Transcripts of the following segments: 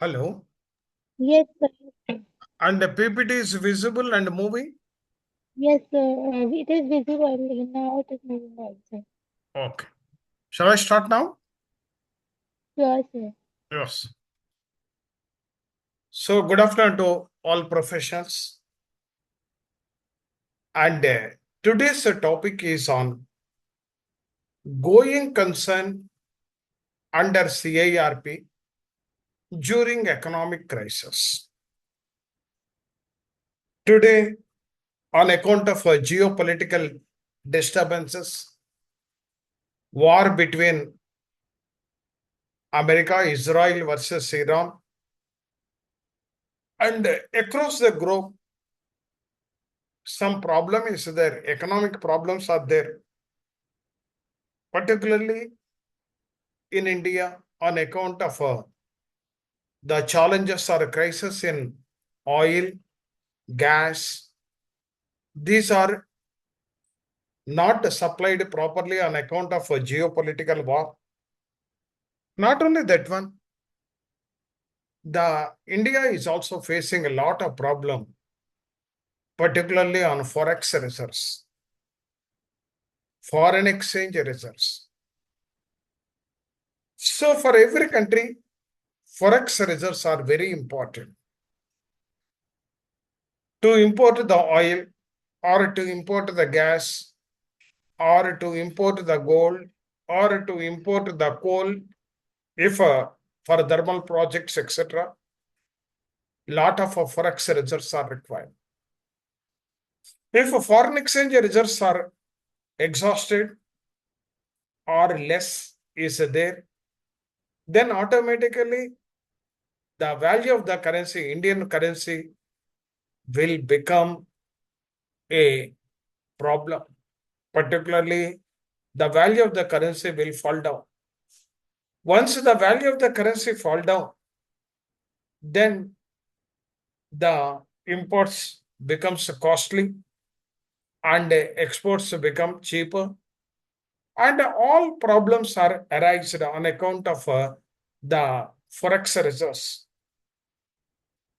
Hello. Yes, sir. And the PPT is visible and moving? Yes, sir. It is visible. Now it is moving also. Okay. Shall I start now? Sure, sir. Yes. So, good afternoon to all professionals. And today's topic is on going concern under CIRP during economic crisis. Today, on account of geopolitical disturbances, war between America, Israel versus Iran, and across the globe, some problem is there, economic problems are there, particularly in India on account of the challenges or crisis in oil, gas. These are not supplied properly on account of a geopolitical war. Not only that one, the India is also facing a lot of problem, particularly on forex reserves, foreign exchange reserves. So for every country, forex reserves are very important. To import the oil or to import the gas or to import the gold or to import the coal if for thermal projects etc, lot of forex reserves are required. If foreign exchange reserves are exhausted or less is there, then automatically the value of the currency, Indian currency, will become a problem. Particularly, the value of the currency will fall down. Once the value of the currency fall down, then the imports becomes costly and exports become cheaper, and all problems are arised on account of the forex reserves.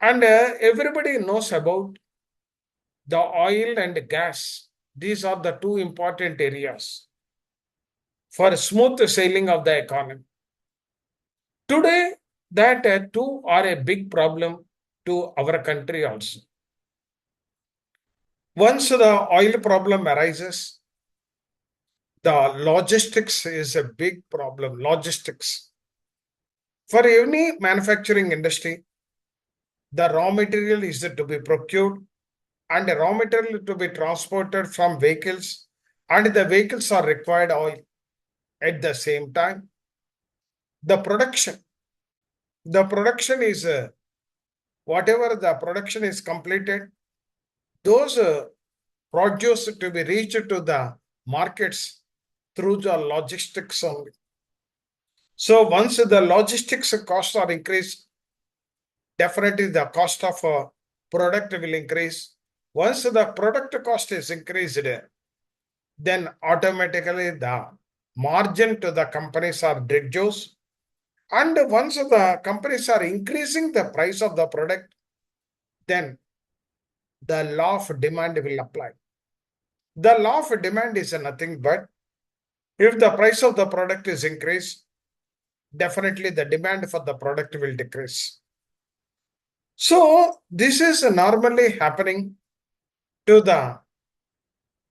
And everybody knows about the oil and gas. These are the two important areas for smooth sailing of the economy. Today, that two are a big problem to our country also. Once the oil problem arises, the logistics is a big problem. Logistics. For any manufacturing industry, the raw material is to be procured and the raw material to be transported from vehicles, and the vehicles are required oil. At the same time, the production is whatever the production is completed, those produce to be reached to the markets through the logistics only. So once the logistics costs are increased, definitely the cost of a product will increase. Once the product cost is increased, then automatically the margin to the companies are reduced. And once the companies are increasing the price of the product, then the law of demand will apply. The law of demand is nothing but if the price of the product is increased, definitely the demand for the product will decrease. So this is normally happening to the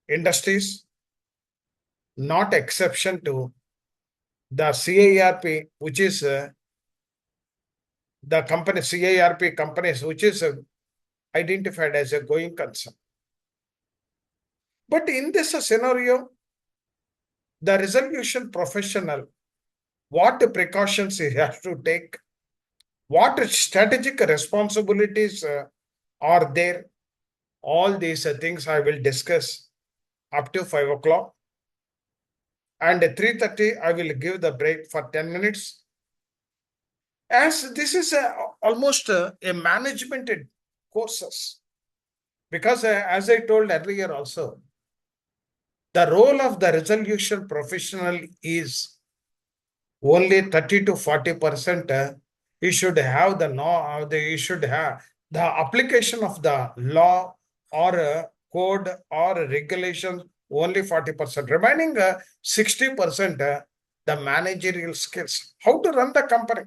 industries, not exception to the CIRP, which is the company CIRP companies, which is identified as a going concern. But in this scenario, the resolution professional, what precautions he has to take, what strategic responsibilities are there, all these things I will discuss up to 5 o'clock. And at 3:30, I will give the break for 10 minutes. As this is almost a management courses. Because as I told earlier also, the role of the resolution professional is only 30 to 40%. he should have he should have the application of the law or code or regulation only 40%. Remaining 60%, the managerial skills. How to run the company?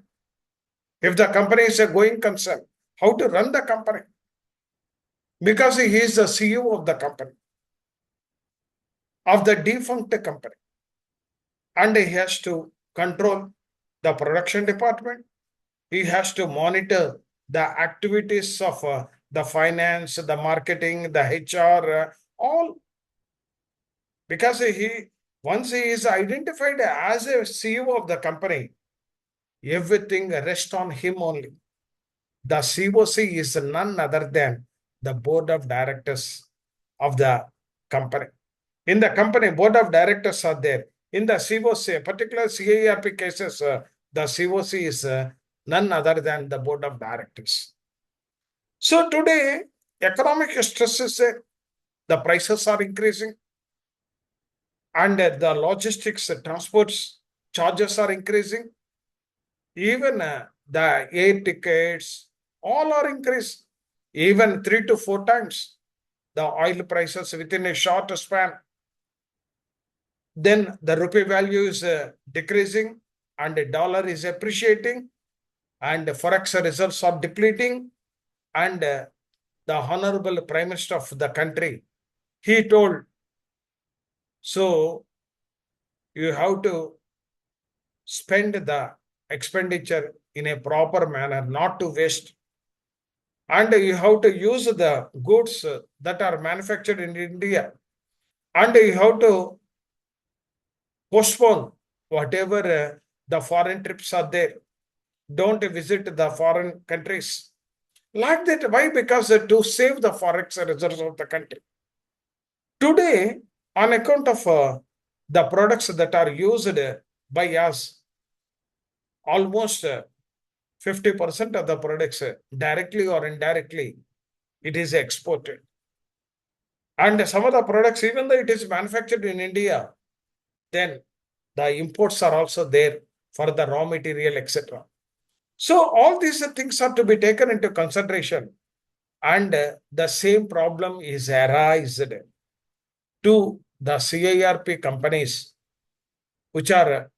If the company is a going concern, how to run the company? Because he is the CEO of the company, of the defunct company. And he has to control the production department. He has to monitor the activities of the finance, the marketing, the HR, all. Because once he is identified as a CEO of the company, everything rests on him only. The COC is none other than the board of directors of the company. In the company, board of directors are there. In the COC, particular CIRP cases, the COC is none other than the board of directors. So today, economic stress is the prices are increasing, and the logistics, transports charges are increasing. Even the air tickets, all are increased, even 3 to 4 times the oil prices within a short span. Then the rupee value is decreasing and the dollar is appreciating and the forex reserves are depleting. And the honorable prime minister of the country, he told, so you have to spend the expenditure in a proper manner, not to waste. And you have to use the goods that are manufactured in India. And you have to postpone whatever the foreign trips are there. Don't visit the foreign countries. Like that. Why? Because to save the forex reserves of the country. Today, on account of the products that are used by us, almost 50% of the products, directly or indirectly, it is exported. And some of the products, even though it is manufactured in India, then the imports are also there for the raw material, etc. So all these things are to be taken into consideration. And the same problem is arised to the CIRP companies, which are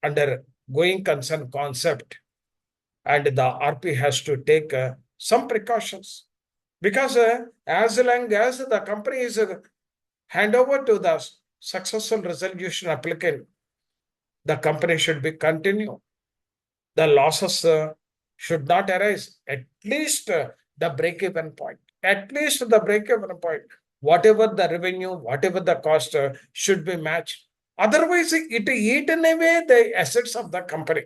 under going concern concept. And the RP has to take some precautions. Because as long as the company is hand over to the successful resolution applicant, the company should be continue. The losses should not arise. At least the break-even point. At least the break-even point. Whatever the revenue, whatever the cost should be matched. Otherwise, it eaten away the assets of the company.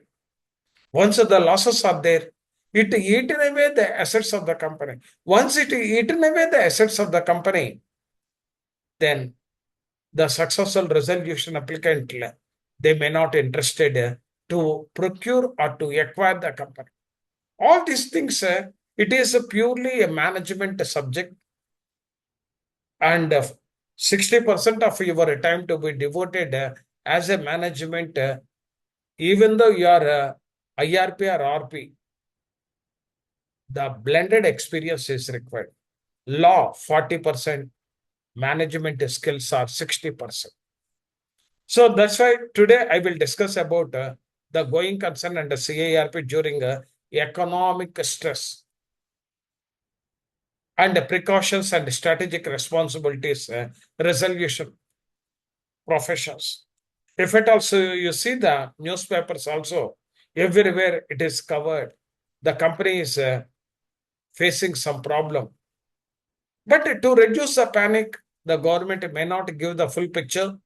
Once the losses are there, it eaten away the assets of the company. Once it eaten away the assets of the company, then the successful resolution applicant, they may not interested to procure or to acquire the company. All these things, it is purely a management subject, and 60% of your time to be devoted as a management, even though you are IRP or RP, the blended experience is required. Law 40%, management skills are 60%. So that's why today I will discuss about the going concern and the CIRP during economic stress and the precautions and strategic responsibilities, resolution professions. If it also you see the newspapers also, everywhere it is covered. The company is facing some problem. But to reduce the panic, the government may not give the full picture,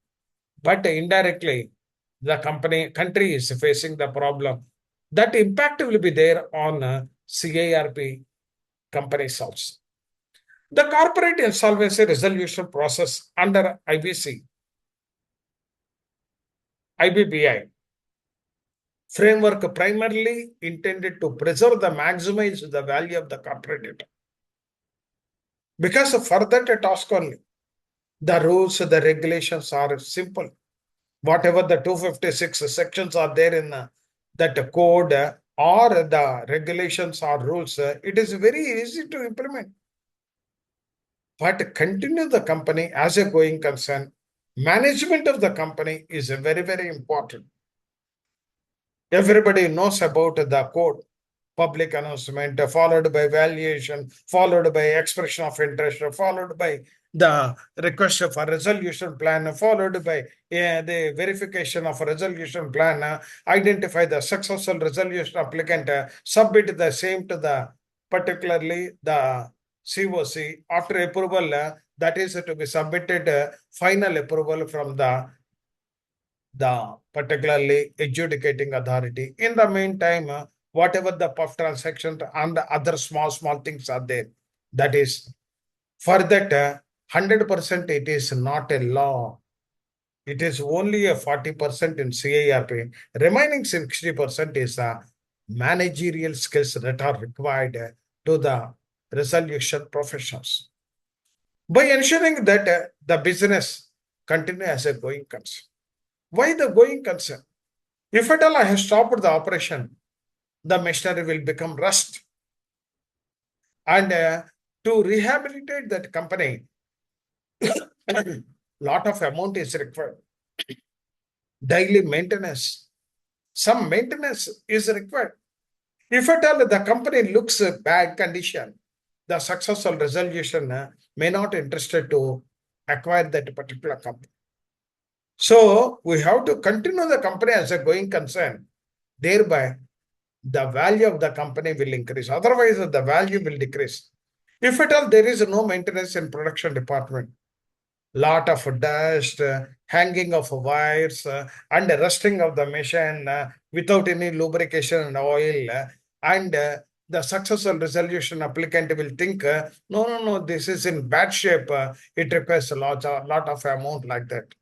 but indirectly, the country is facing the problem. That impact will be there on CIRP companies also. The corporate insolvency resolution process under IBBI framework primarily intended to preserve the maximize the value of the corporate data. Because for that task only, the rules, the regulations are simple. Whatever the 256 sections are there in that code or the regulations or rules, it is very easy to implement. But continue the company as a going concern. Management of the company is very, very important. Everybody knows about the code, public announcement, followed by valuation, followed by expression of interest, followed by the request for resolution plan, followed by the verification of a resolution plan, identify the successful resolution applicant, submit the same to the particularly the COC. After approval, that is to be submitted final approval from the particularly adjudicating authority. In the meantime, whatever the puff transaction and the other small things are there, that is for that 100% it is not a law. It is only a 40% in CIRP. Remaining 60% is the managerial skills that are required to the resolution professions. By ensuring that the business continue as a going concern. Why the going concern? If at all I have stopped the operation, the machinery will become rust. And to rehabilitate that company, lot of amount is required. Daily maintenance, some maintenance is required. If at all the company looks bad condition, the successful resolution may not interested to acquire that particular company. So we have to continue the company as a going concern. Thereby, the value of the company will increase. Otherwise, the value will decrease. If at all there is no maintenance in production department, lot of dust, hanging of wires, and rusting of the machine without any lubrication and oil, and the successful resolution applicant will think, no, this is in bad shape. It requires lot of amount like that.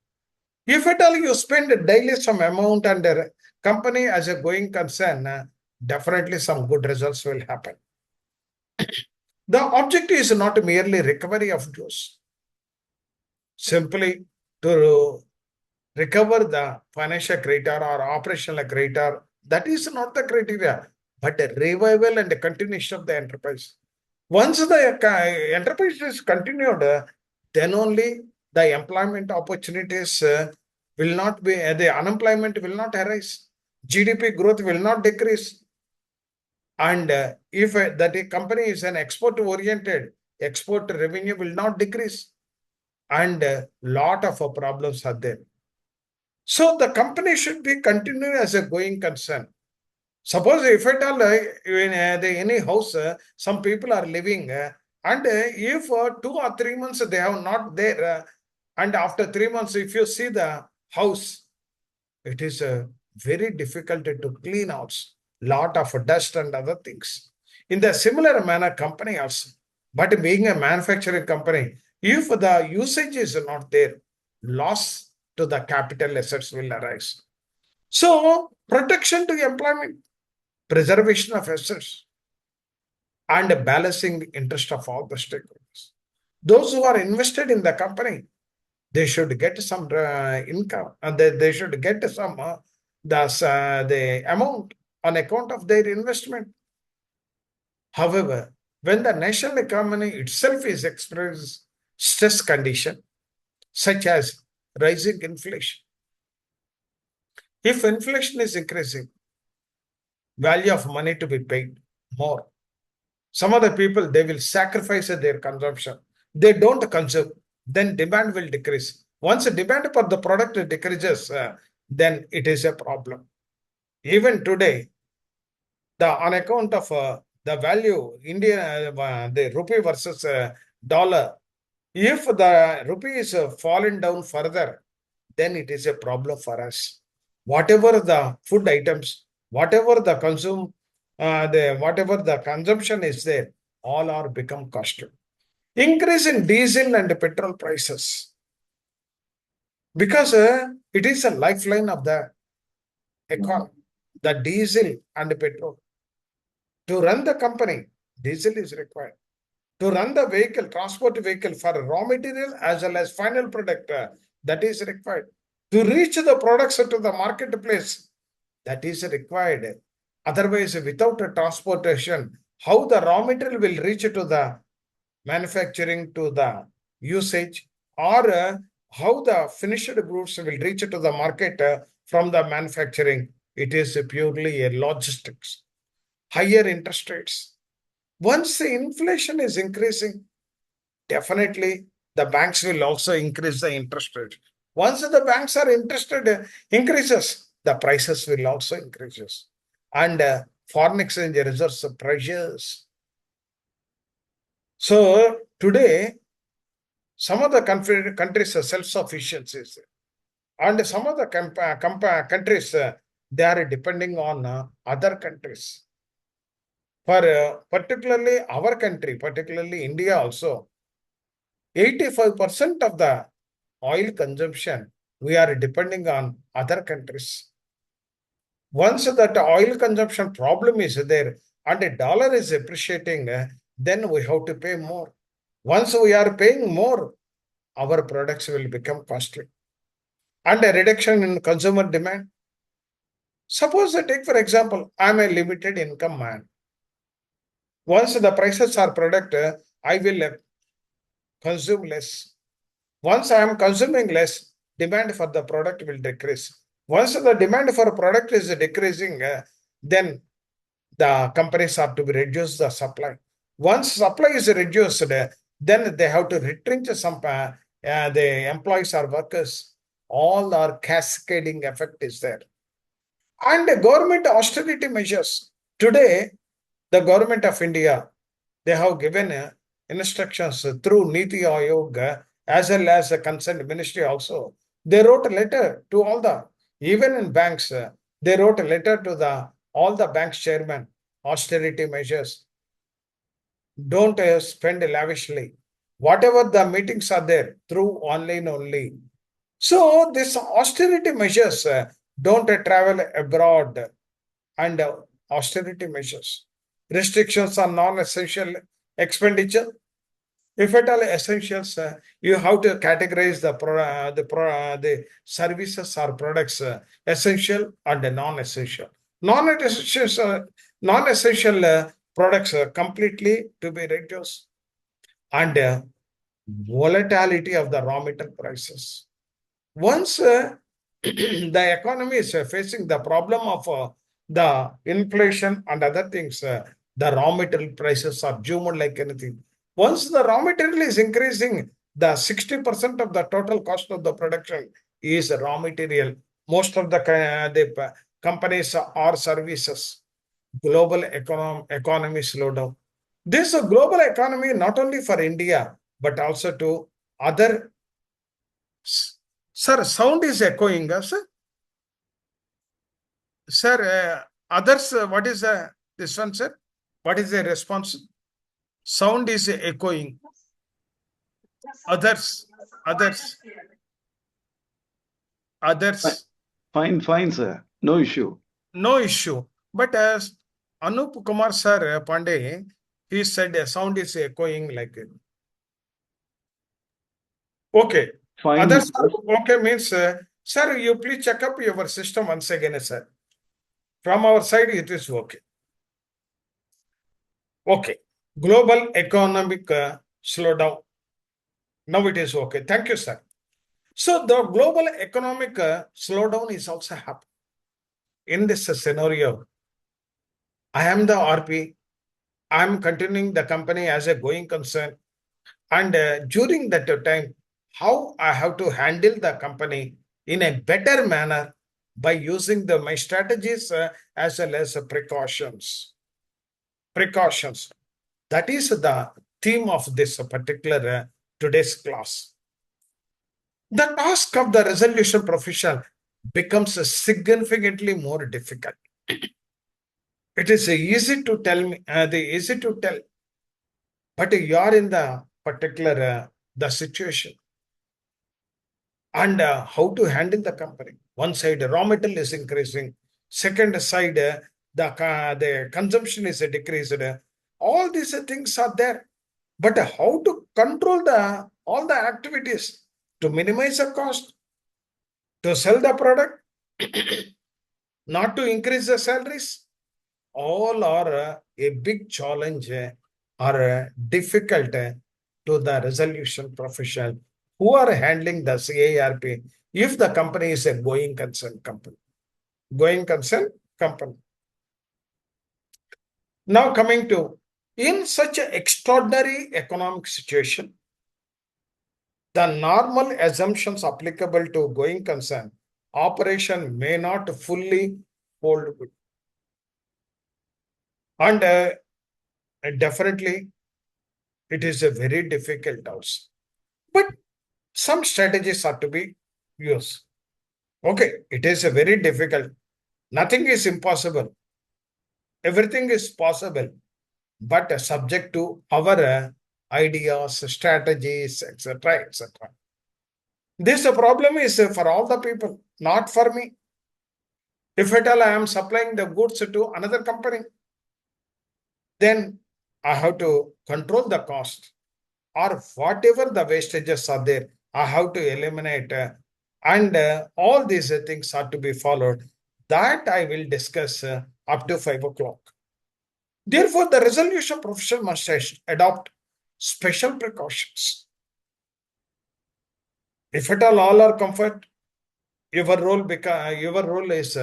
If at all you spend daily some amount and the company as a going concern, definitely some good results will happen. The objective is not merely recovery of dues, simply to recover the financial creditor or operational creditor. That is not the criteria, but the revival and the continuation of the enterprise. Once the enterprise is continued, then only the employment opportunities will not be, the unemployment will not arise. GDP growth will not decrease. And if that company is an export oriented, export revenue will not decrease. And lot of problems are there. So the company should be continued as a going concern. Suppose if at all in any house, some people are living, and if 2 or 3 months they have not there, and after 3 months, if you see the house, it is very difficult to clean out. Lot of dust and other things. In the similar manner, company also. But being a manufacturing company, if the usage is not there, loss to the capital assets will arise. So, protection to employment, preservation of assets, and balancing interest of all the stakeholders. Those who are invested in the company, they should get some income, and they should get some the amount on account of their investment. However, when the national economy itself is experiencing stress condition, such as rising inflation, if inflation is increasing, value of money to be paid more. Some other people, they will sacrifice their consumption. They don't consume, then demand will decrease. Once the demand for the product decreases, then it is a problem. Even today, the on account of the value, the rupee versus dollar, if the rupee is fallen down further, then it is a problem for us. Whatever the food items, whatever the whatever the consumption is there, all are become costly. Increase in diesel and petrol prices, because it is a lifeline of the economy. The diesel and petrol, to run the company, diesel is required. To run the vehicle, transport vehicle for raw material as well as final product, that is required. To reach the products to the marketplace, that is required. Otherwise, without a transportation, how the raw material will reach to the manufacturing to the usage, or how the finished goods will reach to the market from the manufacturing. It is purely a logistics. Higher interest rates. Once the inflation is increasing, definitely the banks will also increase the interest rate. Once the banks are interested, increases, the prices will also increases. And foreign exchange reserves pressures. So today, some of the countries are self-sufficiency, and some of the countries they are depending on other countries. For particularly our country, particularly India also, 85% of the oil consumption we are depending on other countries. Once that oil consumption problem is there and the dollar is appreciating, then we have to pay more. Once we are paying more, our products will become costly. And a reduction in consumer demand. Suppose I take, for example, I'm a limited income man. Once the prices are product, I will consume less. Once I am consuming less, demand for the product will decrease. Once the demand for a product is decreasing, then the companies have to reduce the supply. Once supply is reduced, then they have to retrench some the employees or workers. All are cascading effect is there. And the government austerity measures. Today, the government of India, they have given instructions through Niti Aayog as well as the concerned ministry also. They wrote a letter to all the, even in banks, they wrote a letter to the all the banks chairman, austerity measures. Don't spend lavishly. Whatever the meetings are there, through online only. So this austerity measures, don't travel abroad, and austerity measures. Restrictions on non-essential expenditure. If at all essentials, you have to categorize the services or products essential and non-essential. Non-essential non-essential products completely to be reduced, and volatility of the raw material prices. Once the economy is facing the problem of the inflation and other things, the raw material prices are zoomed like anything. Once the raw material is increasing, the 60% of the total cost of the production is raw material. Most of the companies or services, global economy slowdown. This global economy not only for India, but also to other. Sir, sound is echoing, sir. Sir, others, what is this one, sir? What is the response? Sound is echoing. Others, others, Fi- others, Fine, fine, sir. No issue. no issue. But as Anup Kumar sir Pandey, he said sound is echoing like it. Okay. Fine. Others, okay, means, sir, you please check up your system once again, sir. From our side, it is okay. Okay. Global economic slowdown. Now it is okay. Thank you, sir. So the global economic slowdown is also happening. In this scenario, I am the RP. I am continuing the company as a going concern. And during that time, how I have to handle the company in a better manner by using my strategies as well as precautions. Precautions. That is the theme of this particular today's class. The task of the resolution professional becomes significantly more difficult. It is easy to tell me, easy to tell, but you are in the particular the situation, and how to handle the company. One side, raw material is increasing. Second side, the consumption is decreased. All these things are there, but how to control the all the activities to minimize the cost, to sell the product, not to increase the salaries, all are a big challenge or difficult to the resolution professional who are handling the CIRP if the company is a going concern company. Going concern company. Now coming to, in such an extraordinary economic situation, the normal assumptions applicable to going concern operation may not fully hold good. And definitely it is a very difficult also. But some strategies are to be used. Okay, it is a very difficult. Nothing is impossible. Everything is possible, but subject to our ideas, strategies, etc., etc. This problem is for all the people, not for me. If at all I am supplying the goods to another company, then I have to control the cost or whatever the wastages are there, I have to eliminate. And all these things are to be followed. That I will discuss up to 5 o'clock. Therefore, the resolution professional must adopt special precautions. If at all are comfort, your role is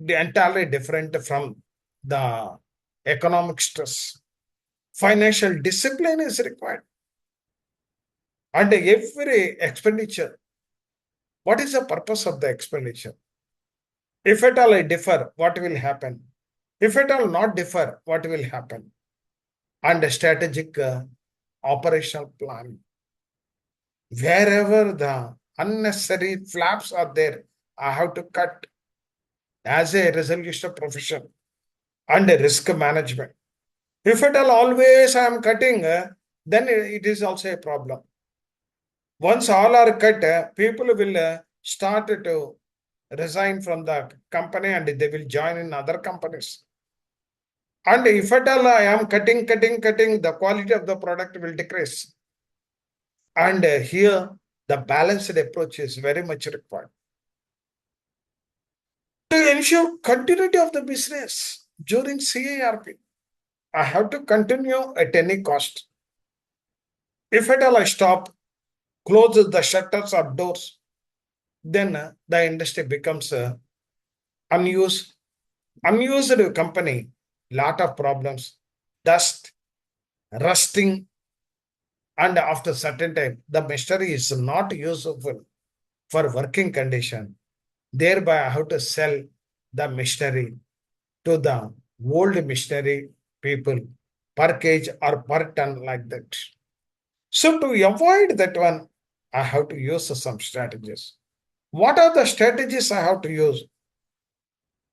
entirely different from the economic stress. Financial discipline is required. And every expenditure, what is the purpose of the expenditure? If at all I differ, what will happen? If at all not differ, what will happen? And a strategic operational plan. Wherever the unnecessary flaps are there, I have to cut as a resolution profession and a risk management. If at all always I am cutting, then it is also a problem. Once all are cut, people will start to resign from the company and they will join in other companies. And if at all I am cutting, the quality of the product will decrease. And here the balanced approach is very much required. To ensure continuity of the business during CIRP, I have to continue at any cost. If at all I stop, close the shutters or doors, then the industry becomes unused company, lot of problems, dust, rusting, and after certain time, the machinery is not useful for working condition. Thereby, I have to sell the machinery to the old machinery people per kg or per ton like that. So to avoid that one, I have to use some strategies. What are the strategies I have to use?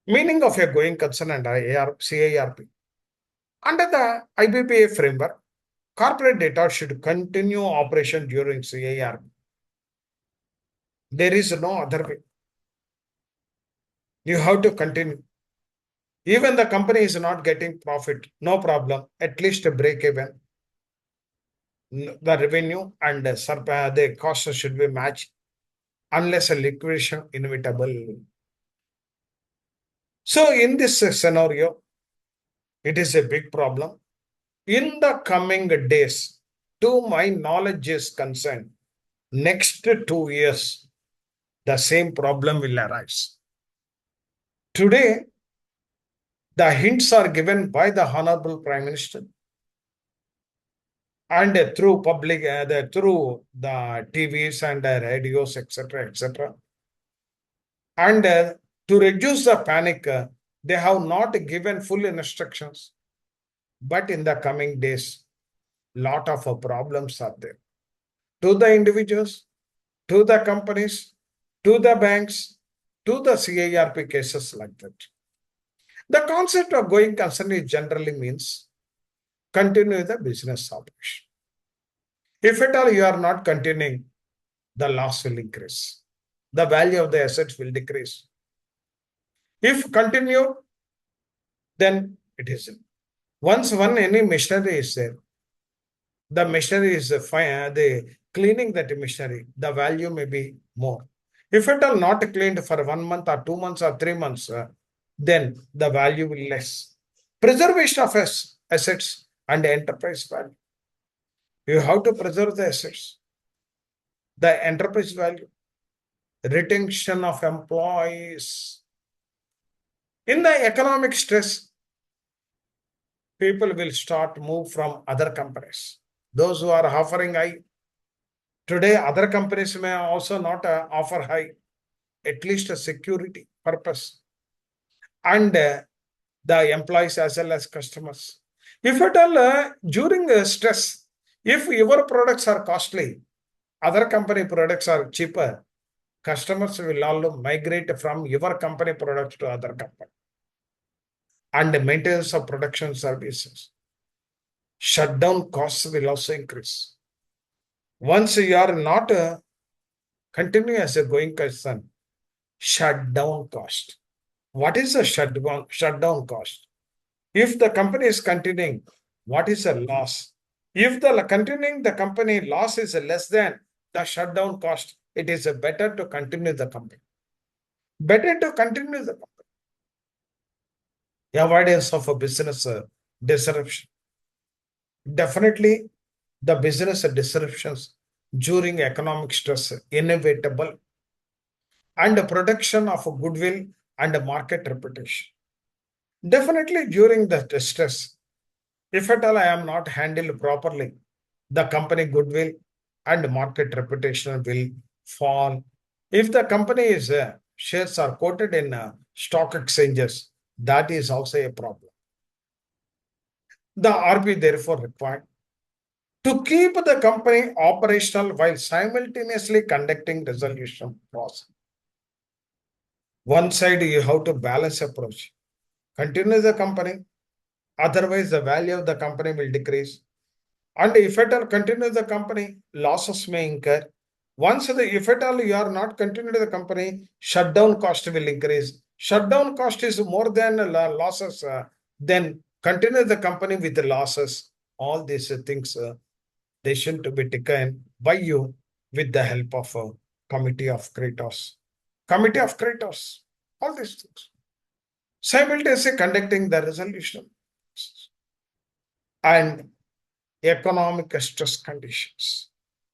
Meaning of a going concern and CIRP. Under the IBPA framework, corporate data should continue operation during CIRP. There is no other way. You have to continue. Even the company is not getting profit, no problem. At least a break even. The revenue and the cost should be matched unless a liquidation inevitable. So in this scenario, it is a big problem. In the coming days, to my knowledge is concerned, next 2 years, the same problem will arise. Today, the hints are given by the Honorable Prime Minister and through through the TVs and radios, etc., etc. And to reduce the panic, they have not given full instructions. But in the coming days, lot of problems are there. To the individuals, to the companies, to the banks, to the CIRP cases like that. The concept of going concern generally means continue the business operation. If at all you are not continuing, the loss will increase. The value of the assets will decrease. If continue, then it is. Once any machinery is there, the machinery is the cleaning that machinery, the value may be more. If at all not cleaned for 1 month or 2 months or 3 months, then the value will less. Preservation of assets and enterprise value. You have to preserve the assets, the enterprise value, retention of employees. In the economic stress, people will start move from other companies. Those who are offering high, today other companies may also not offer high, at least a security purpose. And the employees as well as customers. If at all during stress, if your products are costly, other company products are cheaper, customers will all migrate from your company products to other company. And the maintenance of production services. Shutdown costs will also increase. Once you are not continue as a going concern, shutdown cost. What is the shutdown cost? If the company is continuing, what is the loss? If the continuing the company loss is less than the shutdown cost, it is better to continue the company. Better to continue the company. Avoidance of a business disruption. Definitely, the business disruptions during economic stress inevitable, and the protection of goodwill and market reputation. Definitely during the stress, if at all I am not handled properly, the company goodwill and market reputation will fall. If the company is shares are quoted in stock exchanges, that is also a problem. The RP therefore required to keep the company operational while simultaneously conducting resolution process. One side you have to balance approach. Continue the company, otherwise the value of the company will decrease. And if at all continue the company, losses may incur. Once if at all you are not continuing the company, shutdown cost will increase. Shutdown cost is more than losses. Then continue the company with the losses. All these things they should be taken by you with the help of a committee of Kratos. Committee of Kratos. All these things. Simultaneously conducting the resolution and economic stress conditions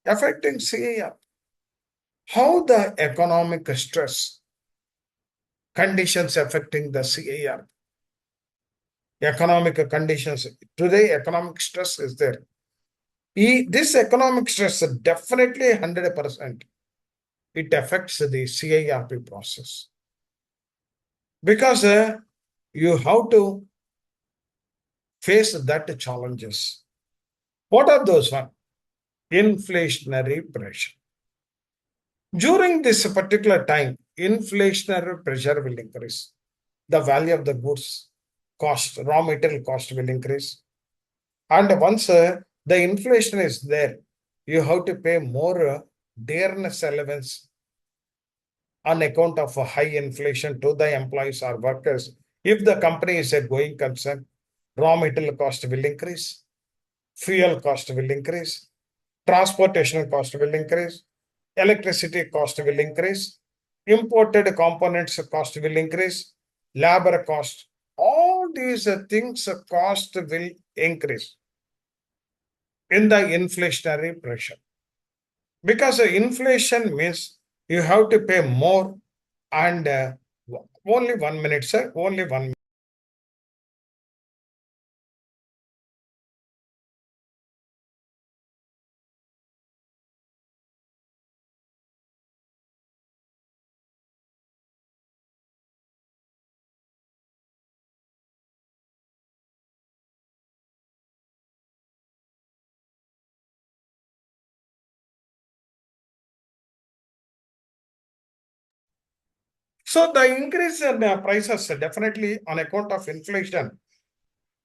affecting CIRP. How the economic stress conditions affecting the CIRP? Economic conditions. Today, economic stress is there. This economic stress definitely 100%. It affects the CIRP process. Because you have to face that challenges. What are those one? Inflationary pressure. During this particular time, inflationary pressure will increase. The value of the goods cost, raw material cost will increase. And once the inflation is there, you have to pay more dearness allowance on account of a high inflation to the employees or workers. If the company is a going concern, raw material cost will increase, fuel cost will increase, transportation cost will increase, electricity cost will increase, imported components cost will increase, labor cost, all these things cost will increase in the inflationary pressure. Because inflation means you have to pay more and only 1 minute, sir, only 1 minute. So the increase in prices definitely on account of inflation,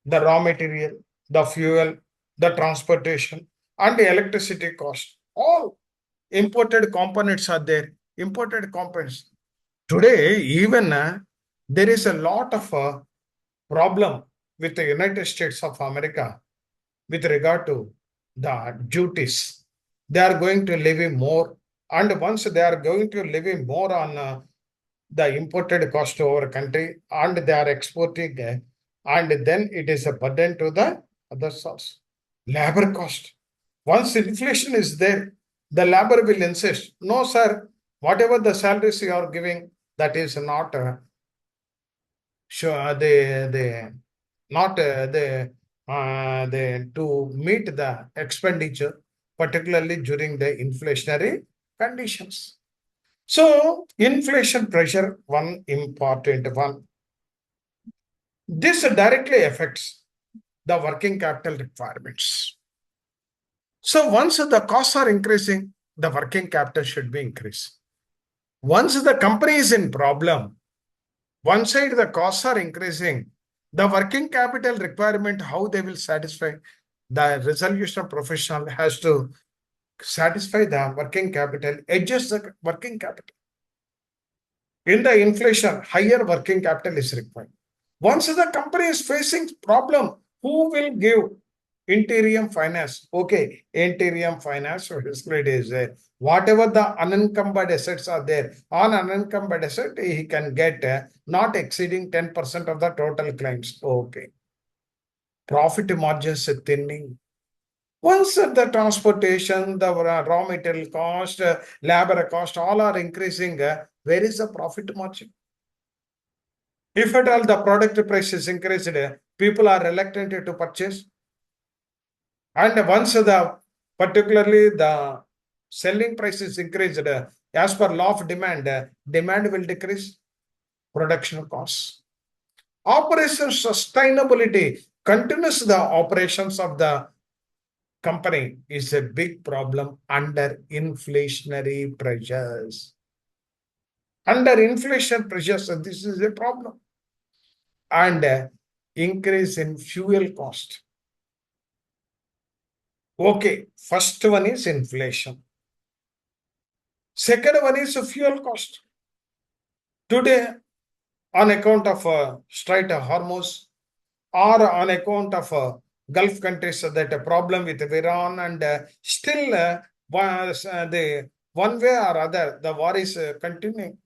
the raw material, the fuel, the transportation, and the electricity cost. All imported components are there. Imported components. Today, even there is a lot of problem with the United States of America with regard to the duties. They are going to levy more, and once they are going to levy more on the imported cost to our country and they are exporting, and then it is a burden to the other source. Labor cost. Once inflation is there, the labor will insist, no, sir, whatever the salaries you are giving, that is not sure they not they to meet the expenditure, particularly during the inflationary conditions. So inflation pressure, one important one. This directly affects the working capital requirements. So once the costs are increasing, the working capital should be increased. Once the company is in problem, one side the costs are increasing, the working capital requirement, how they will satisfy, the resolution professional has to satisfy the working capital, adjust the working capital. In the inflation, higher working capital is required. Once the company is facing problem, who will give interim finance? Okay, interim finance facility is there. Whatever the unencumbered assets are there, on unencumbered asset, he can get not exceeding 10% of the total claims. Okay. Profit margins thinning. Once the transportation, the raw material cost, labor cost, all are increasing, where is the profit margin? If at all the product price is increased, people are reluctant to purchase. And once particularly the selling price is increased, as per law of demand, demand will decrease, production costs. Operation sustainability, continues the operations of the company is a big problem under inflationary pressures. Under inflation pressures, this is a problem. And increase in fuel cost. Okay, first one is inflation. Second one is fuel cost. Today, on account of Strait of Hormuz or on account of Gulf countries, that a problem with Iran, and still the one way or other, the war is continuing.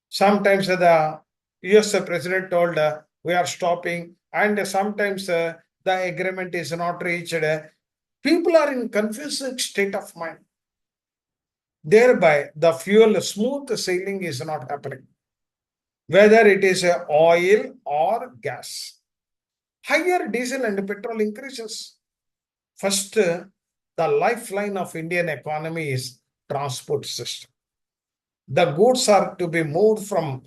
Sometimes the US president told we are stopping, and sometimes the agreement is not reached. People are in confused state of mind. Thereby, the fuel smooth sailing is not happening, whether it is oil or gas. Higher diesel and petrol increases. First, the lifeline of Indian economy is transport system. The goods are to be moved from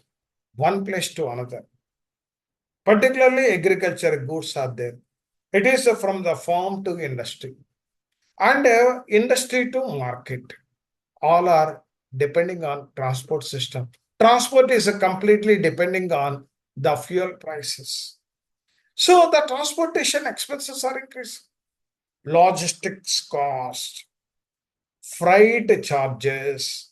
one place to another. Particularly agriculture goods are there. It is from the farm to industry, and industry to market. All are depending on transport system. Transport is completely depending on the fuel prices. So the transportation expenses are increasing. Logistics cost, freight charges,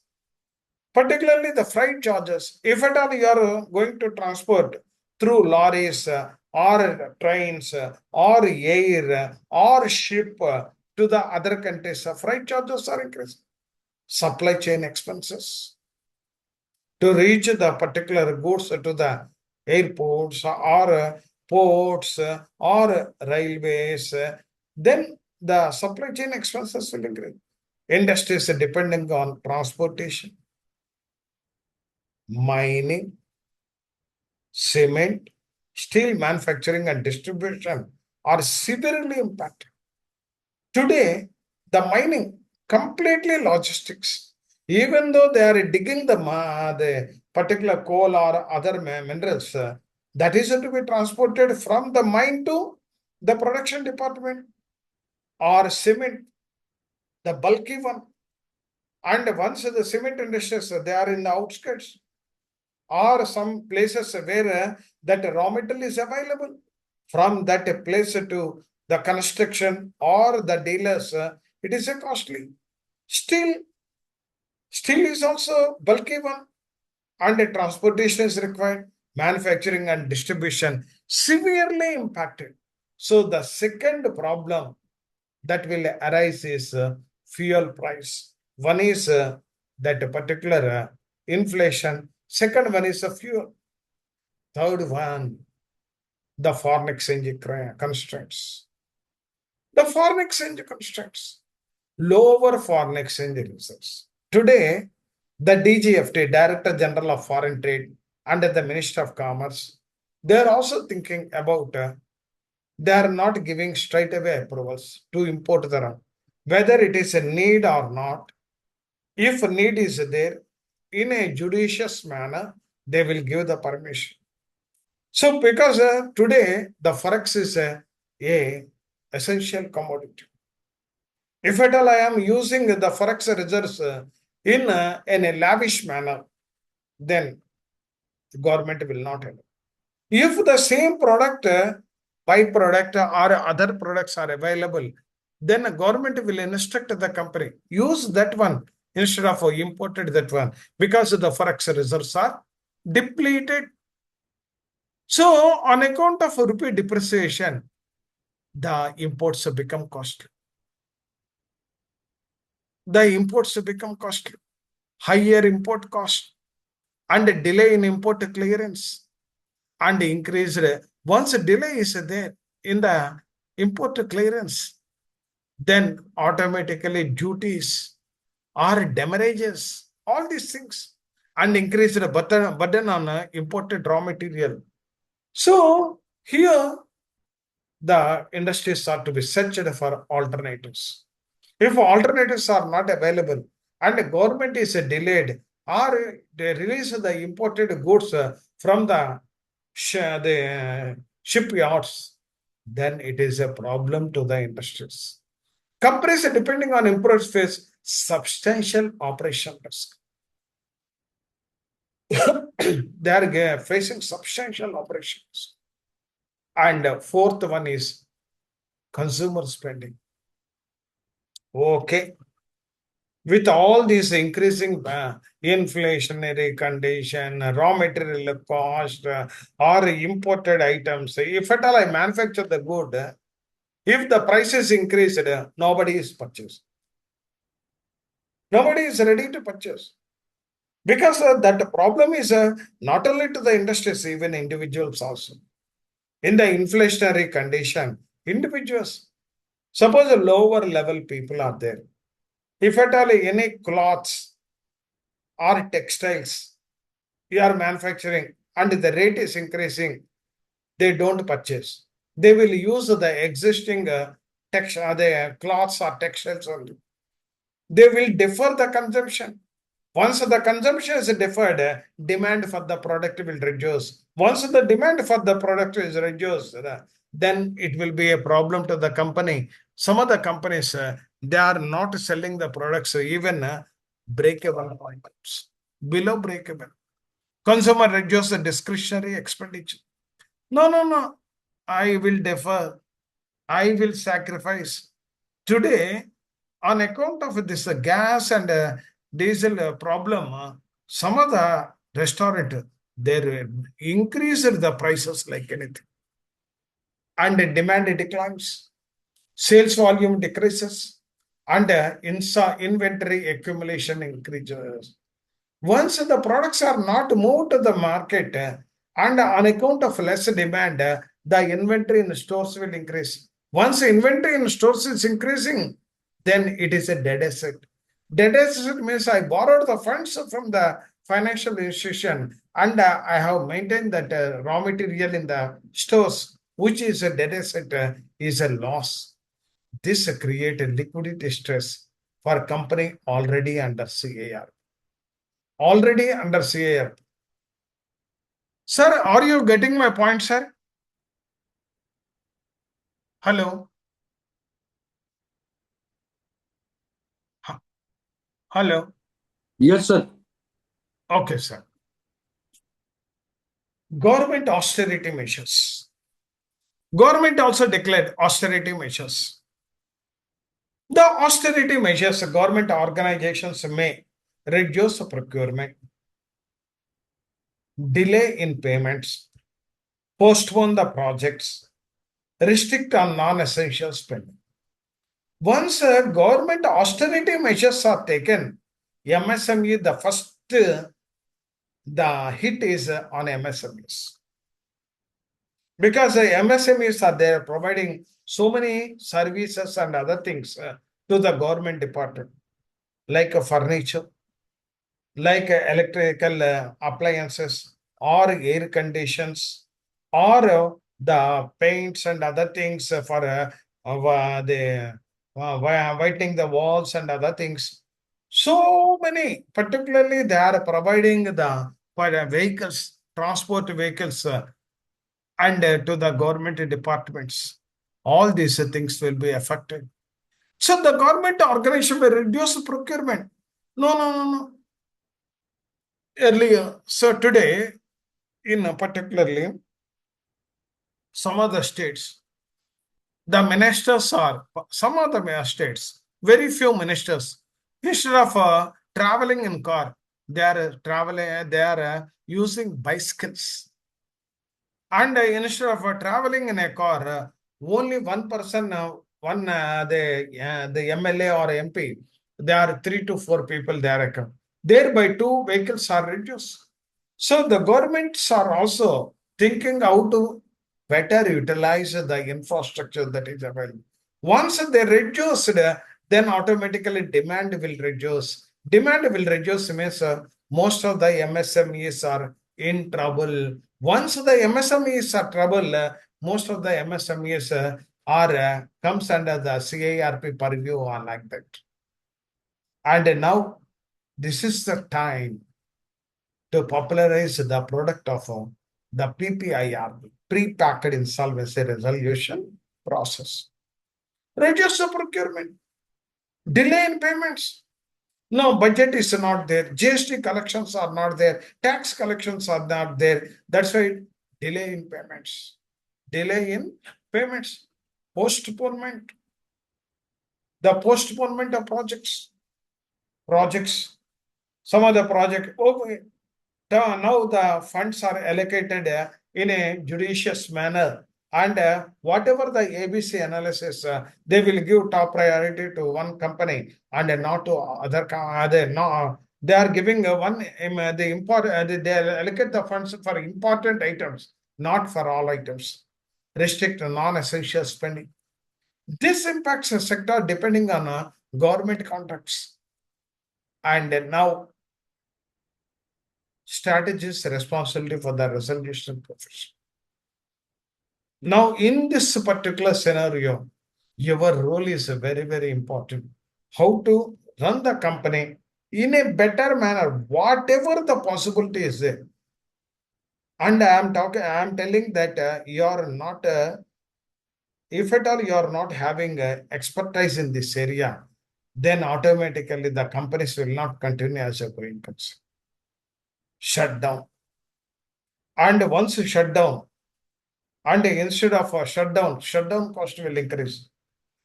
particularly the freight charges. If at all you are going to transport through lorries or trains or air or ship to the other countries, freight charges are increasing. Supply chain expenses to reach the particular goods to the airports or ports or railways, then the supply chain expenses will increase. Industries depending on transportation, mining, cement, steel manufacturing and distribution are severely impacted. Today, the mining, completely logistics. Even though they are digging the particular coal or other minerals, that is to be transported from the mine to the production department, or cement, the bulky one. And once the cement industries, they are in the outskirts, or some places where that raw material is available. From that place to the construction or the dealers, it is a costly. Steel is also bulky one, and the transportation is required. Manufacturing and distribution severely impacted. So the second problem that will arise is fuel price. One is that particular inflation, Second one is the fuel. Third one, the foreign exchange constraints. The foreign exchange constraints. Lower foreign exchange reserves. Today, the DGFT, Director General of Foreign Trade, under the Minister of Commerce, they are also thinking about they are not giving straight away approvals to import the rum, whether it is a need or not. If a need is there, in a judicious manner, they will give the permission. So, because today the forex is a essential commodity. If at all I am using the forex reserves in a lavish manner, then the government will not allow. If the same product, byproduct or other products are available, then the government will instruct the company, use that one instead of imported that one, because the forex reserves are depleted. So on account of rupee depreciation, the imports have become costly. The imports have become costly. Higher import cost and a delay in import clearance and increased. Once a delay is there in the import clearance, then automatically duties or demurrages, all these things, and increased burden on imported raw material. So here the industries are to be searched for alternatives. If alternatives are not available and the government is delayed or they release the imported goods from the shipyards, then it is a problem to the industries. Companies depending on imports face substantial operation risk. They are facing substantial operations. And fourth one is consumer spending. Okay. With all these increasing inflationary condition, raw material cost, or imported items, if at all I manufacture the good, if the price is increased, nobody is purchased. Nobody is ready to purchase. Because that problem is not only to the industries, even individuals also. In the inflationary condition, individuals, suppose a lower level people are there. If at all any cloths or textiles you are manufacturing and the rate is increasing, they don't purchase. They will use the existing the cloths or textiles only. They will defer the consumption. Once the consumption is deferred, demand for the product will reduce. Once the demand for the product is reduced, then it will be a problem to the company. Some of the companies, they are not selling the products even break-even points, below break-even. Consumer reduce the discretionary expenditure. No, no, no. I will defer. I will sacrifice. Today, on account of this gas and diesel problem, some of the restaurant they increased the prices like anything, and demand declines, sales volume decreases, and inventory accumulation increases. Once the products are not moved to the market and on account of less demand, the inventory in stores will increase. Once inventory in stores is increasing, then it is a dead asset. Dead asset means I borrowed the funds from the financial institution and I have maintained that raw material in the stores, which is a dead asset, is a loss. This created liquidity stress for company already under CIRP. Already under CIRP. Sir, are you getting my point, sir? Hello? Hello? Yes, sir. Okay, sir. Government austerity measures. Government also declared austerity measures. The austerity measures, government organizations may reduce procurement, delay in payments, postpone the projects, restrict on non-essential spending. Once government austerity measures are taken, MSME, the first the hit is on MSMEs. Because the MSMEs are there providing so many services and other things to the government department, like furniture, like electrical appliances or air conditions or the paints and other things for the whitening the walls and other things. So many, particularly they are providing the for vehicles, transport vehicles and to the government departments. All these things will be affected. So the government organization will reduce procurement. No, no, no, no. Earlier, so today, in particularly some of the states, the ministers are some of the states, very few ministers, instead of traveling in car, they are traveling, they are using bicycles. And instead of traveling in a car, only one person, the MLA or MP, there are 3 to 4 people there. Thereby, 2 vehicles are reduced. So the governments are also thinking how to better utilize the infrastructure that is available. Once they reduce, then automatically demand will reduce. Demand will reduce means most of the MSMEs are in trouble. Once the MSMEs are trouble, most of the MSMEs are comes under the CIRP purview or like that. And now this is the time to popularize the product of the PPIRP, pre-packed insolvency resolution process. Reduce the procurement, delay in payments. No, budget is not there. GST collections are not there. Tax collections are not there. That's why delay in payments. Delay in payments. Postponement. The postponement of projects. Projects. Some of the project. Okay. Now the funds are allocated in a judicious manner. And whatever the ABC analysis, they will give top priority to one company and not to other. No, they are giving the important. They allocate the funds for important items, not for all items. Restrict non-essential spending. This impacts the sector depending on government contracts. And now strategist responsibility for the resolution profession. Now, in this particular scenario, your role is very, very important. How to run the company in a better manner, whatever the possibility is there. And I am telling that you are not, if at all you are not having expertise in this area, then automatically the companies will not continue as a going concern. Shut down. And once you shut down, and instead of a shutdown cost will increase.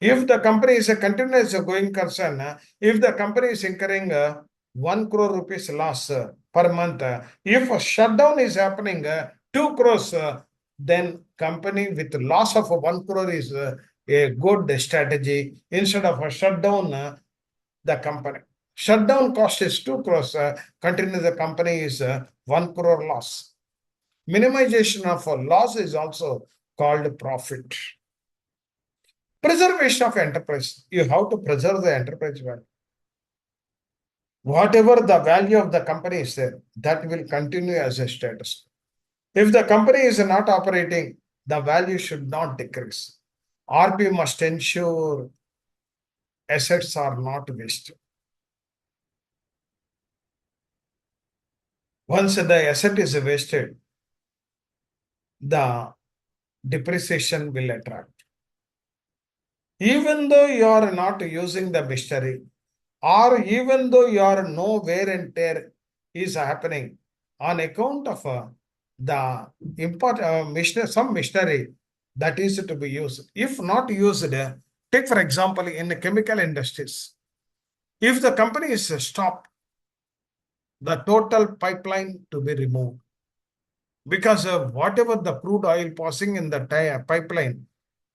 If the company is a continuous going concern, if the company is incurring 1 crore rupees loss per month, if a shutdown is happening 2 crores, then company with loss of 1 crore is a good strategy. Instead of a shutdown, the company. Shutdown cost is 2 crores, continue the company is 1 crore loss. Minimization of a loss is also called profit. Preservation of enterprise. You have to preserve the enterprise value. Whatever the value of the company is there, that will continue as a status. If the company is not operating, the value should not decrease. RP must ensure assets are not wasted. Once the asset is wasted, the depreciation will attract. Even though you are not using the machinery, or even though you are no wear and tear is happening on account of the some machinery that is to be used. If not used, take for example in the chemical industries, if the company is stopped, the total pipeline to be removed, because whatever the crude oil passing in the pipeline,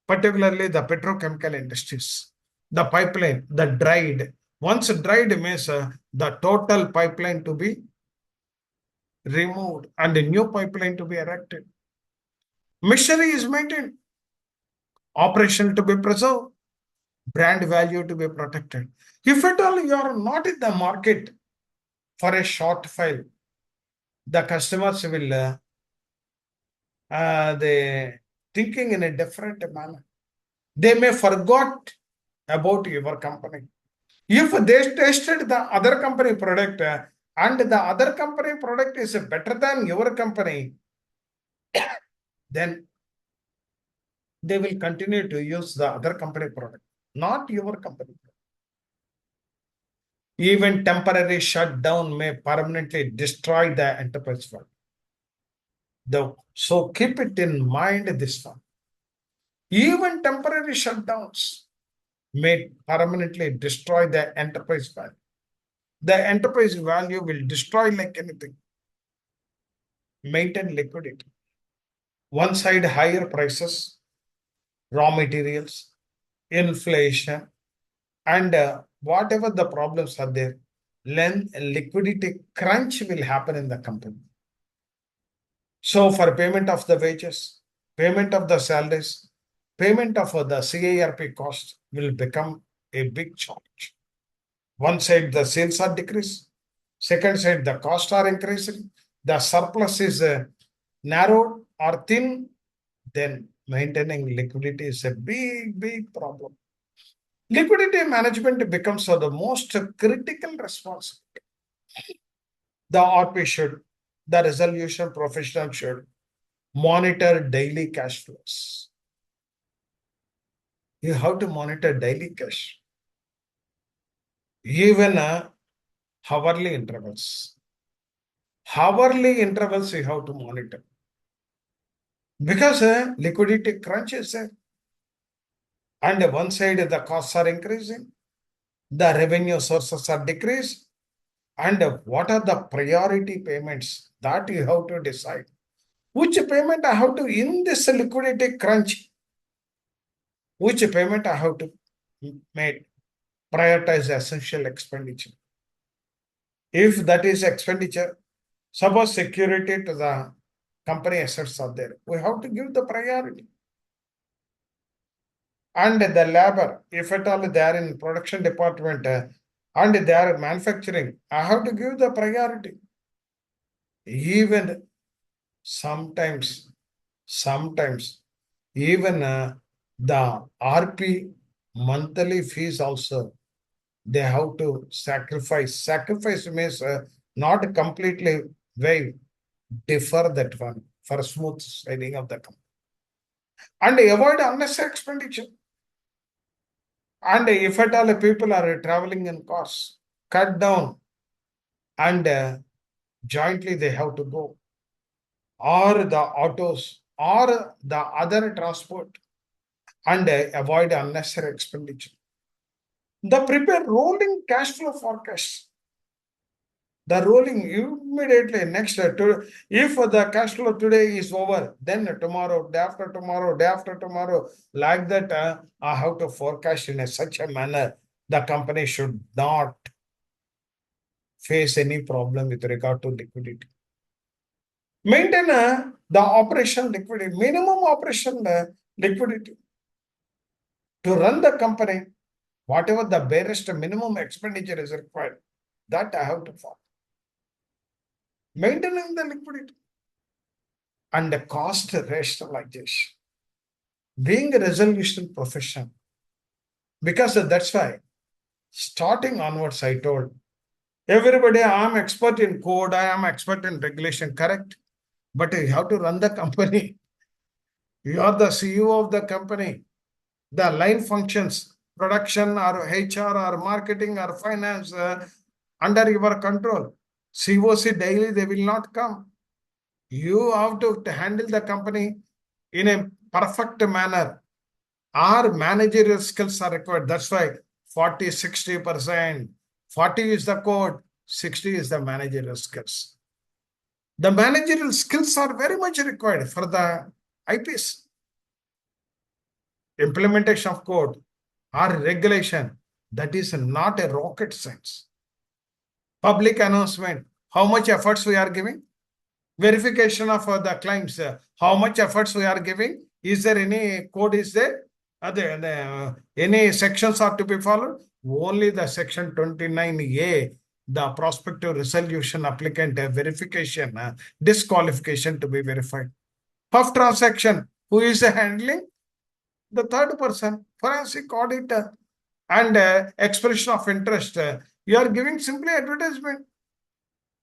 particularly the petrochemical industries, the pipeline, the dried, once dried means the total pipeline to be removed and a new pipeline to be erected. Machinery is maintained, operation to be preserved, brand value to be protected. If at all you are not in the market for a short file, the customers will they thinking in a different manner. They may forgot about your company. If they tested the other company product and the other company product is better than your company, then they will continue to use the other company product, not your company. Even temporary shutdown may permanently destroy the enterprise value. So keep it in mind this one. Even temporary shutdowns may permanently destroy the enterprise value. The enterprise value will destroy like anything. Maintain liquidity. One side, higher prices, raw materials, inflation, and whatever the problems are there, then liquidity crunch will happen in the company. So for payment of the wages, payment of the salaries, payment of the CIRP cost will become a big challenge. One side the sales are decreased, second side the costs are increasing, the surplus is narrowed or thin, then maintaining liquidity is a big problem. Liquidity management becomes the most critical responsibility. The RP should, the resolution professional should monitor daily cash flows. You have to monitor daily cash, even hourly intervals. Hourly intervals you have to monitor because liquidity crunch is there. And one side the costs are increasing, the revenue sources are decreased, and what are the priority payments that you have to decide. Which payment I have to, in this liquidity crunch, which payment I have to make, prioritize essential expenditure. If that is expenditure, suppose security to the company assets are there, we have to give the priority. And the labor, if at all they are in production department and they are manufacturing, I have to give the priority. Even sometimes, even the RP monthly fees also, they have to sacrifice. Sacrifice means not completely waive, defer that one for smooth sailing of the company. And avoid unnecessary expenditure. And if at all people are traveling in cars, cut down and jointly they have to go, or the autos or the other transport, and avoid unnecessary expenditure. The prepare rolling cash flow forecast. The rolling immediately next if the cash flow today is over, then tomorrow, day after tomorrow, day after tomorrow, like that, I have to forecast in such a manner the company should not face any problem with regard to liquidity. Maintain the operation liquidity, minimum operation liquidity to run the company. Whatever the barest minimum expenditure is required, that I have to follow. Maintaining the liquidity and the cost rationalization. Being a resolution profession, because that's why starting onwards, I told everybody I am expert in code, I am expert in regulation, correct? But you have to run the company. You are the CEO of the company. The line functions, production or HR or marketing or finance under your control. COC daily, they will not come. You have to handle the company in a perfect manner. Our managerial skills are required. That's why 40, 60%. 40 is the code, 60 is the managerial skills. The managerial skills are very much required for the IPs. Implementation of code or regulation, that is not a rocket science. Public announcement, how much efforts we are giving? verification of the claims. How much efforts we are giving? Is there any code is there? Any sections are to be followed? Only the section 29A, the prospective resolution applicant verification, disqualification to be verified. Of transaction, who is handling? The third person, forensic auditor, and expression of interest. You are giving simply advertisement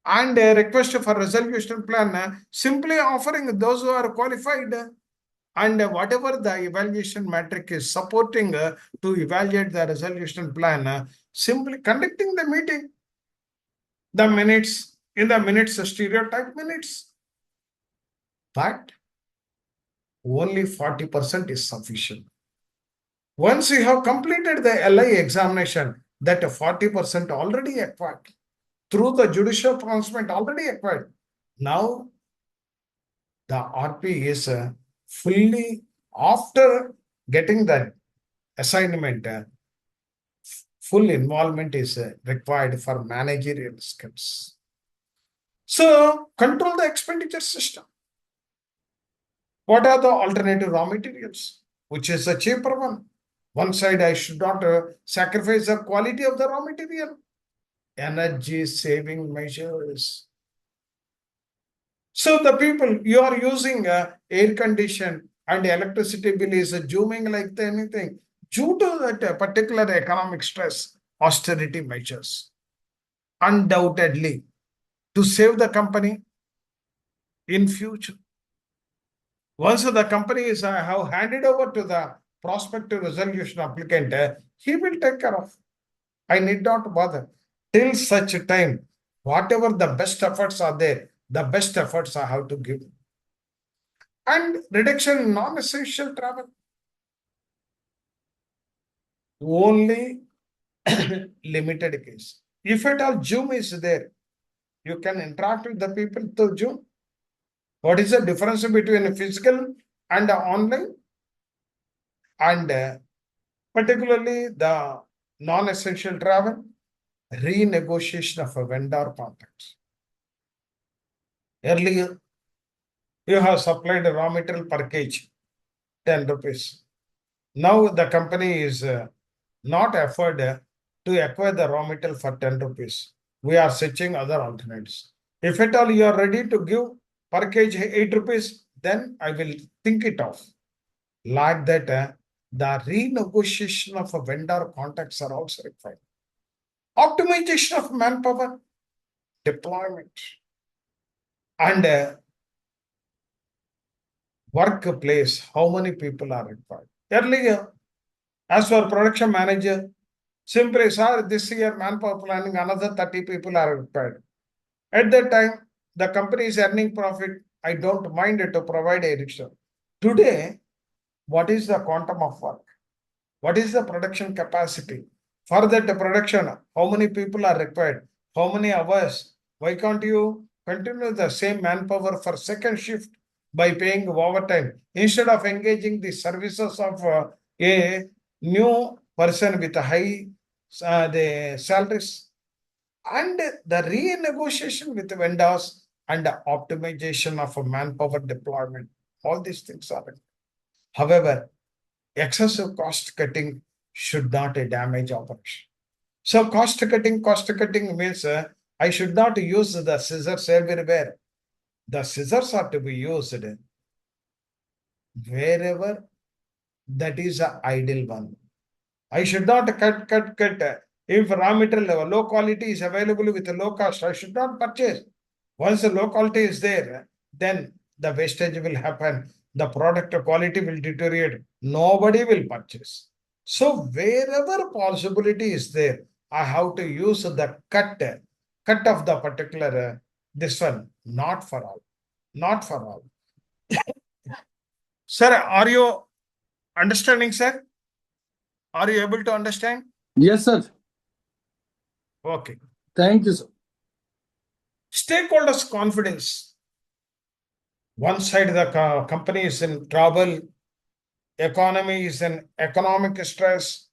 and a request for resolution plan, simply offering those who are qualified, and whatever the evaluation metric is supporting to evaluate the resolution plan, simply conducting the meeting, the minutes, in the minutes, stereotype minutes. But only 40% is sufficient. Once you have completed the LI examination, that 40% already acquired through the judicial pronouncement already acquired. Now the RP is fully, after getting the assignment, full involvement is required for managerial skills. So control the expenditure system. What are the alternative raw materials? Which is a cheaper one? One side, I should not sacrifice the quality of the raw material. Energy saving measures. So the people, you are using air condition and electricity bill is zooming like anything due to that particular economic stress, austerity measures. Undoubtedly, to save the company in future. Once the company is have handed over to the prospective resolution applicant, he will take care of. I need not bother. Till such time, whatever the best efforts are there, the best efforts I have to give. And reduction in non-essential travel. Only limited case. If at all Zoom is there, you can interact with the people through Zoom. What is the difference between physical and online? And particularly the non-essential travel, renegotiation of a vendor contracts. Earlier, you have supplied a raw material per kg, 10 rupees. Now the company is not afford to acquire the raw material for 10 rupees. We are searching other alternatives. If at all you are ready to give per kg 8 rupees, then I will think it of. Like that, the renegotiation of a vendor contracts are also required. Optimization of manpower, deployment, and workplace, how many people are required. Earlier, as for production manager, simply, sir, this year manpower planning, another 30 people are required. At that time, the company is earning profit. I don't mind to provide a rickshaw. Today, what is the quantum of work? What is the production capacity? For that production, how many people are required? How many hours? Why can't you continue the same manpower for second shift by paying overtime instead of engaging the services of a new person with high the salaries? And the renegotiation with vendors and the optimization of a manpower deployment. All these things are. However, excessive cost cutting should not damage operation. So cost cutting means I should not use the scissors everywhere. The scissors are to be used wherever that is an ideal one. I should not cut. If raw material low quality is available with a low cost, I should not purchase. Once the low quality is there, then the wastage will happen. The product quality will deteriorate. Nobody will purchase. So wherever possibility is there, I have to use the cut of the particular this one, not for all, not for all. Sir, are you understanding, sir? Are you able to understand? Yes, sir. Okay. Thank you, sir. Stakeholders' confidence. One side, the company is in trouble, economy is in economic stress,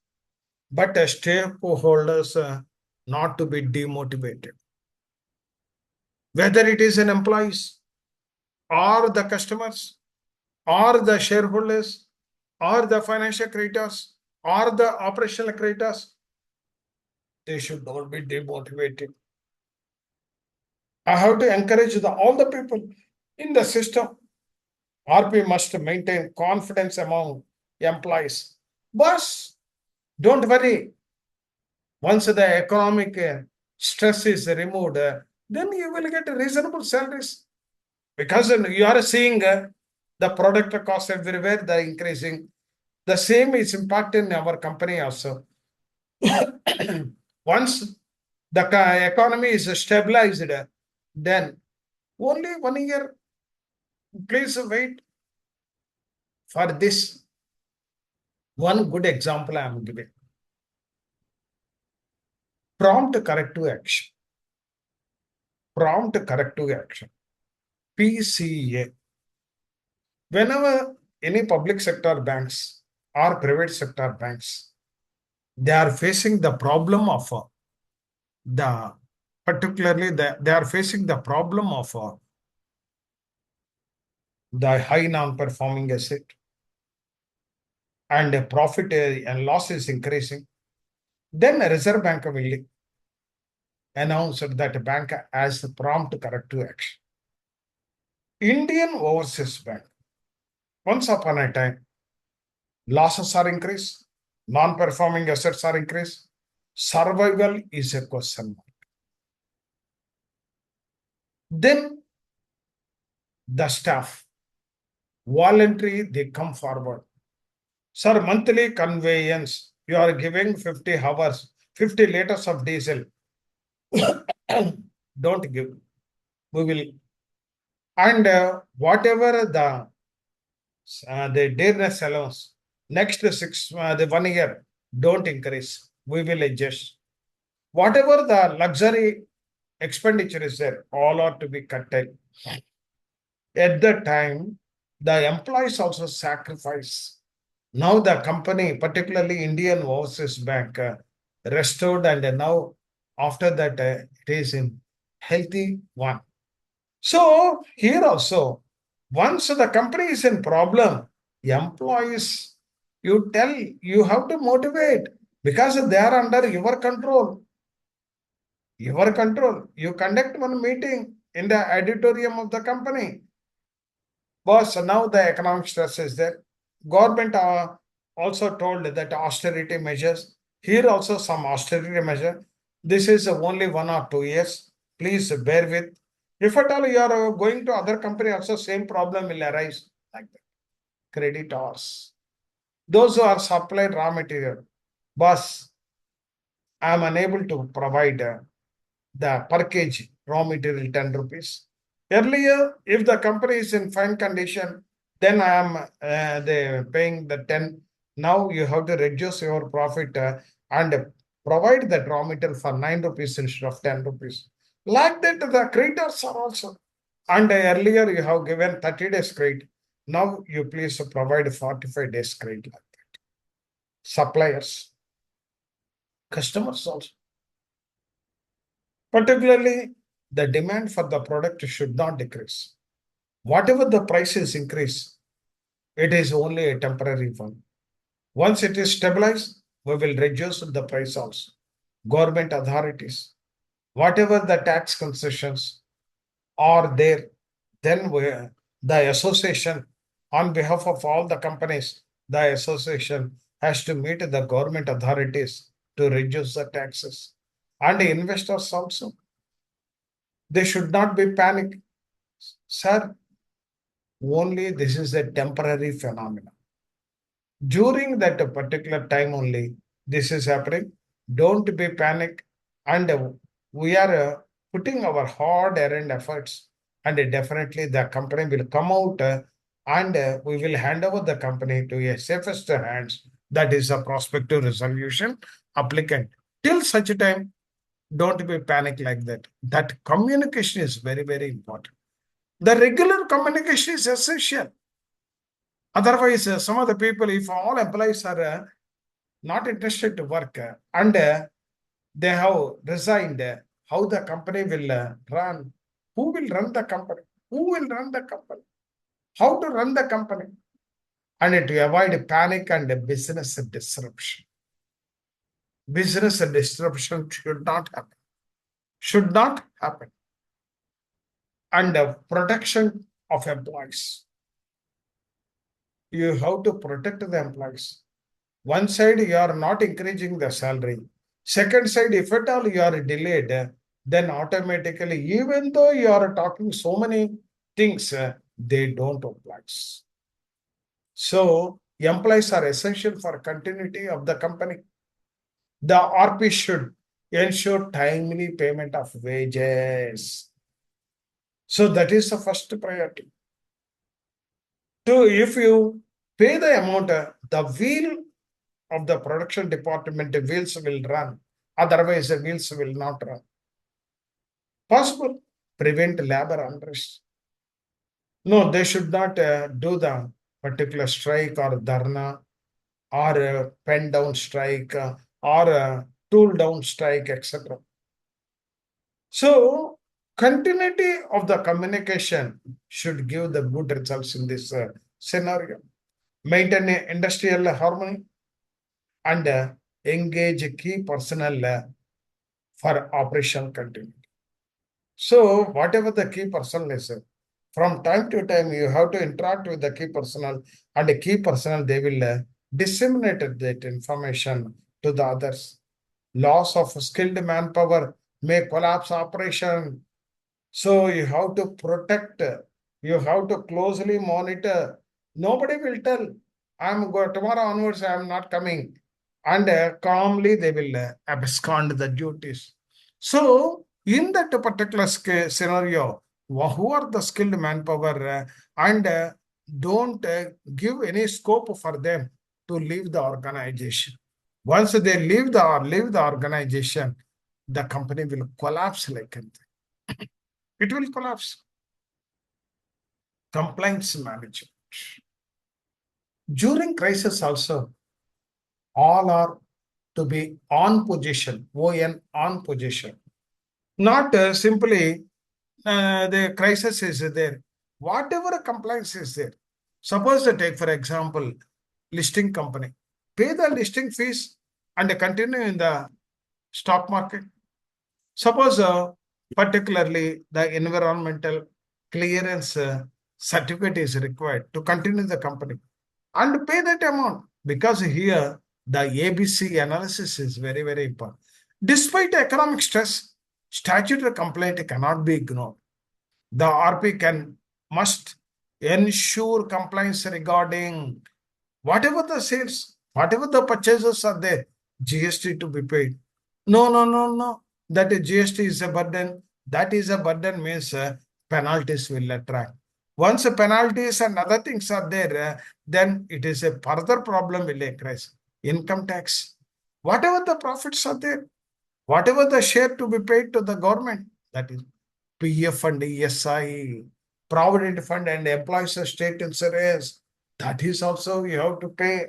but stakeholders not to be demotivated. Whether it is an employees, or the customers, or the shareholders, or the financial creditors, or the operational creditors, they should not be demotivated. I have to encourage all the people in the system. RP must maintain confidence among employees. But don't worry, once the economic stress is removed, then you will get reasonable salaries. Because you are seeing the product cost everywhere, they're increasing. The same is impacting in our company also. Once the economy is stabilized, then only 1 year, please wait for this. One good example I am giving. Prompt corrective action. Prompt corrective action. PCA. Whenever any public sector banks or private sector banks, they are facing the problem of they are facing the problem of the high non-performing asset, and the profit and loss is increasing. Then a Reserve Bank will announce that bank has prompt corrective action. Indian Overseas Bank, once upon a time, losses are increased, non-performing assets are increased, survival is a question mark. Then the staff, voluntary, they come forward. Sir, monthly conveyance, you are giving 50 hours, 50 liters of diesel. Don't give. We will. And whatever the dearness allowance, next the 1 year, don't increase. We will adjust. Whatever the luxury expenditure is there, all are to be curtailed. At that time, the employees also sacrifice. Now the company, particularly Indian Overseas Bank, restored, and now after that it is in healthy one. So here also, once the company is in problem, employees, you have to motivate because they are under your control. Your control. You conduct one meeting in the auditorium of the company. Boss, now the economic stress is there. Government also told that austerity measures. Here also some austerity measure. This is only 1 or 2 years. Please bear with. If at all you are going to other company, also same problem will arise like that. Creditors. Those who are supplied raw material. Boss, I am unable to provide the per kg raw material 10 rupees. Earlier, if the company is in fine condition, then I am paying the 10. Now you have to reduce your profit and provide that raw material for 9 rupees instead of 10 rupees. Like that, the creditors are also. And earlier you have given 30 days credit. Now you please provide 45 days credit like that. Suppliers, customers also. Particularly, the demand for the product should not decrease. Whatever the prices increase, it is only a temporary one. Once it is stabilized, we will reduce the price also. Government authorities, whatever the tax concessions are there, then the association, on behalf of all the companies, the association has to meet the government authorities to reduce the taxes. And the investors also, they should not be panicked. Sir, only this is a temporary phenomenon. During that particular time only, this is happening. Don't be panic. And we are putting our hard-earned efforts, and definitely the company will come out and we will hand over the company to a safest hands. That is a prospective resolution applicant. Till such a time, don't be panic like that. That communication is very, very important. The regular communication is essential. Otherwise, some of the people, if all employees are not interested to work and they have resigned, how the company will run? Who will run the company? Who will run the company? How to run the company? And to avoid panic and business disruption. Business disruption should not happen. Should not happen. And protection of employees. You have to protect the employees. One side, you are not increasing the salary. Second side, if at all you are delayed, then automatically, even though you are talking so many things, they don't apply. So, employees are essential for continuity of the company. The RP should ensure timely payment of wages. So that is the first priority. So if you pay the amount, the wheel of the production department, the wheels will run. Otherwise, the wheels will not run. Possible. Prevent labor unrest. No, they should not do the particular strike or dharna or pen down strike or tool down strike, etc. So, continuity of the communication should give the good results in this scenario. Maintain industrial harmony and engage key personnel for operational continuity. So, whatever the key personnel is, from time to time, you have to interact with the key personnel, and the key personnel, they will disseminate that information to the others. Loss of skilled manpower may collapse operation. So you have to protect, you have to closely monitor. Nobody will tell, I'm going tomorrow onwards, I am not coming. And calmly they will abscond the duties. So in that particular scenario, who are the skilled manpower and don't give any scope for them to leave the organization. Once they leave the organization, the company will collapse like anything. It will collapse. Compliance management. During crisis also, all are to be on position, on position. Not simply the crisis is there. Whatever compliance is there. Suppose take for example, listing company. Pay the listing fees and continue in the stock market. Suppose particularly the environmental clearance certificate is required to continue the company and pay that amount, because here the ABC analysis is very, very important. Despite economic stress, statutory complaint cannot be ignored. The RP must ensure compliance regarding whatever the sales, whatever the purchases are there, GST to be paid. No, no, no, no. That GST is a burden. That is a burden means penalties will attract. Once penalties and other things are there, then it is a further problem will arise. Income tax, whatever the profits are there, whatever the share to be paid to the government, that is PF and ESI, Provident Fund and Employees State Insurance, that is also you have to pay,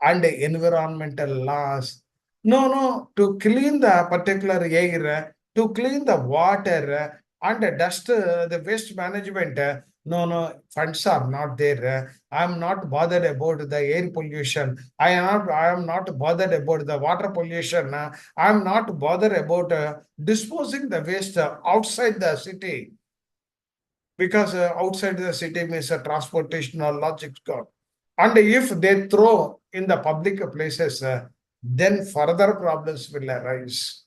and environmental laws. No, no, to clean the particular air, to clean the water and dust, the waste management. No, no, funds are not there. I am not bothered about the air pollution. I am not bothered about the water pollution. I am not bothered about disposing the waste outside the city, because outside the city means a transportation or logistics. And if they throw in the public places, then further problems will arise.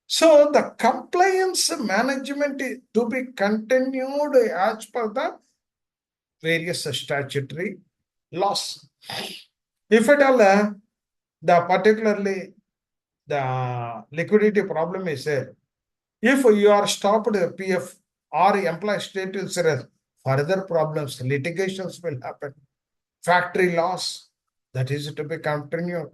So the compliance management is to be continued as per the various statutory laws. If at all, the particularly the liquidity problem is there, if you are stopped PF or employee state insurance, further problems, litigations will happen. Factory loss, that is to be continued.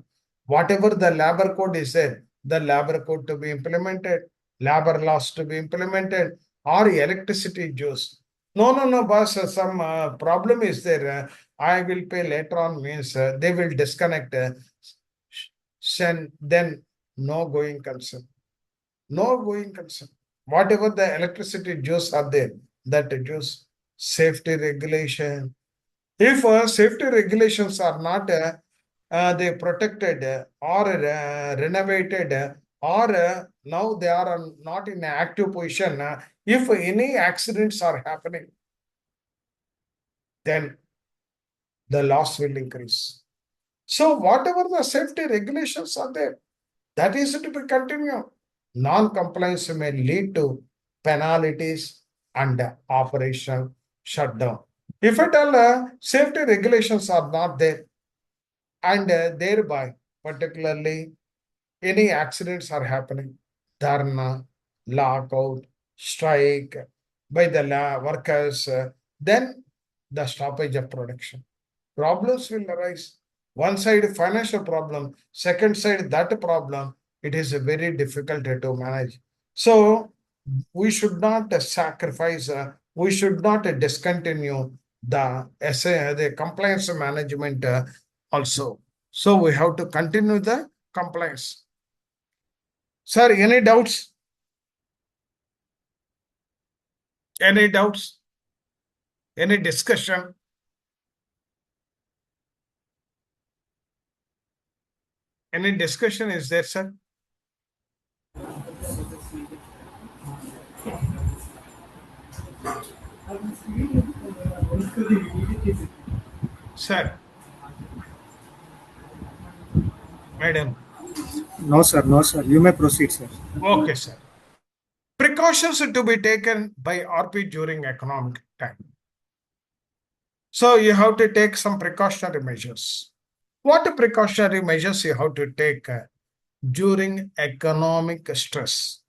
Whatever the labor code is there, the labor code to be implemented, labor laws to be implemented, or electricity use. No, no, no, boss, some problem is there. I will pay later on means they will disconnect. Then no going concern. No going concern. Whatever the electricity dues are there, that dues safety regulation. If safety regulations are not they protected or renovated or now they are not in an active position, if any accidents are happening, then the loss will increase. So whatever the safety regulations are there, that is to be continued. Non-compliance may lead to penalties and operational shutdown. If at all safety regulations are not there, and thereby particularly any accidents are happening, dharna, lockout, strike by the workers, then the stoppage of production. Problems will arise. One side financial problem, second side that problem, it is very difficult to manage. So we should not sacrifice, we should not discontinue the compliance management also. So we have to continue the compliance. Sir, any doubts? Any doubts? Any discussion? Any discussion is there, sir? Sir, madam. No, sir. No, sir. You may proceed, sir. Okay, sir. Precautions to be taken by RP during economic time. So you have to take some precautionary measures. What precautionary measures you have to take during economic stress?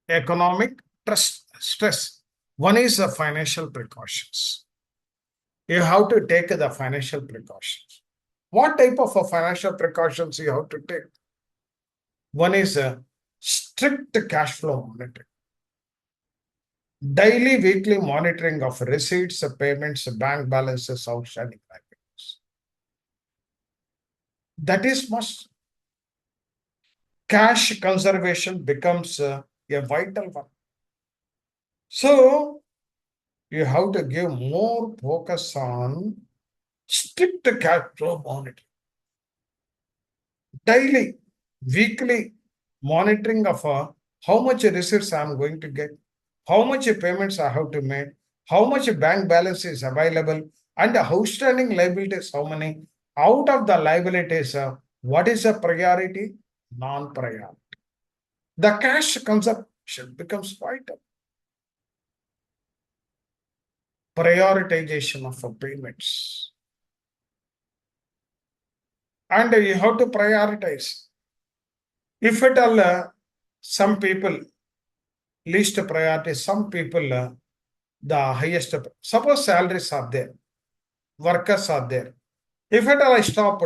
Economic stress. One is the financial precautions. You have to take the financial precautions. What type of financial precautions you have to take? One is a strict cash flow monitoring. Daily, weekly monitoring of receipts, payments, bank balances, outstanding liabilities. That is must. Cash conservation becomes a vital one. So you have to give more focus on strict cash flow monitoring. Daily, weekly monitoring of how much receipts I am going to get, how much payments I have to make, how much bank balance is available, and the outstanding liabilities, how many. Out of the liabilities, what is the priority? Non-priority. The cash consumption becomes vital. Prioritization of payments. And you have to prioritize. If at all, some people least priority, some people the highest. Suppose salaries are there, workers are there. If at all I stopped,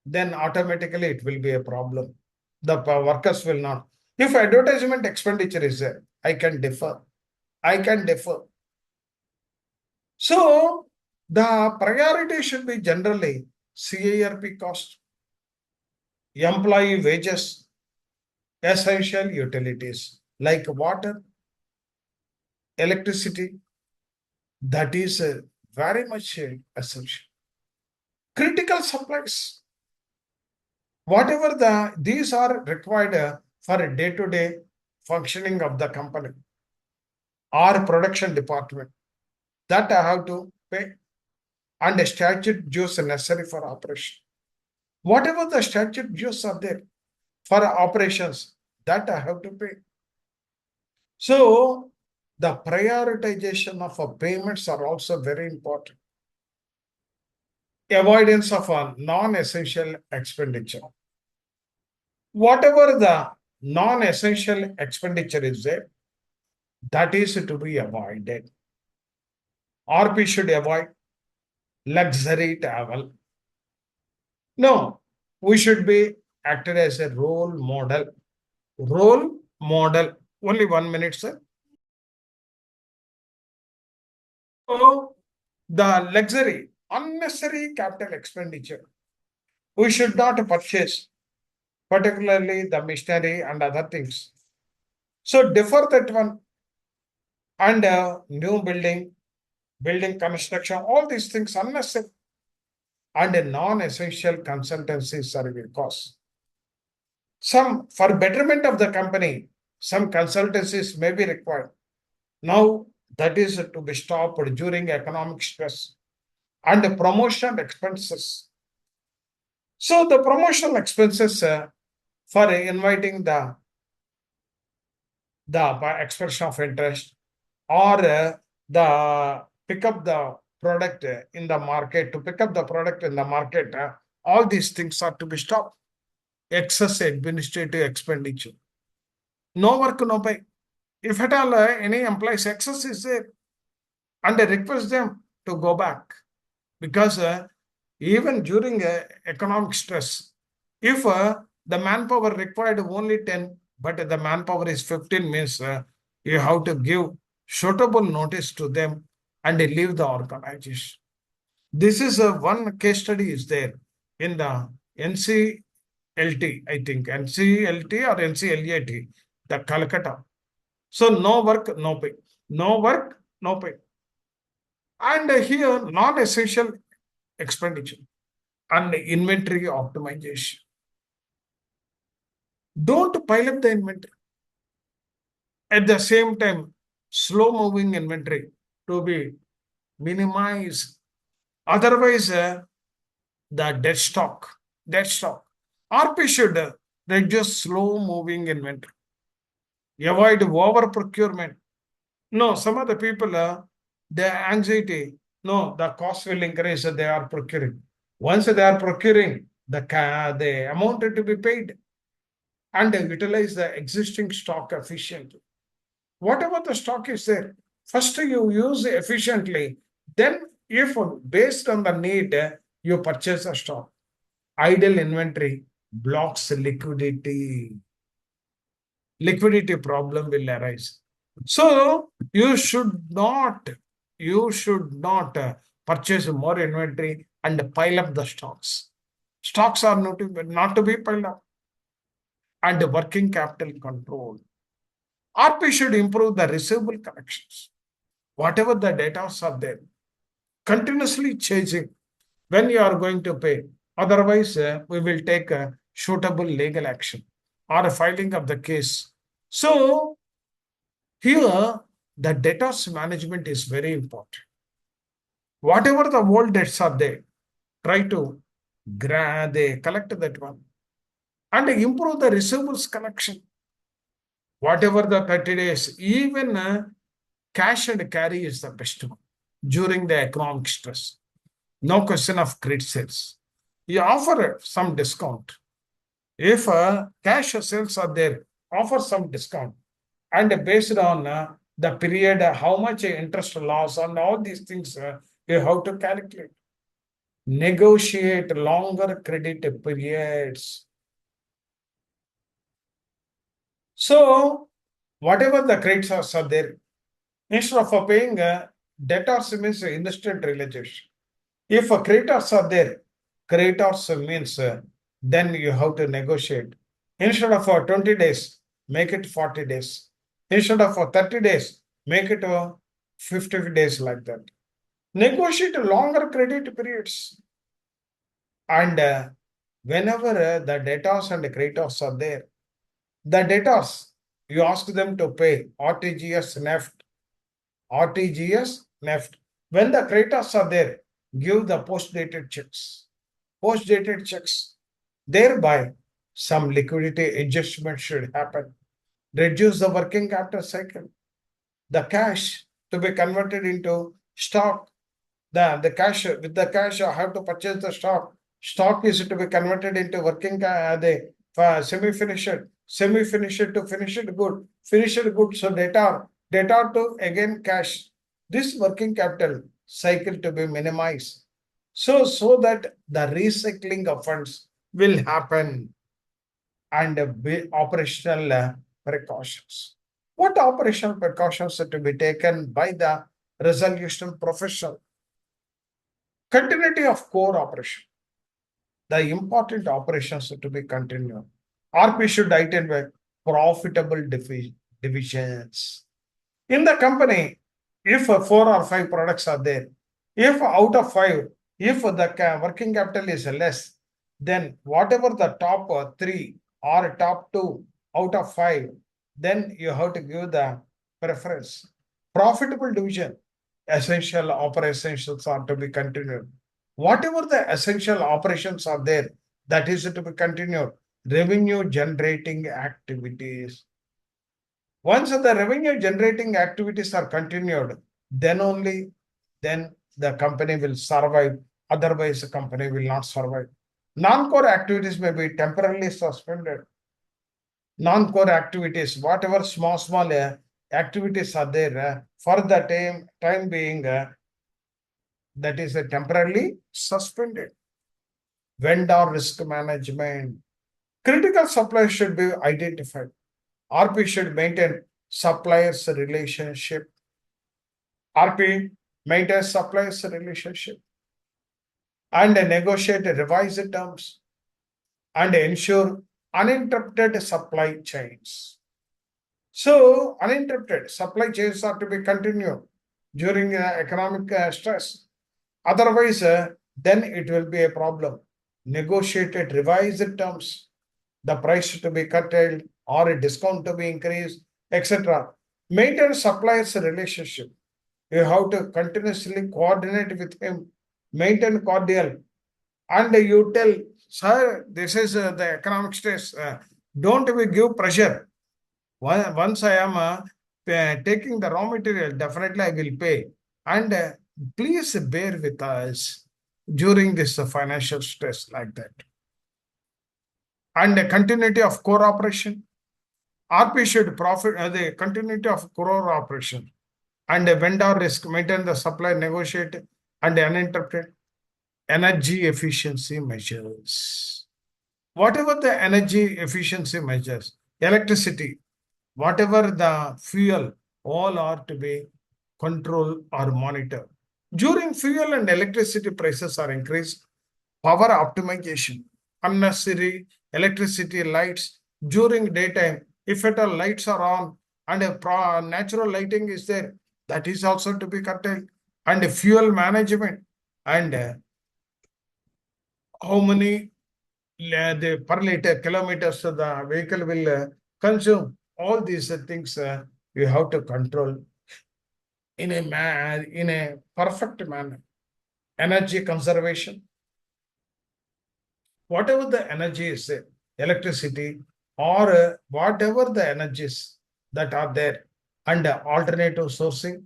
then automatically it will be a problem. The workers will not. If advertisement expenditure is there, I can defer. I can defer. So the priority should be generally CIRP cost, employee wages, essential utilities like water, electricity. That is very much essential. Critical supplies, whatever these are required for a day-to-day functioning of the company or production department, that I have to pay, and statute dues necessary for operation. Whatever the statute dues are there for operations, that I have to pay. So the prioritization of payments are also very important. Avoidance of a non-essential expenditure. Whatever the non-essential expenditure is there, that is to be avoided. RP should avoid luxury travel. No, we should be acted as a role model. Role model. Only 1 minute, sir. So the luxury, unnecessary capital expenditure, we should not purchase, particularly the machinery and other things. So defer that one. and new building construction, all these things unnecessary, and non-essential consultancy service costs. Some for betterment of the company, some consultancies may be required. Now that is to be stopped during economic stress and the promotion expenses. So the promotional expenses for inviting the expression of interest or the pick up the product in the market to pick up the product in the market, all these things are to be stopped. Excess administrative expenditure, no work, no pay. If at all any employees excess is there, and I request them to go back, because even during economic stress, if the manpower required only 10, but the manpower is 15, means you have to give suitable notice to them and leave the organization. This is one case study is there in the NCLT, I think NCLT or NCLAT, the Calcutta. So no work, no pay. No work, no pay. And here, non-essential expenditure and inventory optimization. Don't pile up the inventory. At the same time, slow moving inventory to be minimized. Otherwise, the dead stock. RP should reduce slow moving inventory. Avoid over procurement. No, some of the people, their anxiety, no, the cost will increase, they are procuring. Once they are procuring, the amount to be paid and utilize the existing stock efficiently. Whatever the stock is there, first you use efficiently, then if based on the need, you purchase a stock. Idle inventory blocks liquidity. Liquidity problem will arise. So you should not purchase more inventory and pile up the stocks. Stocks are not to be piled up. And working capital control. RP should improve the receivable collections. Whatever the data are there, continuously changing when you are going to pay. Otherwise, we will take a suitable legal action or a filing of the case. So here, the debtors management is very important. Whatever the old debts are there, try to they collect that one and improve the receivables collection. Whatever the 30 days, even cash and carry is the best one during the economic stress. No question of credit sales. You offer some discount. If cash sales are there, offer some discount. And based on the period, how much interest loss and all these things, you have to calculate. Negotiate longer credit periods. So, whatever the credits are there, instead of paying debtors means instant realization. If creditors are there, creditors means then you have to negotiate. Instead of 20 days, make it 40 days. Instead of 30 days, make it 50 days like that. Negotiate longer credit periods. And whenever the debtors and the creditors are there, the debtors, you ask them to pay RTGS NEFT. RTGS NEFT. When the creditors are there, give the post-dated checks. Post-dated checks. Thereby, some liquidity adjustment should happen. Reduce the working capital cycle. The cash to be converted into stock. The cash, with the cash, I have to purchase the stock. Stock is to be converted into working semi-finished, semi-finished to finished good, finished good. So data to again cash. This working capital cycle to be minimized. So that the recycling of funds will happen and be operational precautions. What operational precautions are to be taken by the resolution professional? Continuity of core operation. The important operations are to be continued. RP should identify profitable divisions. In the company, if 4 or 5 products are there, if out of 5, if the working capital is less, then whatever the top 3 or top 2 out of 5, then you have to give the preference. Profitable division, essential operations are to be continued. Whatever the essential operations are there, that is to be continued. Revenue generating activities. Once the revenue generating activities are continued, then only then the company will survive. Otherwise, the company will not survive. Non-core activities may be temporarily suspended. Non-core activities, whatever small activities are there, for the time being, that is temporarily suspended. Vendor risk management. Critical suppliers should be identified. RP should maintain suppliers relationship. RP maintains suppliers relationship and negotiate revised terms and ensure uninterrupted supply chains. So uninterrupted supply chains are to be continued during economic stress. Otherwise, then it will be a problem. Negotiated revised terms, the price to be curtailed or a discount to be increased, etc. Maintain suppliers relationship. You have to continuously coordinate with him, maintain cordial, and you tell, sir, this is the economic stress. Don't we give pressure. Once I am taking the raw material, definitely I will pay. And please bear with us during this financial stress like that. And the continuity of core operation. RP should profit the continuity of core operation. And a vendor risk, maintain the supply, negotiate, and uninterrupted energy efficiency measures. Whatever the energy efficiency measures, electricity, whatever the fuel, all are to be controlled or monitored. During fuel and electricity prices are increased, power optimization, unnecessary electricity lights during daytime. If at all lights are on and natural lighting is there, that is also to be curtailed. And fuel management and how many the per liter kilometers the vehicle will consume. All these things you have to control in a perfect manner. Energy conservation, whatever the energy is, electricity or whatever the energies that are there, and alternative sourcing.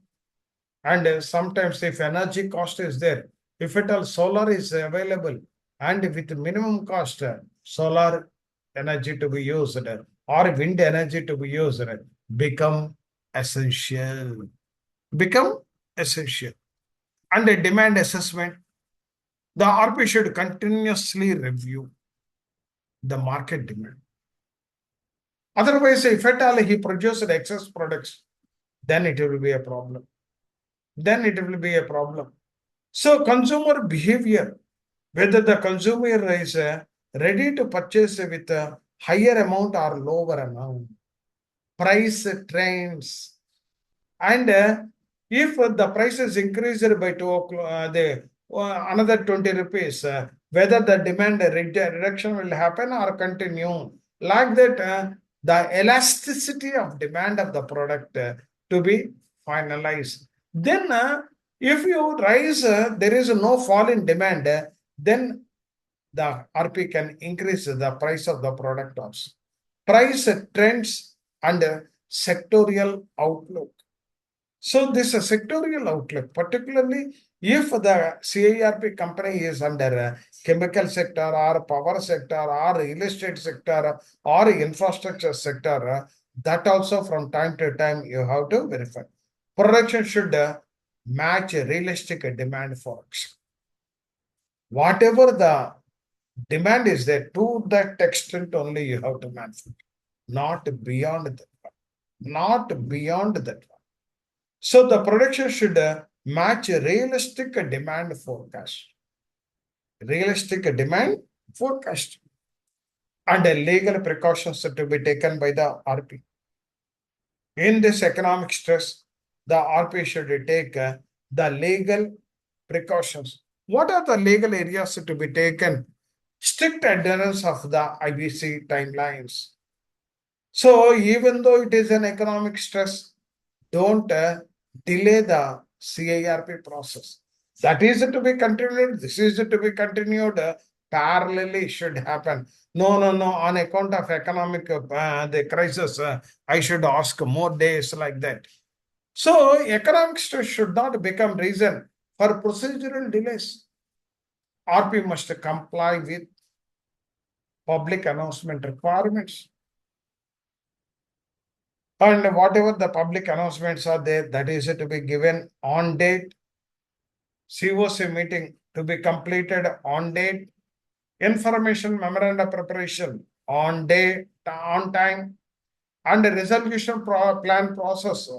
And sometimes if energy cost is there, if at all solar is available and with minimum cost, solar energy to be used or wind energy to be used, become essential. Become essential. And a demand assessment, the RP should continuously review the market demand. Otherwise, if at all he produces excess products, then it will be a problem. So consumer behavior, whether the consumer is ready to purchase with a higher amount or lower amount, price trends, and if the price is increased by another 20 rupees, whether the demand reduction will happen or continue. Like that, the elasticity of demand of the product to be finalized. Then, if you rise, there is no fall in demand, then the RP can increase the price of the product also. Price trends and sectorial outlook. So this sectorial outlook, particularly if the CIRP company is under chemical sector or power sector or real estate sector or infrastructure sector, that also from time to time you have to verify. Production should match realistic demand for action. Whatever the demand is there, to that extent only you have to manufacture, not beyond that one. Not beyond that one. So the production should match realistic demand forecast. Realistic demand forecast. And legal precautions to be taken by the RP. In this economic stress, the RP should take the legal precautions. What are the legal areas to be taken? Strict adherence of the IBC timelines. So even though it is an economic stress, don't delay the CIRP process. That is to be continued. This is to be continued. Parallelly should happen. No, no, no. On account of economic the crisis, I should ask more days like that. So economic stress should not become reason for procedural delays. RP must comply with public announcement requirements. And whatever the public announcements are there, that is to be given on date. COC meeting to be completed on date. Information memoranda preparation on day, on time. And resolution plan process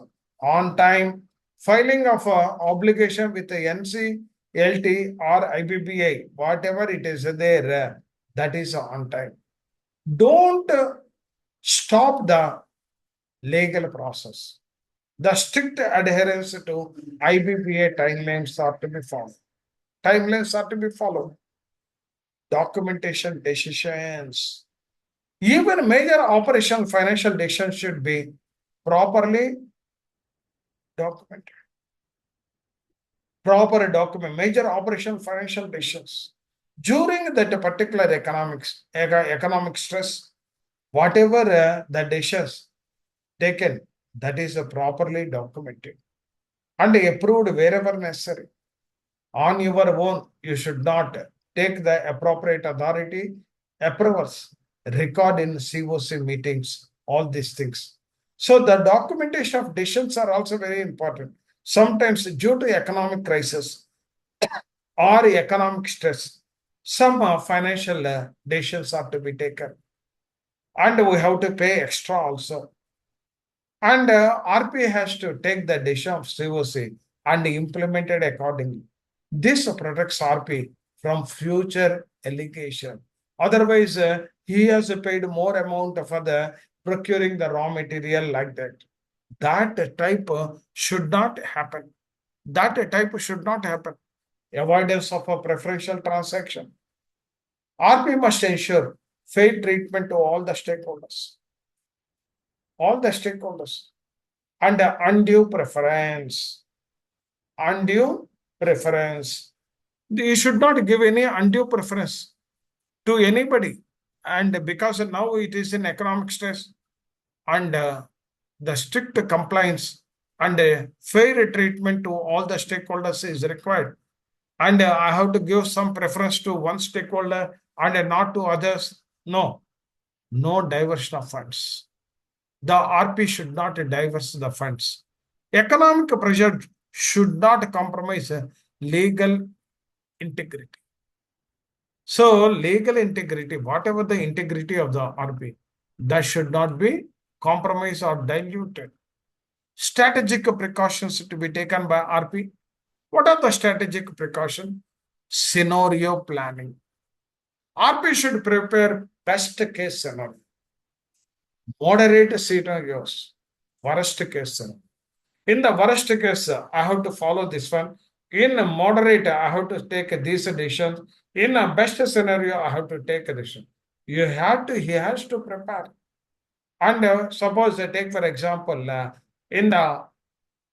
on time. Filing of obligation with the NCLT or IBBA, whatever it is there, that is on time. Don't stop the legal process. The strict adherence to IBPA timelines are to be followed. Timelines are to be followed. Documentation decisions. Even major operational financial decisions should be properly documented. Proper document, major operational financial decisions. During that particular economic stress, whatever the decisions taken, that is properly documented and approved wherever necessary. On your own, you should not take the appropriate authority approvals, record in COC meetings, all these things. So the documentation of decisions are also very important. Sometimes due to economic crisis or economic stress, some financial decisions have to be taken. And we have to pay extra also. And RP has to take the decision of COC and implement it accordingly. This protects RP from future allegation. Otherwise, he has paid more amount for the procuring the raw material like that. That type should not happen. That type should not happen. Avoidance of a preferential transaction. RP must ensure fair treatment to all the stakeholders. All the stakeholders. And undue preference. Undue preference. You should not give any undue preference to anybody. And because now it is in economic stress and the strict compliance and fair treatment to all the stakeholders is required. And I have to give some preference to one stakeholder and not to others. No, no diversion of funds. The RP should not diverse the funds. Economic pressure should not compromise legal integrity. So legal integrity, whatever the integrity of the RP, that should not be compromised or diluted. Strategic precautions to be taken by RP. What are the strategic precautions? Scenario planning. RP should prepare best case scenario. Moderate scenarios. Worst case scenario. In the worst case, I have to follow this one. In a moderate, I have to take these decisions. In a best scenario, I have to take a decision. He has to prepare. And suppose I take, for example, in the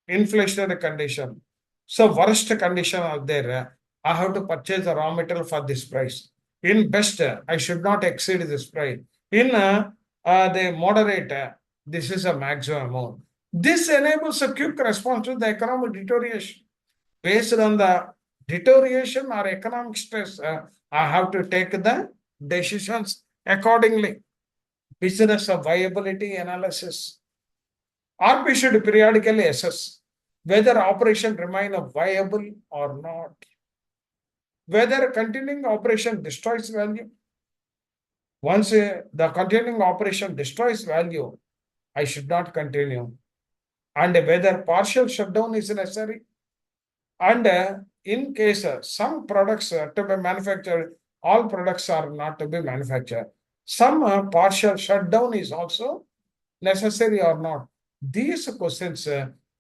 inflationary condition, so worst condition out there, I have to purchase the raw material for this price. In best, I should not exceed this price. In the moderate, this is a maximum amount. This enables a quick response to the economic deterioration. Based on the deterioration or economic stress, I have to take the decisions accordingly. Business of viability analysis. RP should periodically assess whether operation remain viable or not. Whether continuing operation destroys value. Once the continuing operation destroys value, I should not continue. And whether partial shutdown is necessary. And in case some products to be manufactured, all products are not to be manufactured. Some partial shutdown is also necessary or not. These questions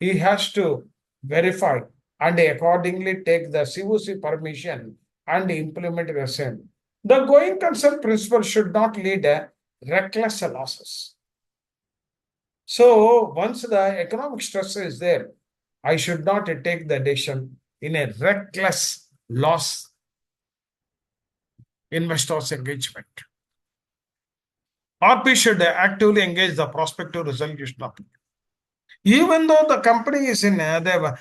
he has to verify and accordingly take the COC permission and implement the same. The going concern principle should not lead a reckless losses. So once the economic stress is there, I should not take the decision in a reckless loss investors engagement. RP should actively engage the prospective resolution of it. Even though the company is in the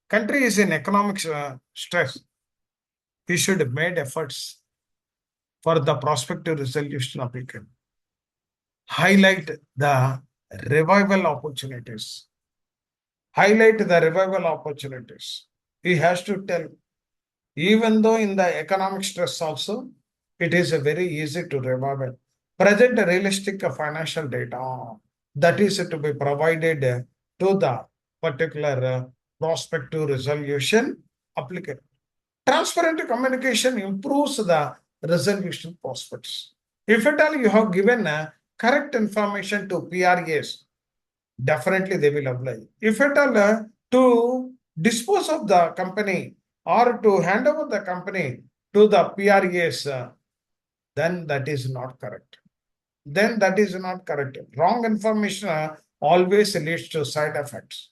country is in economic stress, he should have made efforts for the prospective resolution of it. Highlight the revival opportunities. Highlight the revival opportunities. He has to tell, even though in the economic stress also, it is very easy to revive it. Present realistic financial data that is to be provided to the particular prospective resolution applicant. Transparent communication improves the resolution prospects. If at all you have given correct information to PRAs, definitely they will apply. If at all to dispose of the company or to hand over the company to the PRAs, then that is not correct. Then that is not correct. Wrong information always leads to side effects.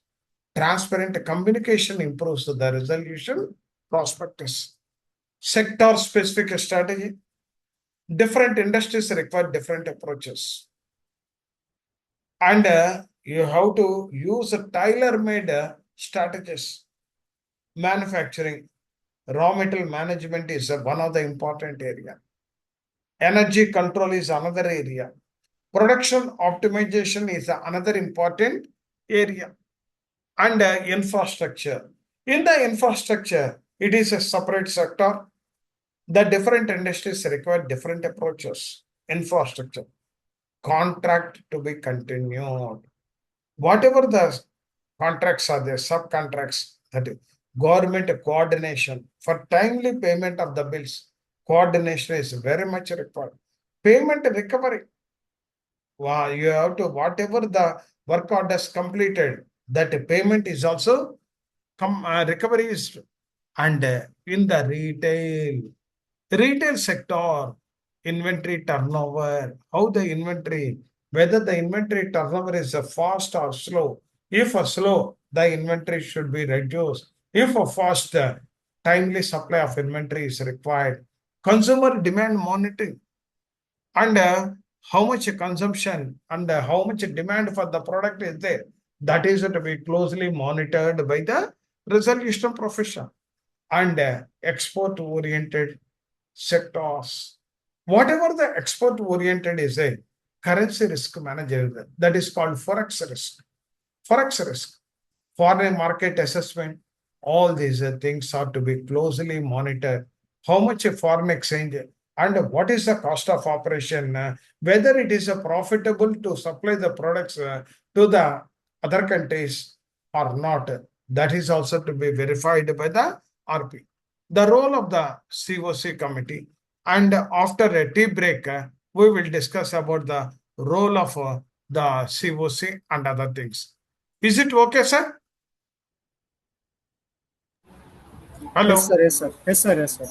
Transparent communication improves the resolution prospectus. Sector specific strategy. Different industries require different approaches. And you have to use a tailor-made strategies. Manufacturing, raw material management is one of the important area. Energy control is another area. Production optimization is another important area. And infrastructure. In the infrastructure, it is a separate sector. The different industries require different approaches. Infrastructure. Contract to be continued. Whatever the contracts are there, subcontracts, that is government coordination for timely payment of the bills. Coordination is very much required. Payment recovery. Wow, you have to, whatever the work orders completed, that payment is also recovery is, and in the retail sector, inventory turnover, how the inventory, whether the inventory turnover is fast or slow. If a slow, the inventory should be reduced. If a fast, timely supply of inventory is required. Consumer demand monitoring and how much consumption and how much demand for the product is there. That is to be closely monitored by the resolution profession and export oriented sectors. Whatever the export oriented is a currency risk manager, that is called forex risk. Forex risk, foreign market assessment, all these things are to be closely monitored. How much a foreign exchange and what is the cost of operation, whether it is profitable to supply the products to the other countries or not. That is also to be verified by the RP. The role of the COC committee, and after a tea break, we will discuss about the role of the COC and other things. Is it okay, sir? Hello. Yes, sir. Yes, sir. Yes, sir. Yes, sir.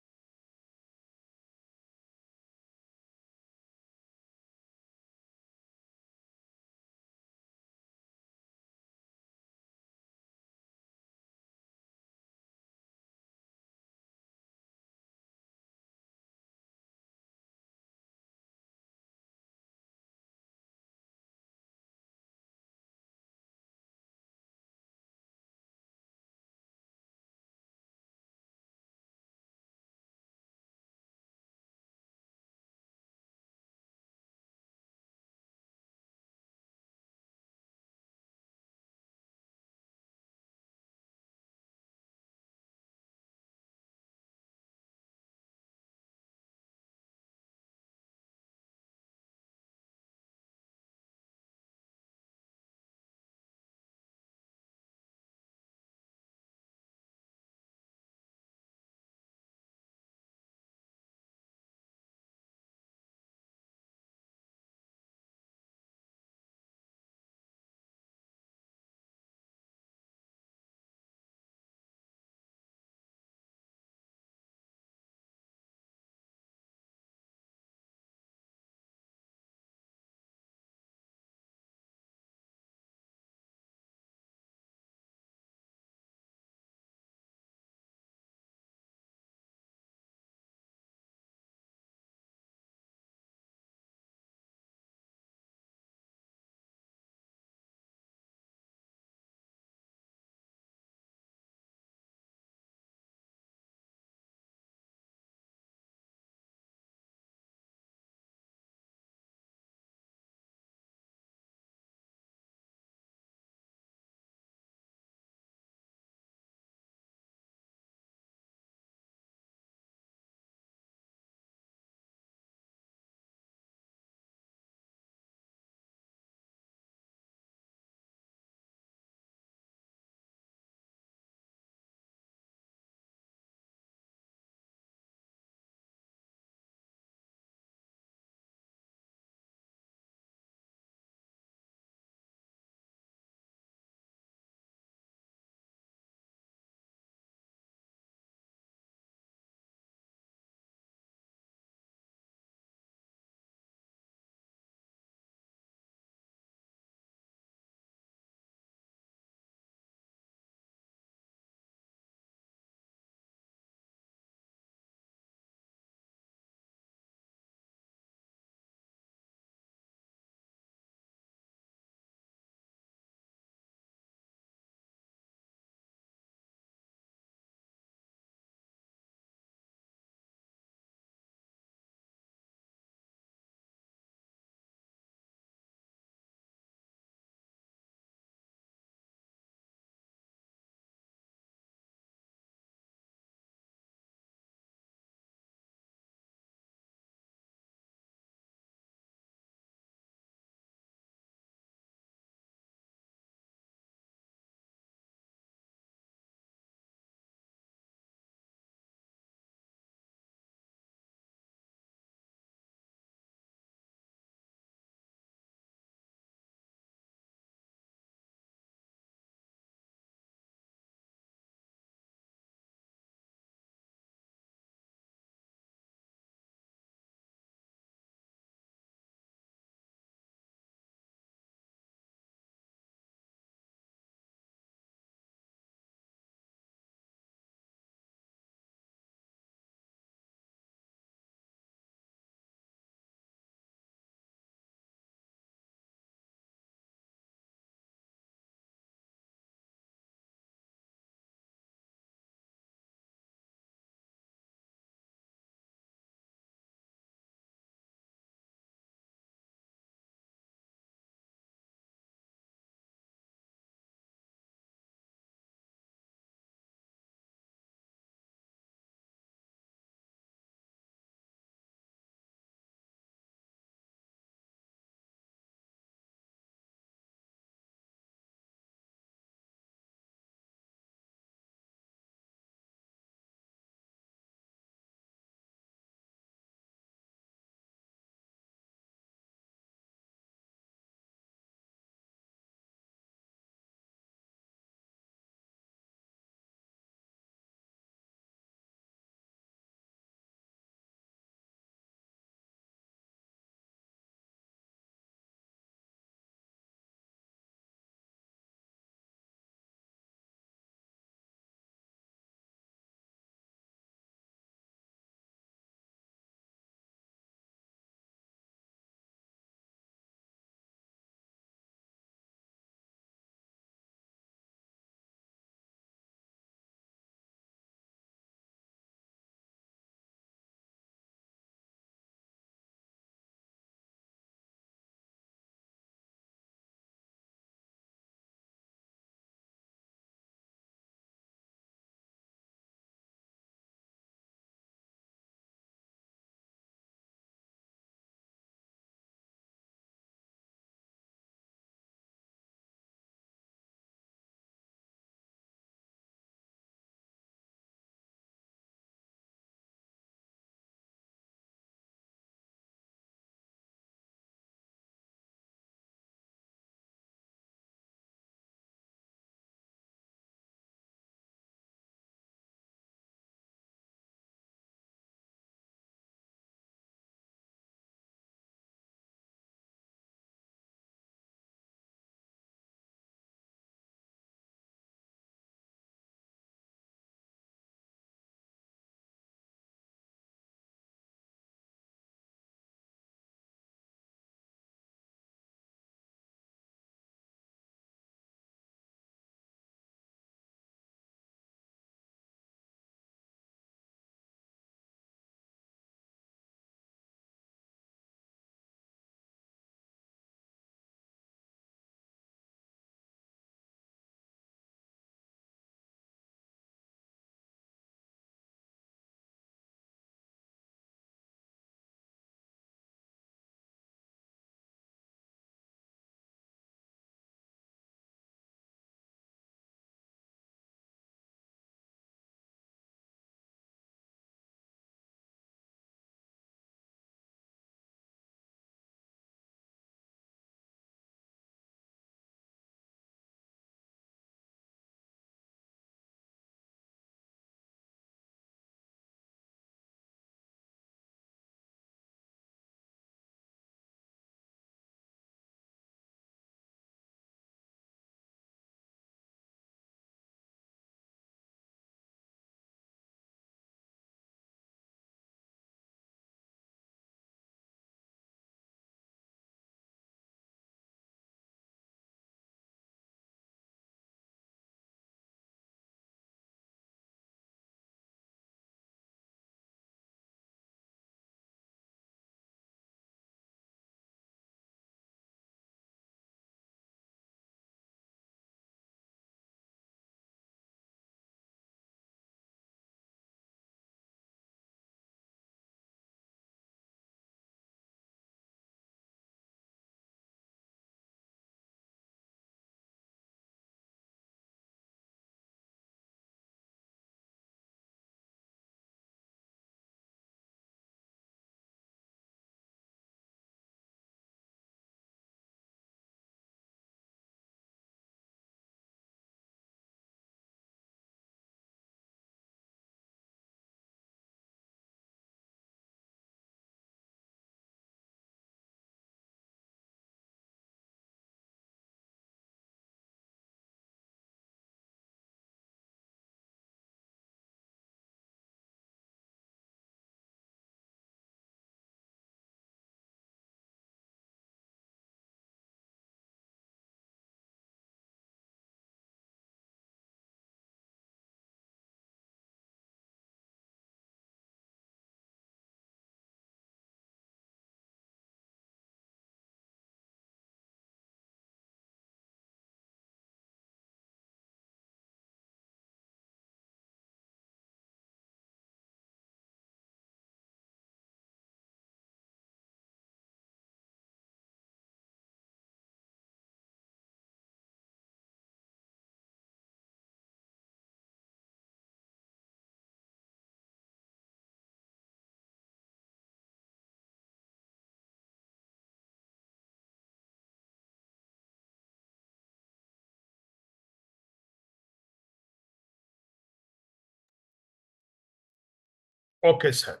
Okay, sir.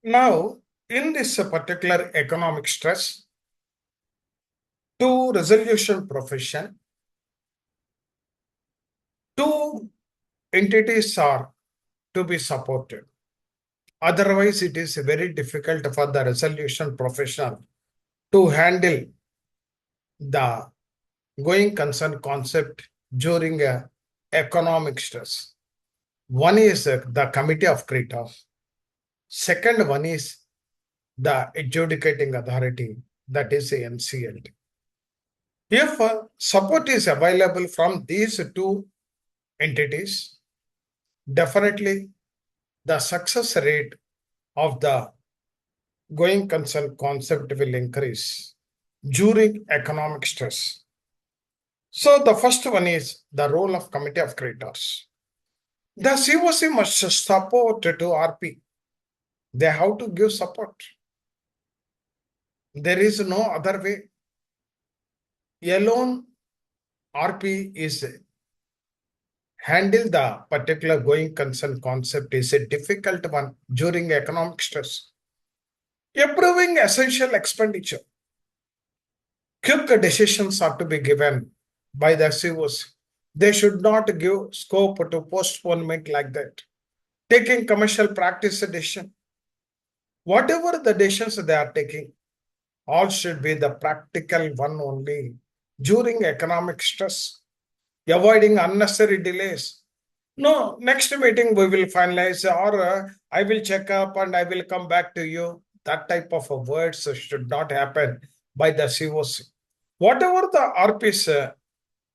Now, in this particular economic stress, to resolution profession, two entities are to be supported. Otherwise, it is very difficult for the resolution professional to handle the going concern concept during a economic stress. One is the committee of creditors. Second one is the adjudicating authority, that is the NCLT. If support is available from these two entities, definitely the success rate of the going concern concept will increase during economic stress. So the first one is the role of committee of creditors. The COC must support to RP. They have to give support. There is no other way. Alone RP is handle the particular going concern concept is a difficult one during economic stress. Approving essential expenditure. Quick decisions are to be given by the COC. They should not give scope to postponement like that. Taking commercial practice decision. Whatever the decisions they are taking, all should be the practical one only during economic stress. Avoiding unnecessary delays. No, next meeting we will finalize, or I will check up and I will come back to you. That type of words should not happen by the COC. Whatever the RPs,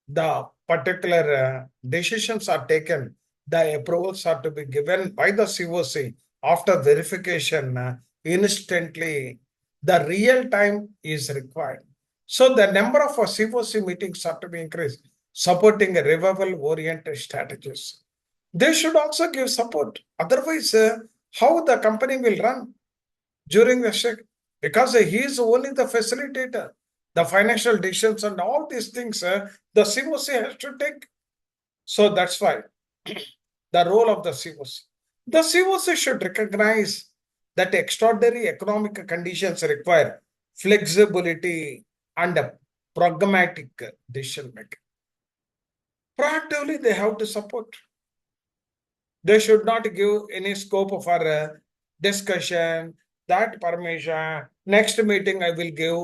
the particular decisions are taken, the approvals are to be given by the COC after verification instantly. The real time is required. So the number of COC meetings are to be increased, supporting a revival-oriented strategies. They should also give support. Otherwise, how the company will run during the check? Because he is only the facilitator. The financial decisions and all these things, the COC has to take. So that's why the role of the COC. The COC should recognize that extraordinary economic conditions require flexibility and a pragmatic decision making. Proactively, they have to support. They should not give any scope for discussion, that permission. Next meeting, I will give.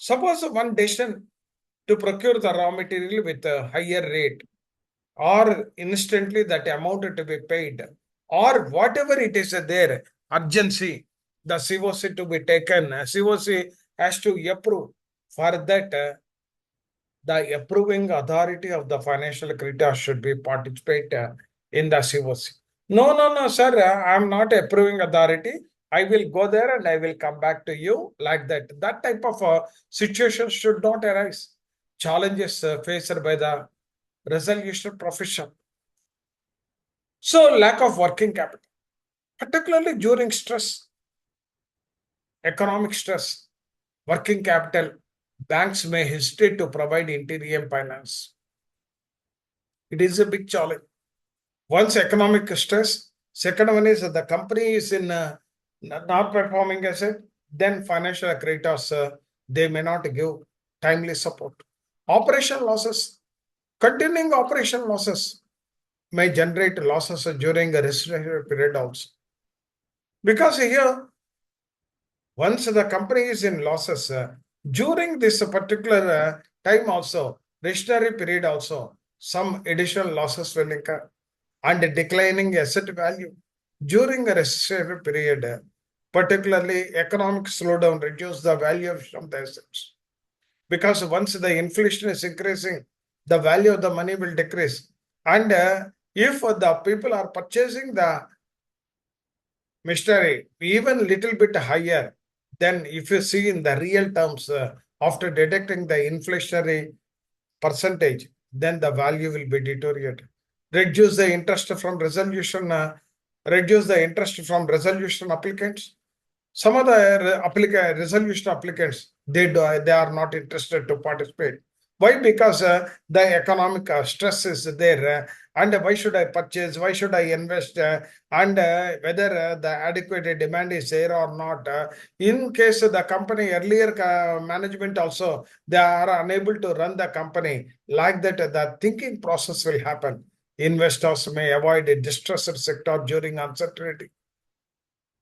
Suppose one decision to procure the raw material with a higher rate, or instantly that amount to be paid, or whatever it is there, urgency, the COC to be taken. COC has to approve. For that, the approving authority of the financial creditor should be participate in the COC. No, sir, I am not approving authority. I will go there and I will come back to you like that. That type of situation should not arise. Challenges faced by the resolution profession. So lack of working capital, particularly during stress, economic stress, working capital, banks may hesitate to provide interim finance. It is a big challenge. Once economic stress, second one is the company is in not performing asset, then financial creditors, they may not give timely support. Operation losses, continuing operation losses may generate losses during a recessionary period also. Because here, once the company is in losses, during this particular time also, recessionary period also, some additional losses will incur and declining asset value. During a recessionary period, particularly economic slowdown reduce the value of some of the assets. Because once the inflation is increasing, the value of the money will decrease. And if the people are purchasing the machinery even little bit higher, then if you see in the real terms, after deducting the inflationary percentage, then the value will be deteriorated. Reduce the interest from resolution, applicants. Some of the resolution applicants, they are not interested to participate. Why? Because the economic stress is there, and why should I purchase? Why should I invest? And whether the adequate demand is there or not. In case the company earlier management also they are unable to run the company like that, the thinking process will happen. Investors may avoid a distressed sector during uncertainty.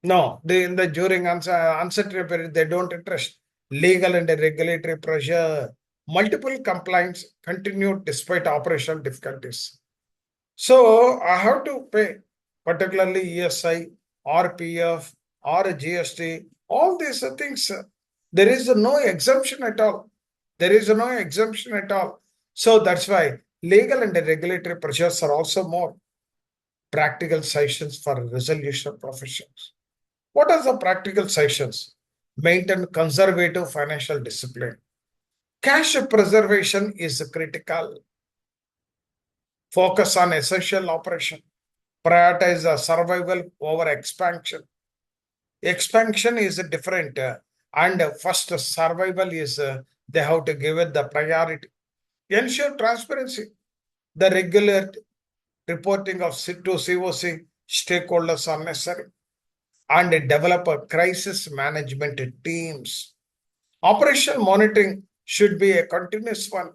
No, in the during uncertainty period, they don't interest. Legal and regulatory pressure, multiple complaints continued despite operational difficulties. So I have to pay, particularly ESI, or PF, or GST, all these things. There is no exemption at all. There is no exemption at all. So that's why legal and regulatory pressures are also more. Practical sessions for resolution professions. What are the practical sessions? Maintain conservative financial discipline. Cash preservation is critical. Focus on essential operation. Prioritize the survival over expansion. Expansion is different, and first survival is they have to give it the priority. Ensure transparency. The regular reporting of to COC stakeholders are necessary, and develop a crisis management teams. Operational monitoring should be a continuous one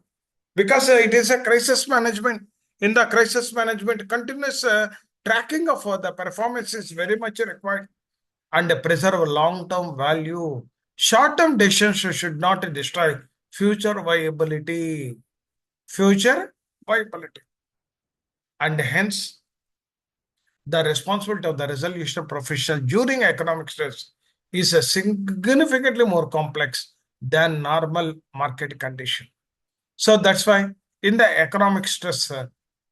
because it is a crisis management. In the crisis management, continuous tracking of the performance is very much required, and preserve long-term value. Short-term decisions should not destroy future viability. Future viability. And hence, the responsibility of the resolution professional during economic stress is a significantly more complex than normal market condition. So that's why in the economic stress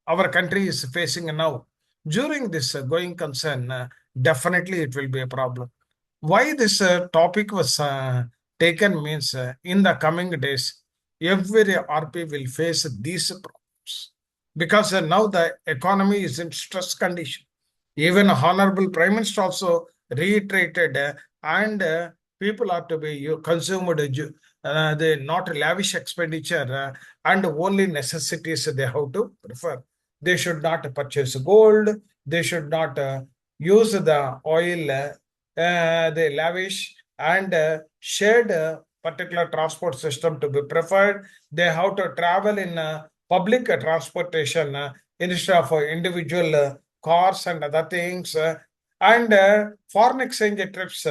our country is facing now, during this going concern, definitely it will be a problem. Why this topic was taken means in the coming days, every RP will face these problems because now the economy is in stress condition. Even Honorable Prime Minister also reiterated, and people are to be consumed the not lavish expenditure, and only necessities they have to prefer. They should not purchase gold. They should not use the oil, the lavish, and shared particular transport system to be preferred. They have to travel in public transportation instead of individual cars and other things, and foreign exchange trips,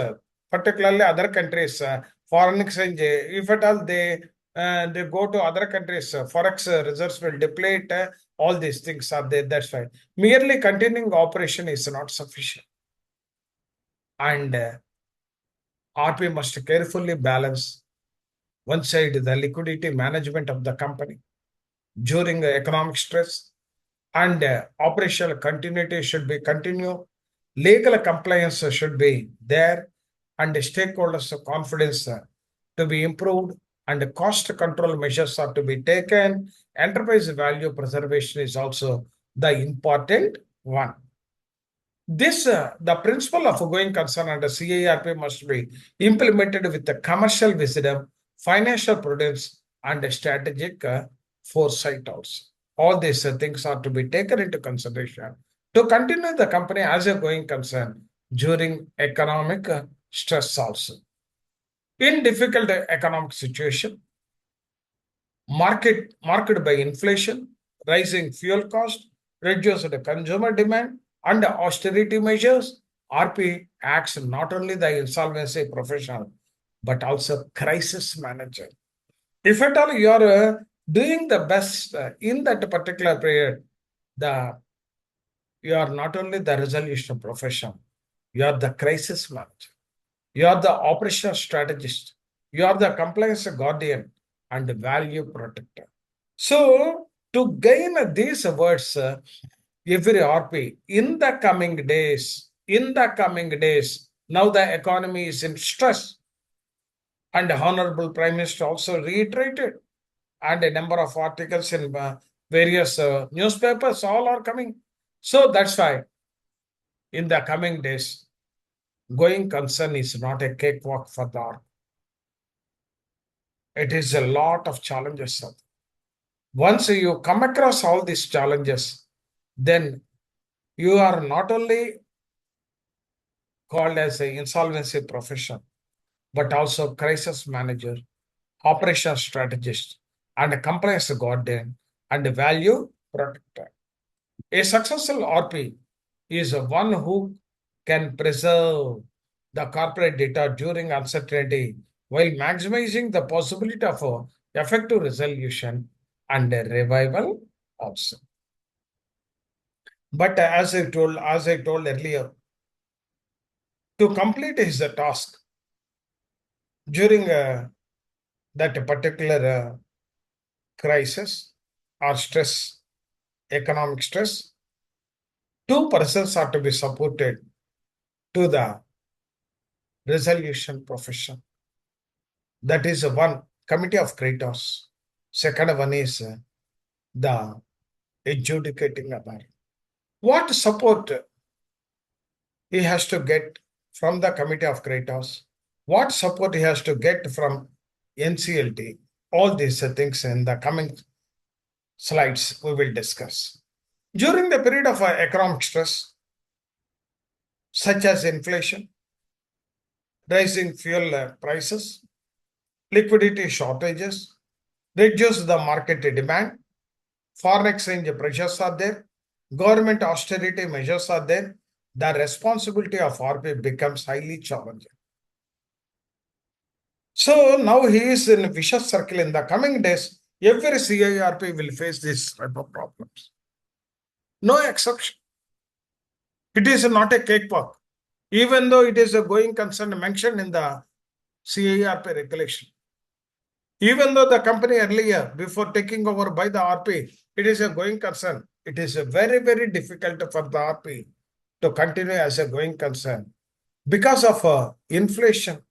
particularly other countries. Foreign exchange, if at all they go to other countries, forex reserves will deplete. All these things are there. That's why merely continuing operation is not sufficient, and RP must carefully balance one side the liquidity management of the company during economic stress, and operational continuity should be continue. Legal compliance should be there, and stakeholders' confidence to be improved, and cost control measures are to be taken. Enterprise value preservation is also the important one. This the principle of going concern under CIRP must be implemented with the commercial wisdom, financial prudence, and strategic foresight also. All these things are to be taken into consideration to continue the company as a going concern during economic stress also. In difficult economic situation, marked by inflation, rising fuel cost, reduced consumer demand, and austerity measures, RP acts not only the insolvency professional but also crisis manager. If at all you are doing the best in that particular period, the you are not only the resolution professional, you are the crisis manager, you are the operational strategist, you are the compliance guardian and value protector. So, to gain these words, every RP in the coming days, now the economy is in stress, and the Honorable Prime Minister also reiterated, and a number of articles in various newspapers, all are coming. So that's why in the coming days, going concern is not a cakewalk for the RP. It is a lot of challenges. Once you come across all these challenges, then you are not only called as an insolvency profession, but also crisis manager, operational strategist, and a compliance guardian and a value protector. A successful RP is one who can preserve the corporate data during uncertainty while maximizing the possibility of effective resolution and a revival also. But as I told earlier, to complete his task during that particular crisis or stress, economic stress, two persons are to be supported to the resolution profession. That is one committee of creditors. Second one is the adjudicating authority. What support he has to get from the committee of creditors? What support he has to get from NCLT? All these things in the coming slides we will discuss. During the period of economic stress, such as inflation, rising fuel prices, liquidity shortages, reduce the market demand, foreign exchange pressures are there, government austerity measures are there, the responsibility of RP becomes highly challenging. So now he is in a vicious circle. In the coming days, every CIRP will face this type of problems. No exception. It is not a cakewalk, even though it is a going concern mentioned in the CIRP regulation. Even though the company earlier, before taking over by the RP, it is a going concern. It is a very, very difficult for the RP to continue as a going concern because of inflation.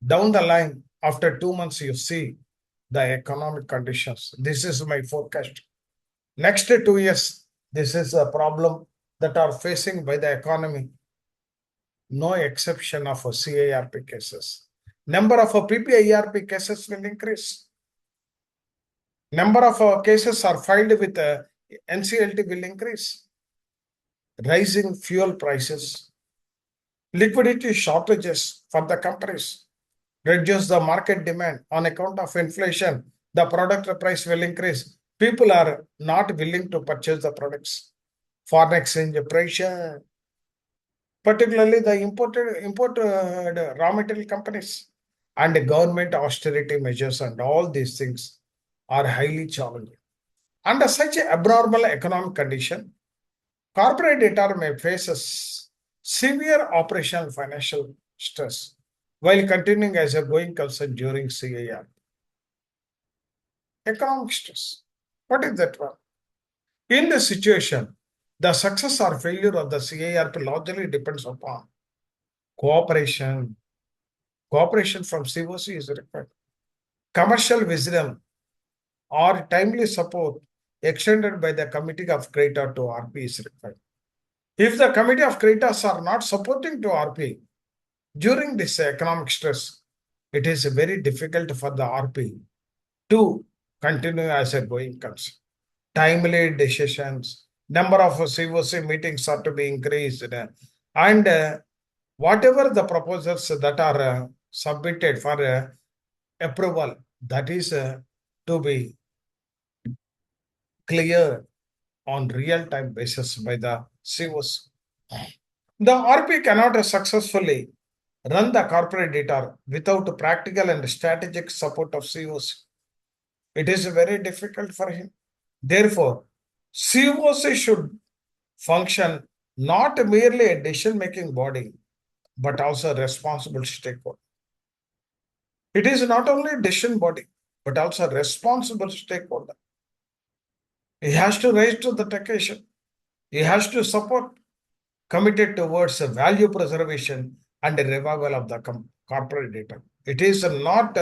Down the line, after 2 months, you see the economic conditions. This is my forecast. Next 2 years, this is a problem that are facing by the economy. No exception of CIRP cases. Number of PPIRP cases will increase. Number of cases are filed with NCLT will increase. Rising fuel prices, liquidity shortages for the companies, reduce the market demand on account of inflation. The product price will increase. People are not willing to purchase the products. Foreign exchange pressure, particularly the import raw material companies, and the government austerity measures and all these things are highly challenging. Under such an abnormal economic condition, corporate data may face a severe operational financial stress while continuing as a going concern during CIR. Economic stress. What is that one? In this situation, the success or failure of the CIRP largely depends upon cooperation. Cooperation from COC is required. Commercial wisdom or timely support extended by the committee of creditor to RP is required. If the committee of creditors are not supporting to RP during this economic stress, it is very difficult for the RP to continue as a going concern. Timely decisions, number of COC meetings are to be increased, and whatever the proposals that are submitted for approval, that is to be clear on real-time basis by the COC. The RP cannot successfully run the corporate data without practical and strategic support of COC. It is very difficult for him. Therefore, COC should function not merely a decision-making body, but also a responsible stakeholder. It is not only a decision body, but also a responsible stakeholder. He has to rise to the occasion. He has to support, committed towards a value preservation and a revival of the corporate data. It is not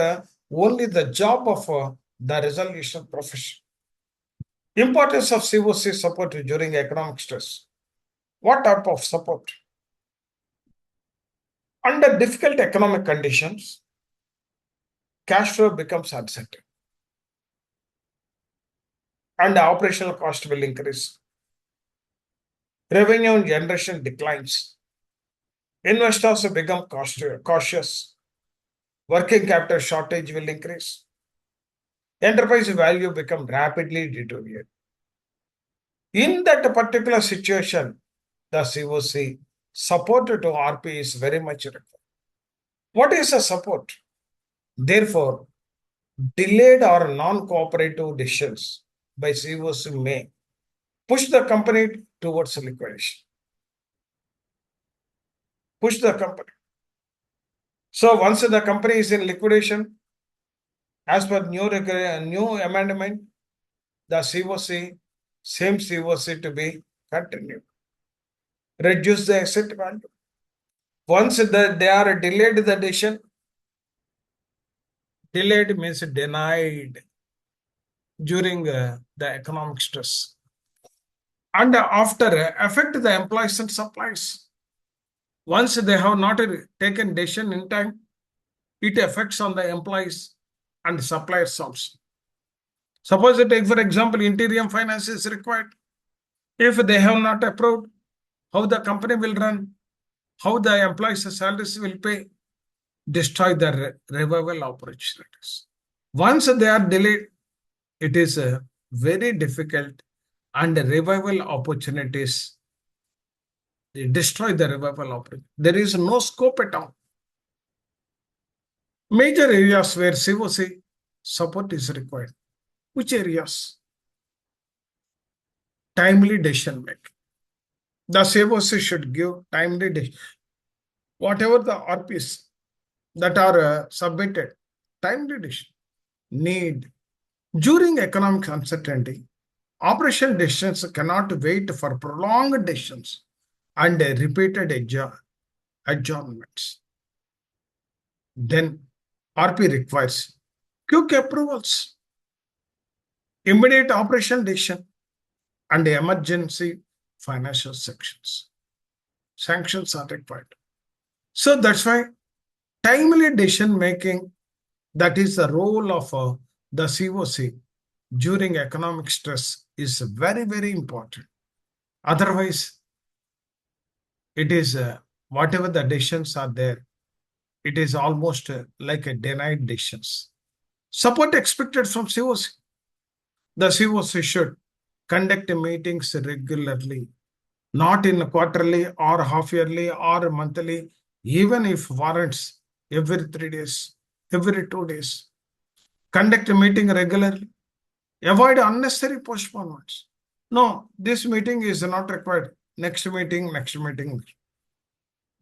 only the job of the resolution profession. Importance of COC support during economic stress. What type of support? Under difficult economic conditions, cash flow becomes uncertain. and operational cost will increase. Revenue generation declines. Investors become cautious. Working capital shortage will increase. Enterprise value become rapidly deteriorate. In that particular situation, the COC support to RP is very much required. What is a support? Therefore, delayed or non-cooperative decisions by COC may push the company towards liquidation. Push the company. So once the company is in liquidation, as per new amendment, the COC, same COC to be continued. Reduce the asset value. Once they are delayed the decision, delayed means denied during the economic stress. And after affect the employees and suppliers. Once they have not taken decision in time, it affects on the employees and suppliers also. Suppose take for example, interim finance is required. If they have not approved, how the company will run, how the employees' salaries will pay, destroy the revival opportunities. Once they are delayed, it is very difficult, and the revival opportunities, they destroy the revival opportunity. There is no scope at all. Major areas where COC support is required. Which areas? Timely decision making. The COC should give timely decision. Whatever the RPs that are submitted, timely decision. Need. During economic uncertainty, operational decisions cannot wait for prolonged decisions and repeated adjournments. Then RP requires quick approvals, immediate operation decision, and emergency financial sanctions. Sanctions are required. So that's why timely decision making, that is the role of the COC during economic stress, is very, very important. Otherwise, it is whatever the decisions are there, it is almost like a denied decisions. Support expected from COC. The COC should conduct meetings regularly, not in quarterly or half yearly or monthly, even if warrants every 3 days, every 2 days. Conduct a meeting regularly. Avoid unnecessary postponements. No, this meeting is not required. Next meeting, next meeting.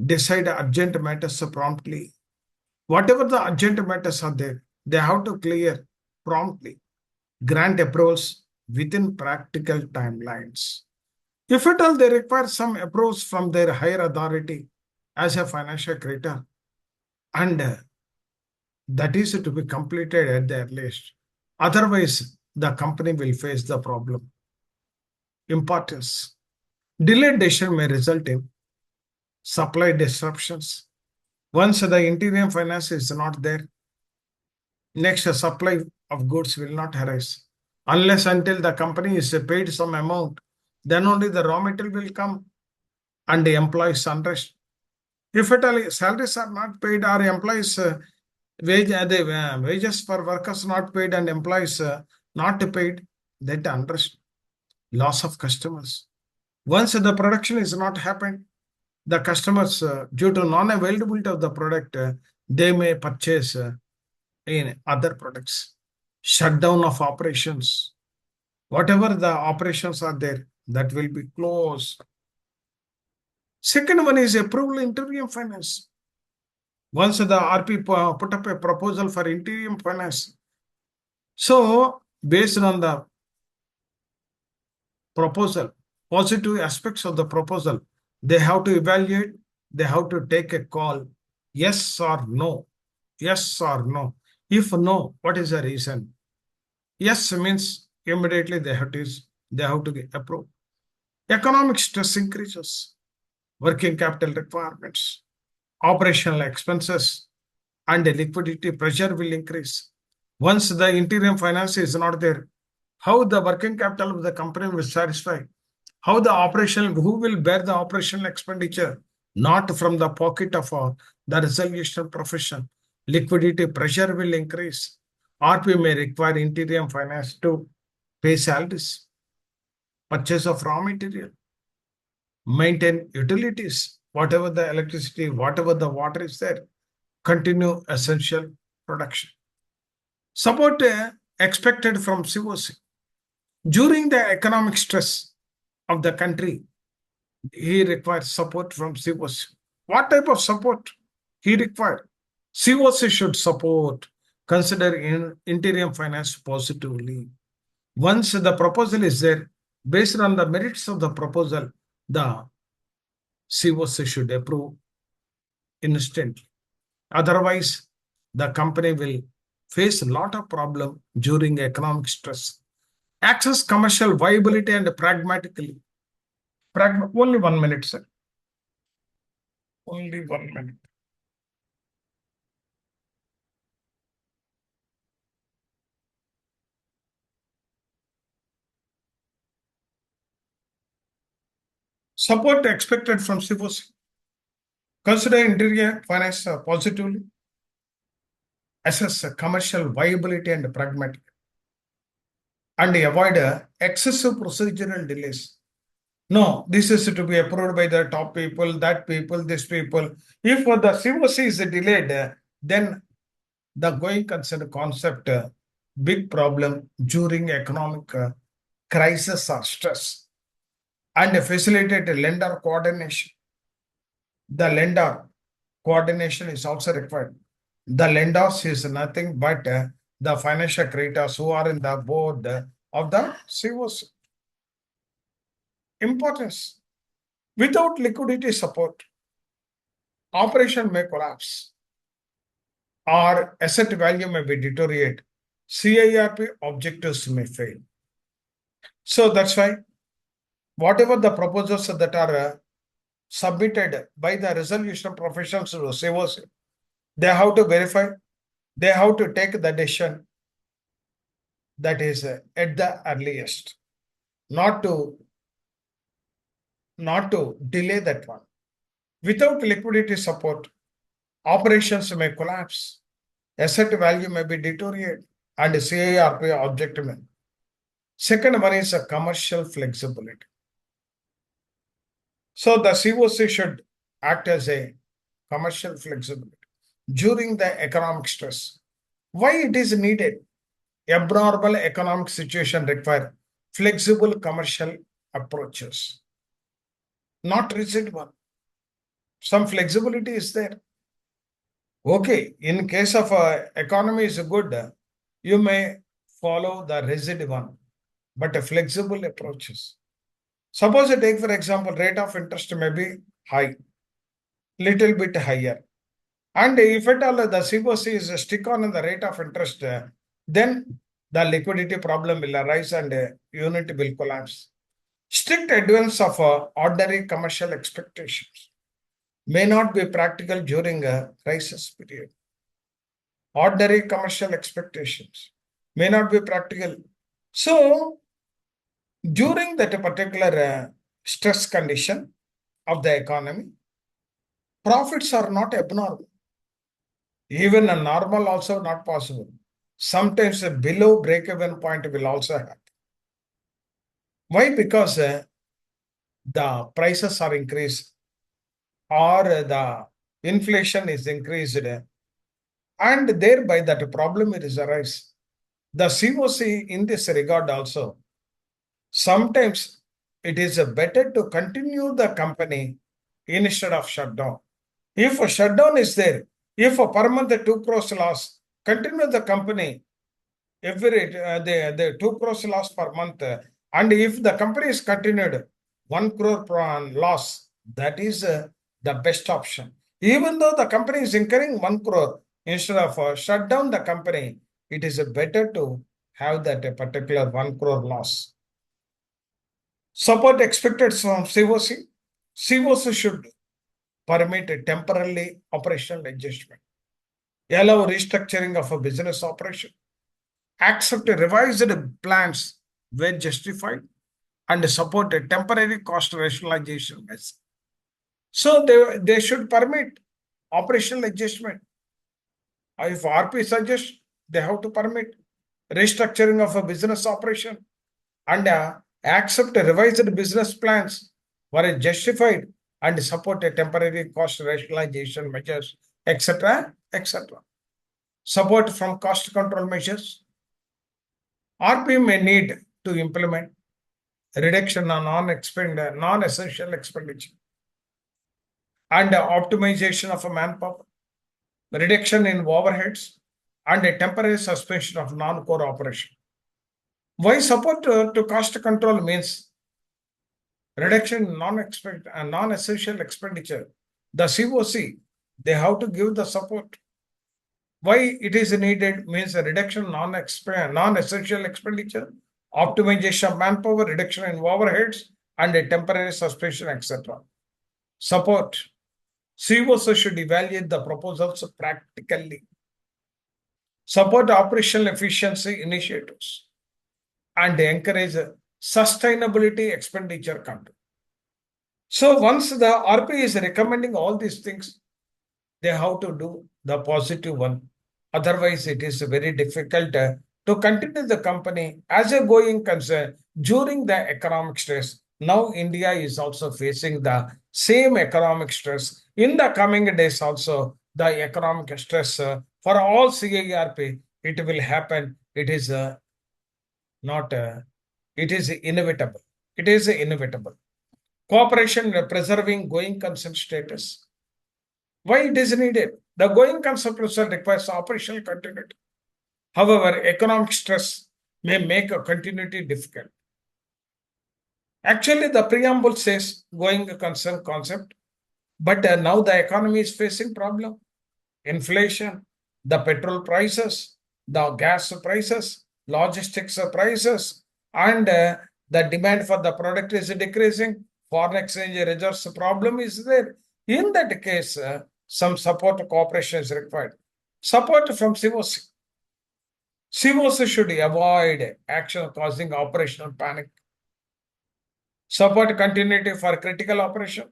Decide urgent matters promptly. Whatever the urgent matters are there, they have to clear promptly. Grant approvals within practical timelines. If at all they require some approvals from their higher authority as a financial creditor, and that is to be completed at the earliest. Otherwise, the company will face the problem. Importance. Delayed decision may result in supply disruptions. Once the interim finance is not there, next supply of goods will not arise. Unless until the company is paid some amount, then only the raw material will come and the employees unrest. If at all salaries are not paid or employees wages for workers not paid and employees not paid, that unrest, loss of customers. Once the production is not happened, the customers, due to non-availability of the product, they may purchase in other products. Shutdown of operations. Whatever the operations are there, that will be closed. Second one is approval interim finance. Once the RP put up a proposal for interim finance, so based on the proposal, positive aspects of the proposal, they have to evaluate, they have to take a call, yes or no, yes or no. If no, what is the reason? Yes means immediately they have to get approved. Economic stress increases, working capital requirements, operational expenses, and liquidity pressure will increase. Once the interim finance is not there, how the working capital of the company will satisfy, how the operation, who will bear the operational expenditure, not from the pocket of the resolution profession. Liquidity pressure will increase. RP may require interim finance to pay salaries, purchase of raw material, maintain utilities, whatever the electricity, whatever the water is there, continue essential production. Support expected from COC. During the economic stress of the country, he requires support from COC. What type of support he required? COC should support, consider interim finance positively. Once the proposal is there, based on the merits of the proposal, the COC should approve instantly. Otherwise, the company will face a lot of problem during economic stress. Access commercial viability and pragmatically. Only 1 minute, sir. Only 1 minute. Support expected from COC. Consider interior finance positively. Assess commercial viability and pragmatic. And avoid excessive procedural delays. No, this is to be approved by the top people, that people, this people. If the COC is delayed, then the going concern concept, big problem during economic crisis or stress. And facilitate lender coordination. The lender coordination is also required. The lenders is nothing but the financial creditors who are in the board of the COC. Importance. Without liquidity support, operation may collapse or asset value may be deteriorate. CIRP objectives may fail. So that's why whatever the proposals that are submitted by the resolution professionals to COC, they have to verify, they have to take the decision that is at the earliest, not to delay that one. Without liquidity support, operations may collapse, asset value may be deteriorated, and CIRP objective may. Second one is a commercial flexibility. So the COC should act as a commercial flexibility during the economic stress. Why it is needed? Abnormal economic situation require flexible commercial approaches, not rigid one. Some flexibility is there. Okay, in case of economy is good, you may follow the rigid one, but a flexible approaches. Suppose I take for example, rate of interest may be high, little bit higher. And if at all the COC is stick on the rate of interest, then the liquidity problem will arise and unit will collapse. Strict advance of ordinary commercial expectations may not be practical during a crisis period. Ordinary commercial expectations may not be practical. So, during that particular stress condition of the economy, profits are not abnormal. Even a normal also not possible. Sometimes a below break-even point will also happen. Why? Because the prices are increased or the inflation is increased, and thereby that problem is arise. The COC in this regard also, sometimes it is better to continue the company instead of shutdown. If a shutdown is there, if a per month 2 crores loss, continue the company every the 2 crores loss per month, and if the company is continued 1 crore per loss, that is the best option. Even though the company is incurring 1 crore, instead of shut down the company, it is better to have that particular 1 crore loss. Support expected from COC. COC should permit a temporarily operational adjustment, allow restructuring of a business operation, accept revised plans where justified and support a temporary cost rationalization measure. So they should permit operational adjustment. If RP suggests, they have to permit restructuring of a business operation and accept revised business plans were justified and support a temporary cost rationalization measures, etc., etc. Support from cost control measures. RP may need to implement reduction on non-essential expenditure and optimization of a manpower, reduction in overheads, and a temporary suspension of non-core operation. Why support to cost control means reduction in non-essential expenditure. The COC, they have to give the support. Why it is needed means a reduction non-essential expenditure, optimization of manpower, reduction in overheads, and a temporary suspension, etc. Support. COC should evaluate the proposals practically. Support operational efficiency initiatives and encourage sustainability expenditure control. So once the RP is recommending all these things, they have to do the positive one. Otherwise, it is very difficult to continue the company as a going concern during the economic stress. Now, India is also facing the same economic stress. In the coming days also, the economic stress for all CIRP, it will happen. It is not, it is inevitable. It is inevitable. Cooperation preserving going concern status. Why it is needed? The going concern process requires operational continuity. However, economic stress may make a continuity difficult. Actually, the preamble says going concern concept, but now the economy is facing problem. Inflation, the petrol prices, the gas prices, logistics prices, and the demand for the product is decreasing. Foreign exchange reserves problem is there. In that case, some support cooperation is required. Support from COC. COC should avoid action causing operational panic. Support continuity for critical operation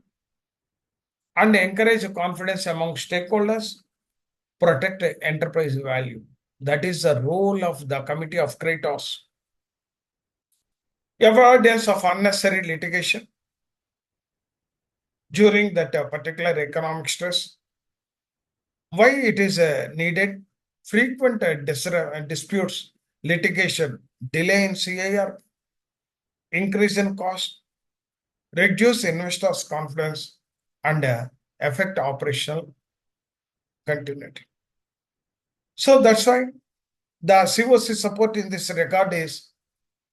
and encourage confidence among stakeholders. Protect enterprise value. That is the role of the Committee of Kratos. Avoidance of unnecessary litigation during that particular economic stress. Why it is needed? Frequent disputes, litigation, delay in CIR, increase in cost, reduce investors' confidence, and affect operational continuity. So that's why the COC support in this regard is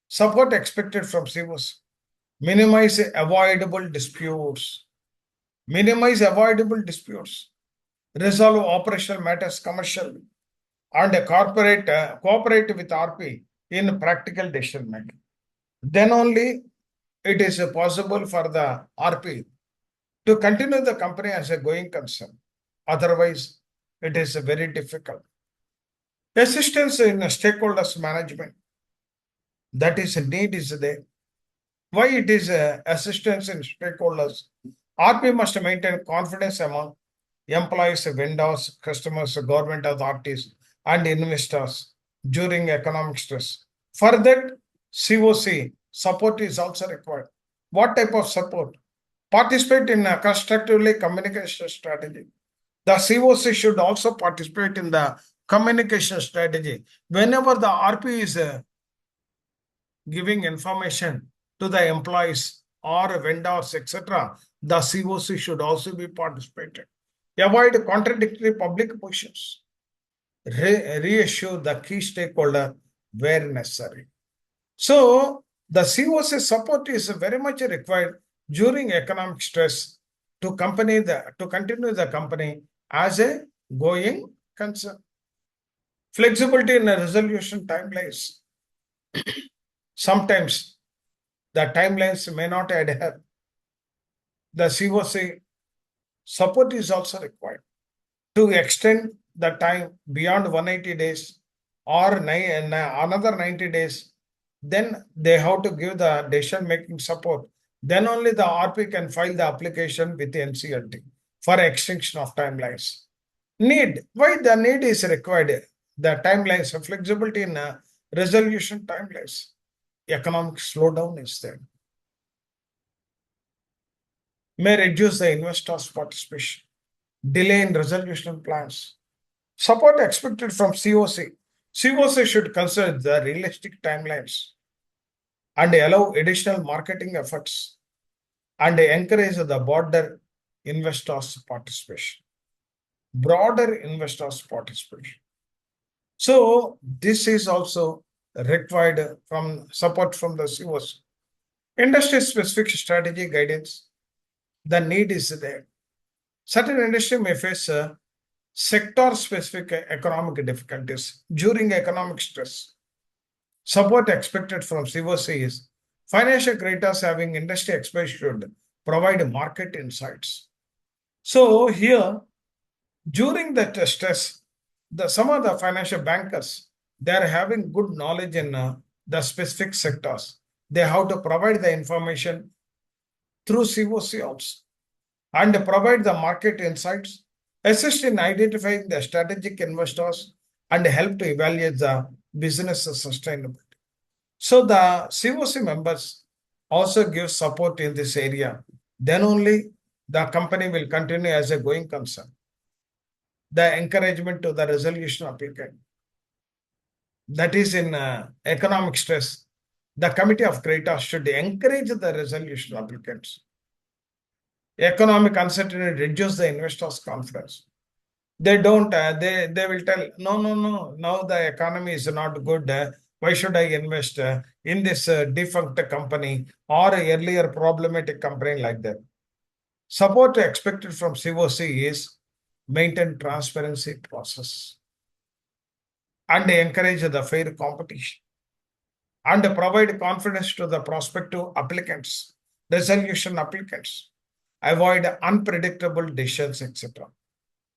support expected from COC. Minimize avoidable disputes. Minimize avoidable disputes. Resolve operational matters commercially. And cooperate with RP in practical decision making. Then only it is possible for the RP to continue the company as a going concern. Otherwise, it is very difficult. Assistance in stakeholders management. That is need is there. Why it is assistance in stakeholders? RP must maintain confidence among employees, vendors, customers, government authorities, and investors during economic stress. For that, COC support is also required. What type of support? Participate in a constructively communication strategy. The COC should also participate in the communication strategy. Whenever the RP is giving information to the employees or vendors, etc., the COC should also be participated. Avoid contradictory public positions. Reassure the key stakeholder where necessary. So the COC support is very much required during economic stress to continue the company as a going concern. Flexibility in the resolution timelines. Sometimes the timelines may not adhere. The COC support is also required to extend the time beyond 180 days or another 90 days then they have to give the decision-making support. Then only the RP can file the application with the NCLT for extension of timelines. Need. Why the need is required? The timelines, flexibility in resolution timelines. Economic slowdown is there. May reduce the investors' participation. Delay in resolution plans. Support expected from COC. COC should consider the realistic timelines and allow additional marketing efforts and encourage the broader investors' participation. Broader investors' participation. So this is also required from support from the COC. Industry-specific strategy guidance. The need is there. Certain industry may face sector-specific economic difficulties during economic stress. Support expected from COC is financial creditors having industry experts should provide market insights. So here, during that stress, some of the financial bankers, they are having good knowledge in the specific sectors. They have to provide the information through COC also and provide the market insights, assist in identifying the strategic investors, and help to evaluate the business sustainability. So the COC members also give support in this area. Then only the company will continue as a going concern. The encouragement to the resolution applicant. That is in economic stress. The committee of creditors should encourage the resolution applicants. Economic uncertainty reduce the investors' confidence. They don't, they will tell, no, now the economy is not good. Why should I invest in this defunct company or earlier problematic company like that? Support expected from COC is maintain transparency process and encourage the fair competition and provide confidence to the prospective applicants, resolution applicants, avoid unpredictable decisions, etc.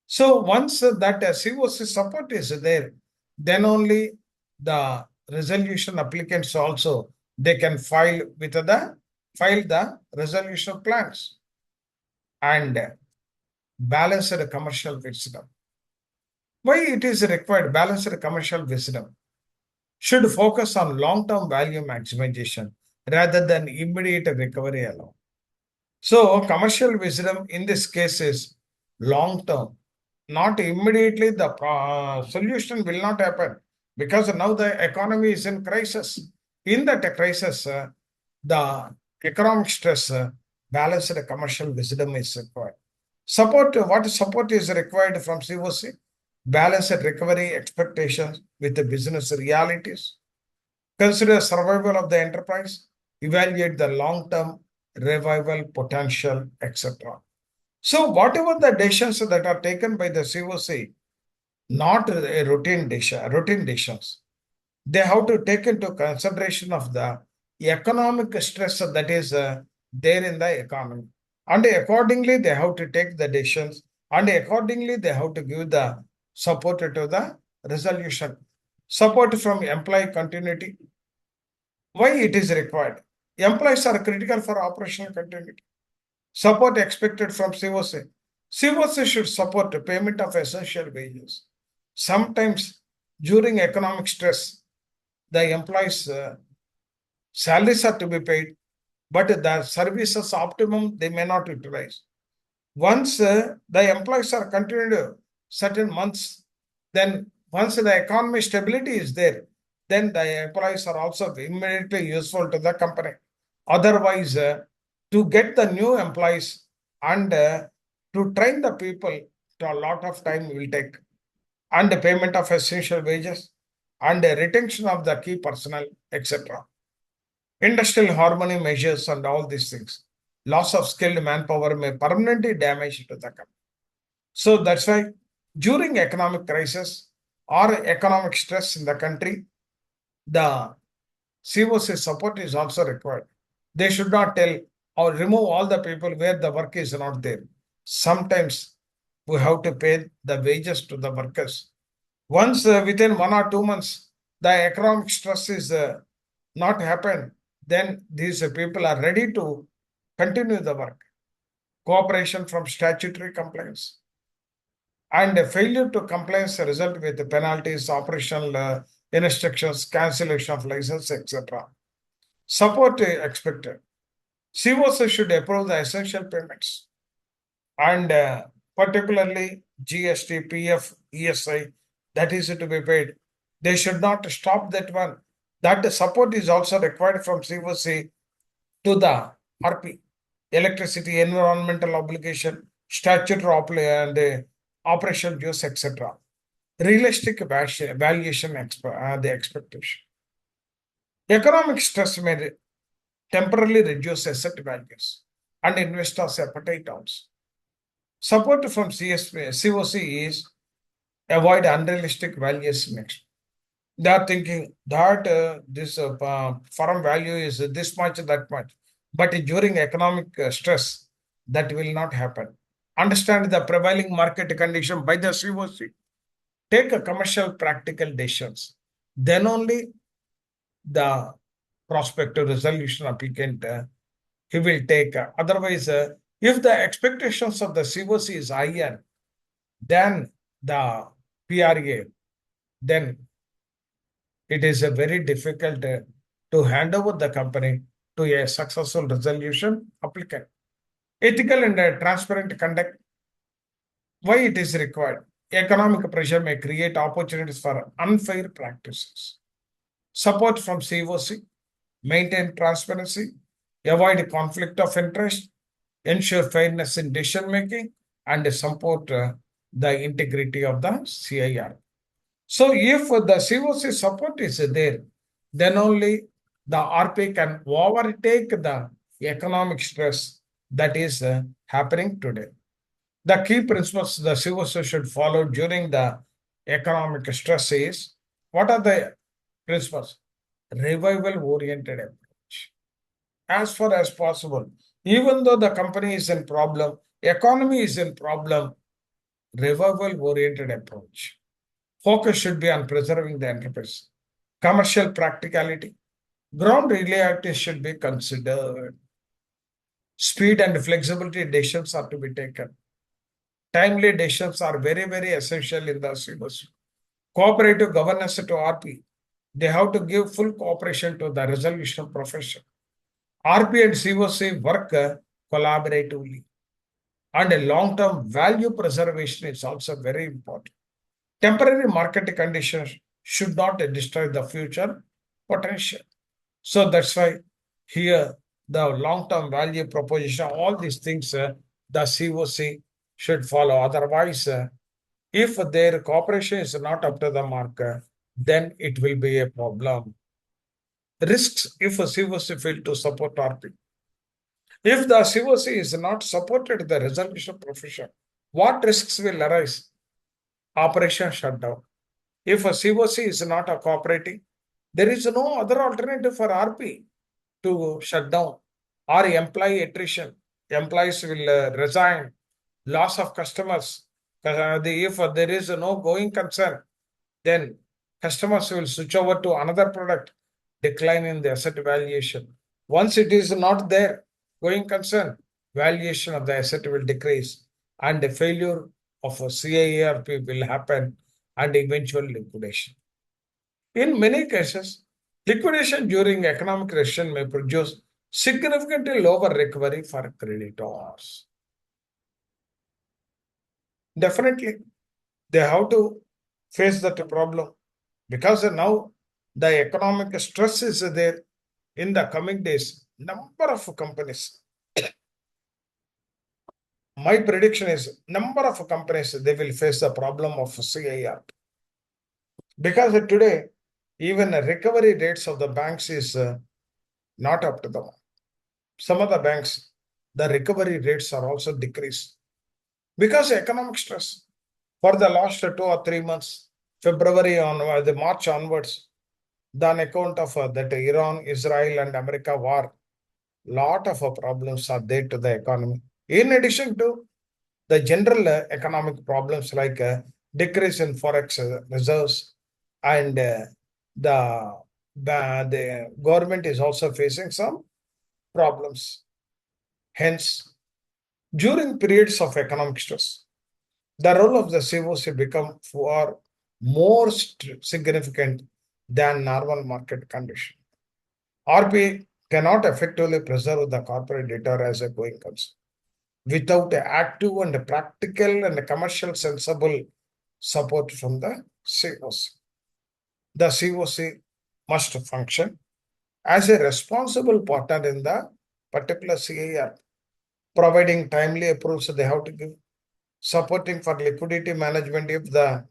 So once that COC support is there, then only the resolution applicants also they can file the resolution plans and balanced commercial wisdom. Why it is required balanced commercial wisdom? Should focus on long-term value maximization rather than immediate recovery alone. So commercial wisdom in this case is long-term. Not immediately the solution will not happen because now the economy is in crisis. In that crisis, the economic stress, balanced commercial wisdom is required. What support is required from COC? Balanced recovery expectations with the business realities. Consider survival of the enterprise. Evaluate the long-term revival potential, etc. So whatever the decisions that are taken by the COC, not a routine decisions, they have to take into consideration of the economic stress that is there in the economy. And accordingly, they have to take the decisions and accordingly, they have to give the support to the resolution. Support from employee continuity. Why it is required? Employees are critical for operational continuity. Support expected from COC. COC should support the payment of essential wages. Sometimes during economic stress, the employees' salaries are to be paid, but the services optimum they may not utilize. Once the employees are continued certain months, then once the economy stability is there, then the employees are also immediately useful to the company. Otherwise, to get the new employees and to train the people, to a lot of time will take, and the payment of essential wages and the retention of the key personnel, etc. Industrial harmony measures and all these things. Loss of skilled manpower may permanently damage to the company. So that's why during economic crisis or economic stress in the country, the COC support is also required. They should not tell or remove all the people where the work is not there. Sometimes we have to pay the wages to the workers. Once within 1 or 2 months, the economic stress is not happen, then these people are ready to continue the work. Cooperation from statutory compliance. And a failure to compliance result with penalties, operational instructions, cancellation of license, etc. Support expected. COC should approve the essential payments and particularly GST, PF, ESI, that is to be paid. They should not stop that one. That support is also required from COC to the RP, electricity, environmental obligation, statutory and operational dues, etc. Realistic valuation, the expectation. Economic stress may temporarily reduce asset values and investors' appetite also. Support from COC is avoid unrealistic valuation. They are thinking that this firm value is this much, that much. But during economic stress, that will not happen. Understand the prevailing market condition by the COC. Take a commercial practical decisions. Then only the prospective resolution applicant he will take. Otherwise, if the expectations of the COC is higher than the PRA, then it is very difficult to hand over the company to a successful resolution applicant. Ethical and transparent conduct. Why it is required? Economic pressure may create opportunities for unfair practices. Support from COC, maintain transparency, avoid conflict of interest, ensure fairness in decision making, and support the integrity of the CIRP. So if the COC support is there, then only the RP can overtake the economic stress that is happening today. The key principles the COC should follow during the economic stress is, what are the principles? Revival-oriented approach. As far as possible, even though the company is in problem, economy is in problem, revival-oriented approach. Focus should be on preserving the enterprise. Commercial practicality. Ground reliability should be considered. Speed and flexibility decisions are to be taken. Timely decisions are very, very essential in the COC. Cooperative governance to RP. They have to give full cooperation to the resolution profession. RP and COC work collaboratively. And a long-term value preservation is also very important. Temporary market conditions should not destroy the future potential. So that's why here the long-term value proposition, all these things the COC should follow. Otherwise, if their cooperation is not up to the mark, then it will be a problem. Risks if a COC fail to support RP. If the COC is not supported the resolution profession, what risks will arise? Operation shutdown. If a COC is not cooperating, there is no other alternative for RP to shut down, or employee attrition. Employees will resign, loss of customers. If there is no going concern, then customers will switch over to another product, decline in the asset valuation. Once it is not there, going concern, valuation of the asset will decrease, and the failure of a CIRP will happen, and eventual liquidation. In many cases, liquidation during economic recession may produce significantly lower recovery for creditors. Definitely, they have to face that problem because now the economic stress is there. In the coming days, number of companies, my prediction is number of companies, they will face the problem of CIRP. Because today, even the recovery rates of the banks is not up to the mark. Some of the banks, the recovery rates are also decreased because economic stress. For the last 2 or 3 months, February on the March onwards, on account of that Iran, Israel, and America war, lot of problems are there to the economy. In addition to the general economic problems like decrease in forex reserves and the the government is also facing some problems. Hence, during periods of economic stress, the role of the COC become far more significant than normal market condition. RP cannot effectively preserve the corporate data as a going concern without a active and practical and commercial sensible support from the COC. The COC must function as a responsible partner in the particular CIR, providing timely approvals they have to give, supporting for liquidity management if the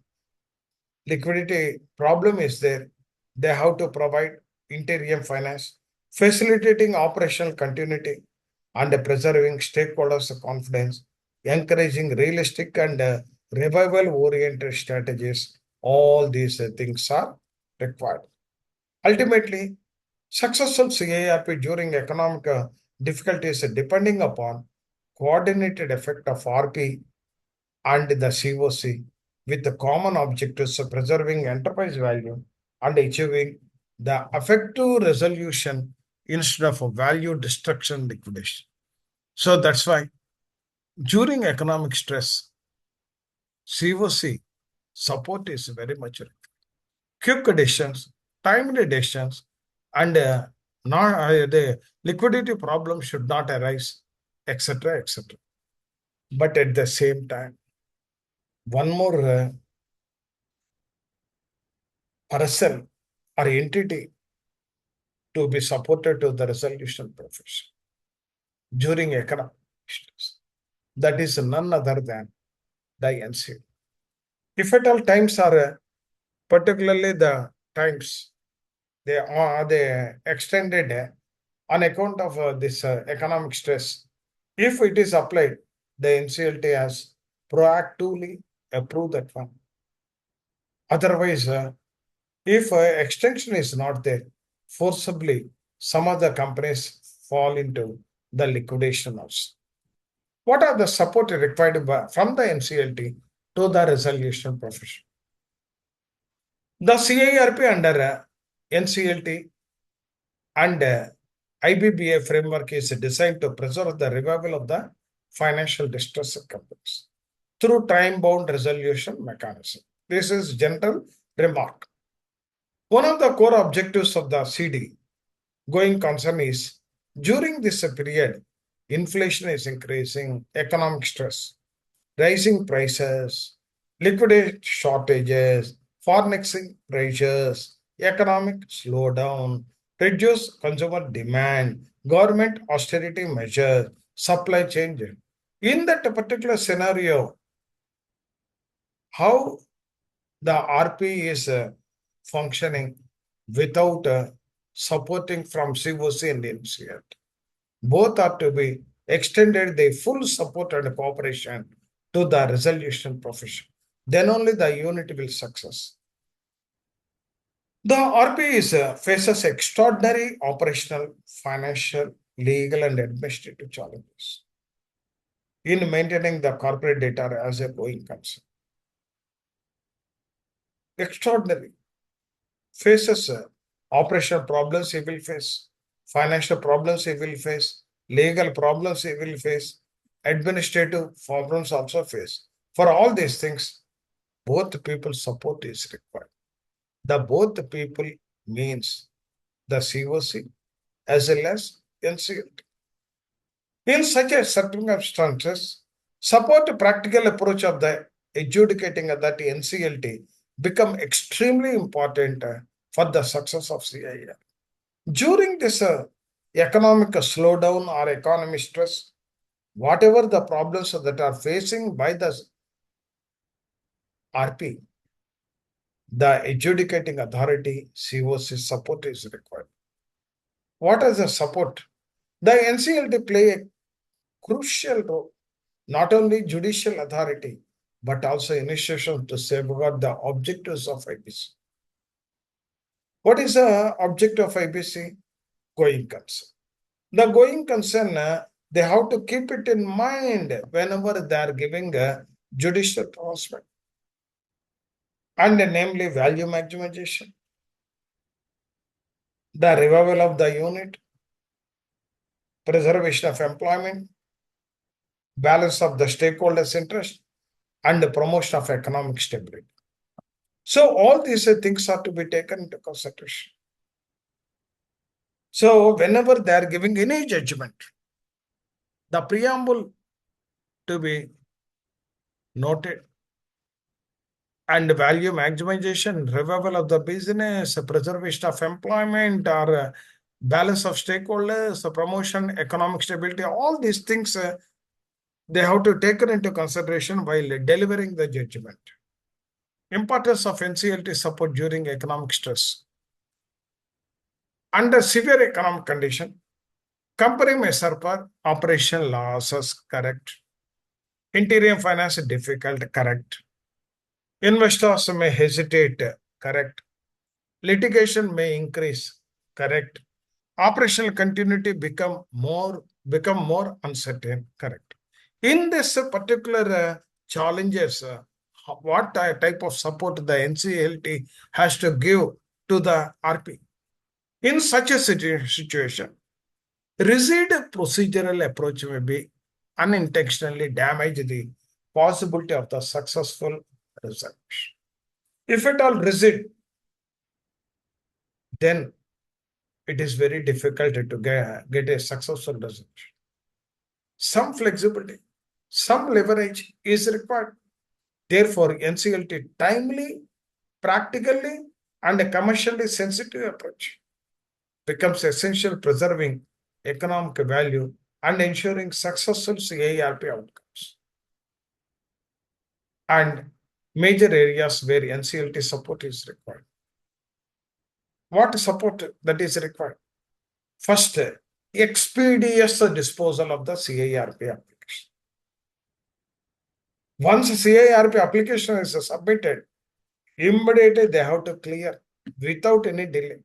liquidity problem is there, they have to provide interim finance, facilitating operational continuity and preserving stakeholders' confidence, encouraging realistic and revival-oriented strategies. All these things are required. Ultimately, successful CIRP during economic difficulties depending upon coordinated effect of RP and the COC with the common objectives of preserving enterprise value and achieving the effective resolution instead of a value destruction liquidation. So that's why during economic stress, COC support is very much required. Quick decisions, timely decisions, and the liquidity problem should not arise, etc., etc. But at the same time, one more person or entity to be supported to the resolution profession during economic stress. That is none other than the NCO. If at all times are particularly the times they extended on account of this economic stress, if it is applied, the NCLT has proactively approved that one. Otherwise, if extension is not there, forcibly some of the companies fall into the liquidation also. What are the support required from the NCLT to the resolution profession? The CIRP under NCLT and IBBA framework is designed to preserve the revival of the financial distress companies through time-bound resolution mechanism. This is general remark. One of the core objectives of the CD going concern is during this period, inflation is increasing, economic stress, rising prices, liquidity shortages, foreign exchange pressures, economic slowdown, reduced consumer demand, government austerity measures, supply chain. In that particular scenario, how the RP is functioning without supporting from COC and NCR. Both are to be extended the full support and cooperation to the resolution profession. Then only the unit will success. The RP is faces extraordinary operational, financial, legal, and administrative challenges in maintaining the corporate data as a going concern. Extraordinary faces operational problems he will face, financial problems he will face, legal problems he will face, administrative problems also face. For all these things, both people support is required. The both people means the COC as well as NCLT. In such a circumstances, support a practical approach of the adjudicating that NCLT become extremely important for the success of CIR. During this economic slowdown or economic stress, whatever the problems that are facing by the RP, the adjudicating authority COC support is required. What is the support? The NCLT play a crucial role, not only judicial authority, but also initiation to safeguard the objectives of IBC. What is the objective of IBC? Going concern. The going concern, they have to keep it in mind whenever they are giving a judicial pronouncement. And namely value maximization, the revival of the unit, preservation of employment, balance of the stakeholders' interest, and the promotion of economic stability. So all these things are to be taken into consideration. So whenever they are giving any judgment, the preamble to be noted, and value maximization, revival of the business, preservation of employment, or balance of stakeholders, promotion, economic stability, all these things they have to take into consideration while delivering the judgment. Importance of NCLT support during economic stress. Under severe economic condition, company may suffer operational losses, correct. Interim finance difficult, correct. Investors may hesitate, correct. Litigation may increase, correct. Operational continuity become more uncertain, correct. In this particular challenges, what type of support the NCLT has to give to the RP? In such a situation, rigid procedural approach may be unintentionally damage the possibility of the successful resolution. If at all rigid, then it is very difficult to get a successful resolution. Some flexibility, some leverage is required. Therefore, NCLT timely, practically, and a commercially sensitive approach becomes essential, preserving economic value and ensuring successful CIRP outcomes. And major areas where NCLT support is required. What support that is required? First, expeditious disposal of the CIRP application. Once CIRP application is submitted, immediately they have to clear without any delay.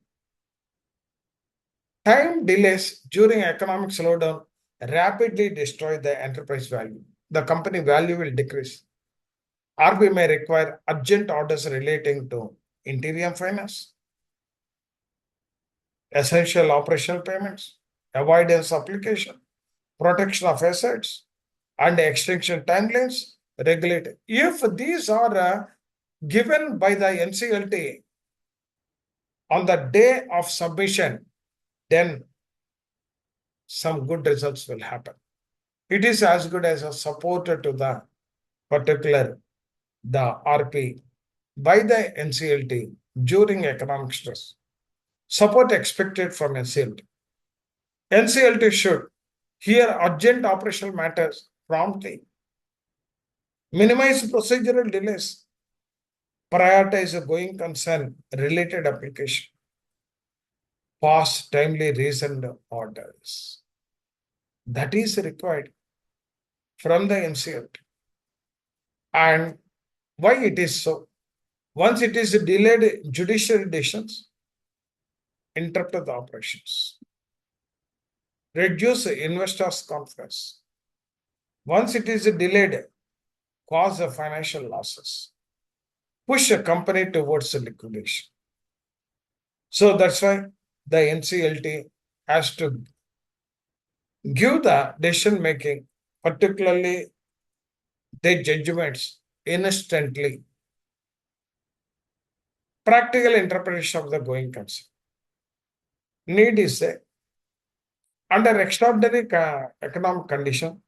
Time delays during economic slowdown rapidly destroy the enterprise value. The company value will decrease. RP may require urgent orders relating to interim finance, essential operational payments, avoidance application, protection of assets, and extinction timelines regulated. If these are given by the NCLT on the day of submission, then some good results will happen. It is as good as a support to the particular the RP by the NCLT during economic stress. Support expected from NCLT. NCLT should hear urgent operational matters promptly, minimize procedural delays, prioritize a going concern related application, pass timely reasoned orders. That is required from the NCLT. And why it is so? Once it is delayed, judicial decisions interrupt the operations, reduce investors' confidence. Once it is delayed, cause financial losses, push a company towards liquidation. So that's why the NCLT has to give the decision making, particularly the judgments, instantly. Practical interpretation of the going concern. Need is under extraordinary economic condition,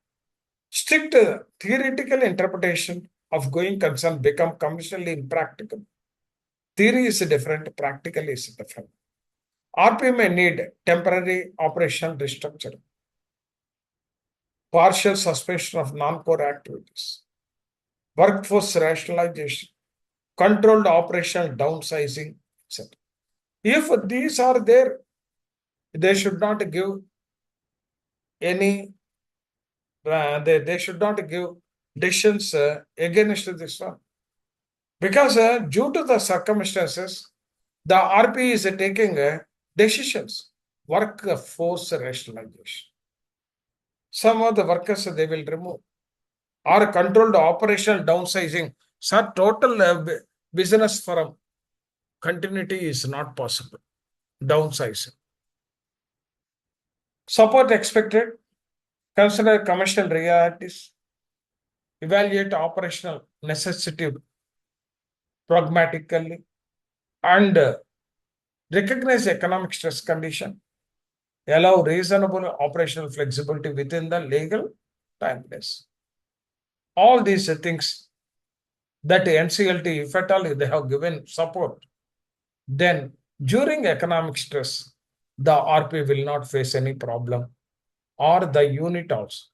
strict theoretical interpretation of going concern become commercially impractical. Theory is different, practical is different. RP may need temporary operational restructuring, partial suspension of non-core activities, workforce rationalization, controlled operational downsizing, etc. If these are there, they should not give any, they should not give decisions against this one. Because due to the circumstances, the RP is taking decisions, workforce rationalization. Some of the workers they will remove, or controlled operational downsizing. So total business firm continuity is not possible. downsize. Support expected, consider commercial realities, evaluate operational necessity pragmatically, and recognize economic stress condition, allow reasonable operational flexibility within the legal timeless. All these things that NCLT, if at all they have given support, then during economic stress, the RP will not face any problem, or the unit also.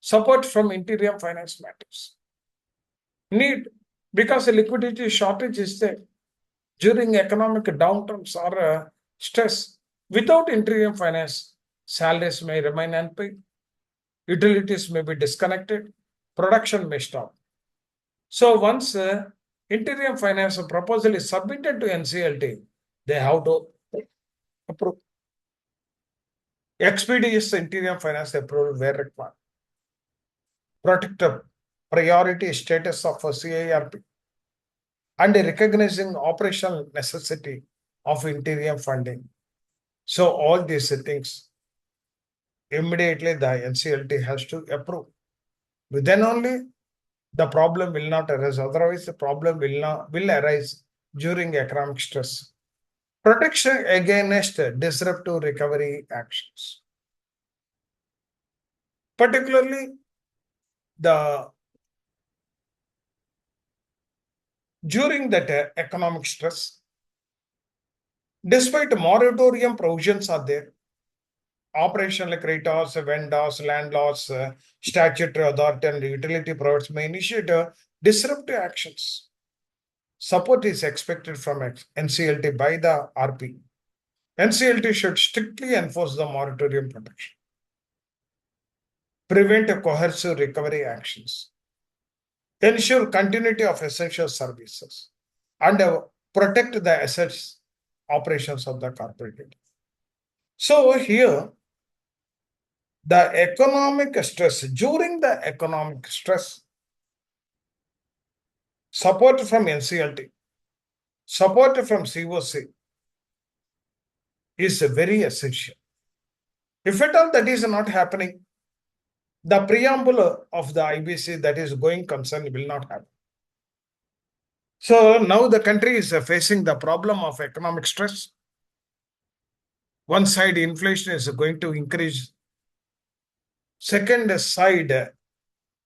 Support from interior finance matters. Need, because the liquidity shortage is there during economic downturns or stress. Without interior finance, salaries may remain unpaid, utilities may be disconnected, production may stop. So once interior finance proposal is submitted to NCLT, they have to approve. Expeditious interior finance approval where required. Protect the priority status of a CIRP and recognizing operational necessity of interior funding. So all these things, immediately the NCLT has to approve. Then only the problem will not arise. Otherwise, the problem will arise during economic stress. Protection against disruptive recovery actions. Particularly during that economic stress, despite moratorium provisions are there, operational creditors, vendors, landlords, statutory authority, and utility providers may initiate disruptive actions. Support is expected from NCLT by the RP. NCLT should strictly enforce the moratorium protection, prevent coercive recovery actions, ensure continuity of essential services, and protect the assets operations of the corporate. So here, the economic stress, during the economic stress, support from NCLT, support from COC is very essential. If at all that is not happening, the preamble of the IBC that is going concern will not happen. So now the country is facing the problem of economic stress. One side, inflation is going to increase. Second side,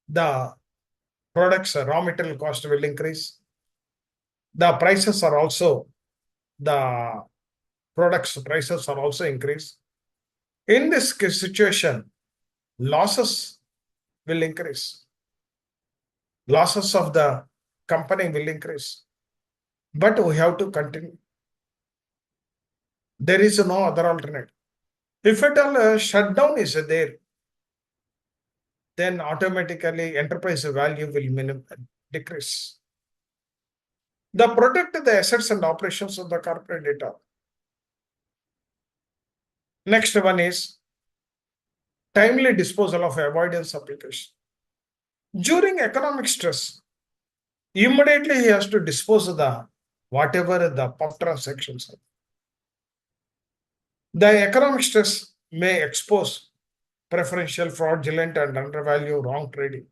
the products, raw material cost will increase. The prices are also, the products prices are also increased. In this situation, losses will increase. Losses of the company will increase. But we have to continue. There is no other alternative. If at all a shutdown is there, then automatically enterprise value will decrease. The protect the assets and operations of the corporate data. Next one is timely disposal of avoidance application. During economic stress, immediately he has to dispose of the whatever the pump transactions are. The economic stress may expose preferential, fraudulent, and undervalue wrong trading.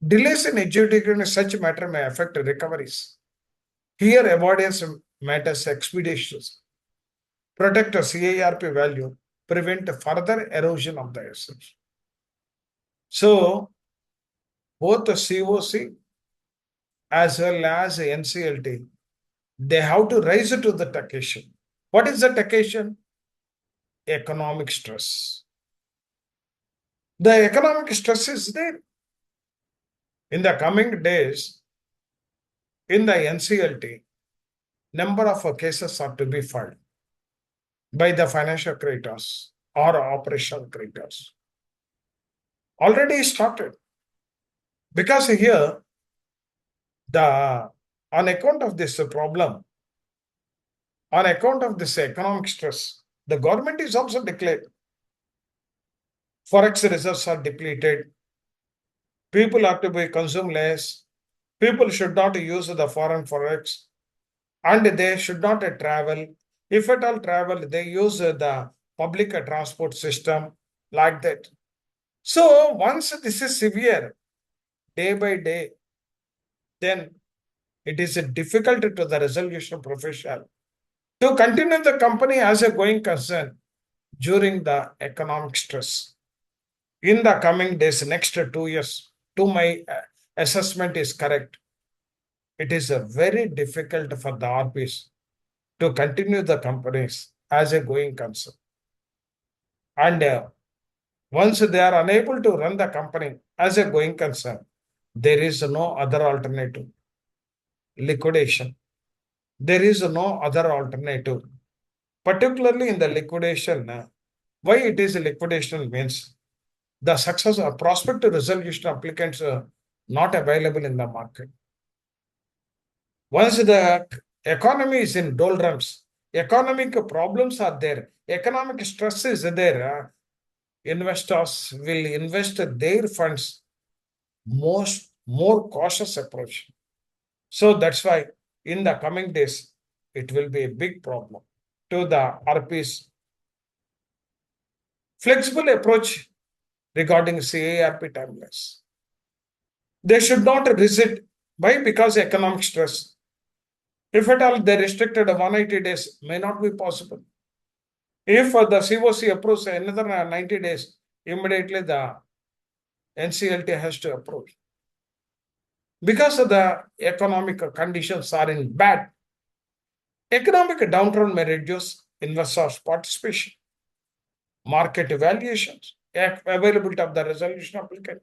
Delays in adjudication such matter may affect recoveries. Here, avoidance matters expeditious. Protect a CIRP value, prevent further erosion of the assets. So, both the COC as well as NCLT, they have to rise to the occasion. What is that occasion? Economic stress. The economic stress is there. In the coming days, in the NCLT, number of cases are to be filed by the financial creditors or operational creditors. Already started. Because here, on account of this problem, on account of this economic stress, the government is also declared. Forex reserves are depleted. People have to be consumed less. People should not use the foreign forex, and they should not travel. If at all travel, they use the public transport system like that. So once this is severe, day by day, then it is difficult to the resolution professional to continue the company as a going concern during the economic stress. In the coming days, next 2 years, to my assessment is correct. It is very difficult for the RPs to continue the companies as a going concern. And once they are unable to run the company as a going concern, there is no other alternative. Liquidation. There is no other alternative. Particularly in the liquidation, why it is a liquidation means the success or prospective resolution applicants are not available in the market. Once the economy is in doldrums, economic problems are there, economic stress is there, investors will invest their funds more cautious approach. So that's why in the coming days, it will be a big problem to the RPs. Flexible approach regarding CIRP timelines. They should not reset. Why? Because economic stress. If at all they restricted 180 days, may not be possible. If the COC approves another 90 days, immediately the NCLT has to approve. Because of the economic conditions are in bad, economic downturn may reduce investors' participation, market evaluations, availability of the resolution applicant.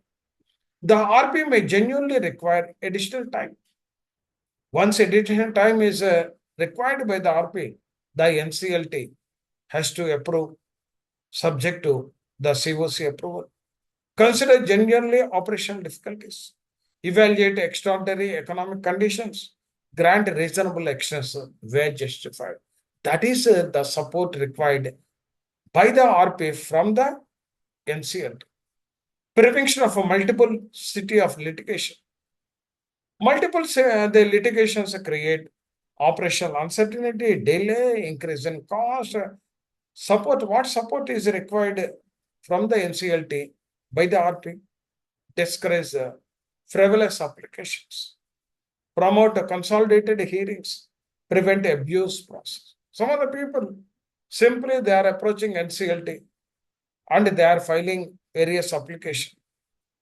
The RP may genuinely require additional time. Once additional time is required by the RP, the NCLT has to approve subject to the COC approval. Consider genuinely operational difficulties. Evaluate extraordinary economic conditions. Grant reasonable extension where justified. That is the support required by the RP from the NCLT. Prevention of a multiplicity of litigation. Multiple the litigations create operational uncertainty, delay, increase in cost. Support. What support is required from the NCLT by the RP? Discourage frivolous applications. Promote consolidated hearings. Prevent abuse process. Some of the people simply they are approaching NCLT and they are filing various applications.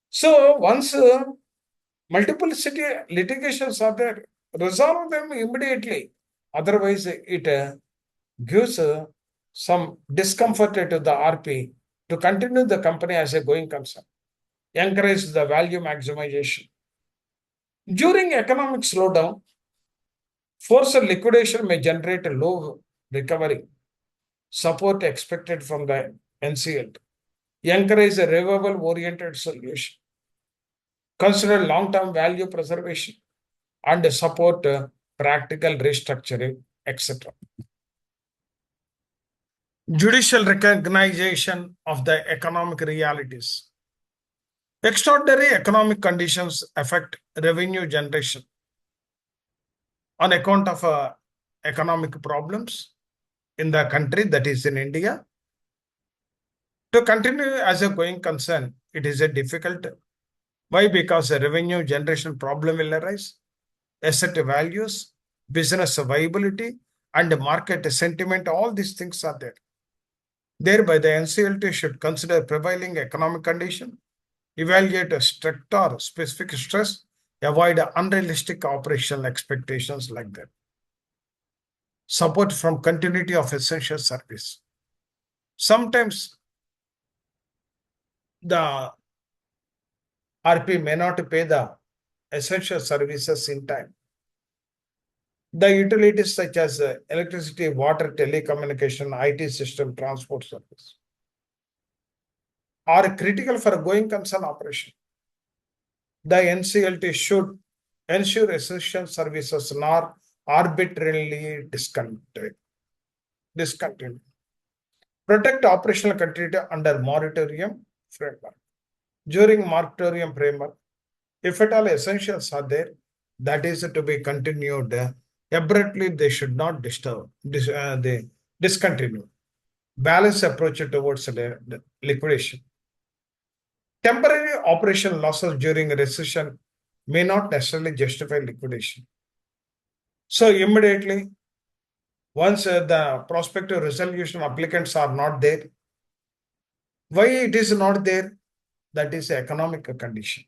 So once multiplicity litigations are there, resolve them immediately. Otherwise, it gives some discomfort to the RP to continue the company as a going concern. Encourage the value maximization. During economic slowdown, forced liquidation may generate a low recovery. Support expected from the NCLT. Encourage a revival-oriented solution. Consider long-term value preservation and support practical restructuring, etc. Judicial recognition of the economic realities. Extraordinary economic conditions affect revenue generation on account of economic problems in the country, that is in India. To continue as a going concern, it is a difficult. Why? Because a revenue generation problem will arise, asset values, business viability, and market sentiment, all these things are there. Thereby, the NCLT should consider prevailing economic condition, evaluate a strict or specific stress, avoid unrealistic operational expectations like that. Support from continuity of essential service. Sometimes the RP may not pay the essential services in time. The utilities such as electricity, water, telecommunication, IT system, transport service are critical for going concern operation. The NCLT should ensure essential services not arbitrarily discontinued. Protect operational continuity under moratorium framework. During moratorium framework, if at all essentials are there, that is to be continued Abruptly, they should not they discontinue. Balanced approach towards the liquidation. Temporary operation losses during a recession may not necessarily justify liquidation. So immediately, once the prospective resolution applicants are not there, why it is not there? That is economic condition.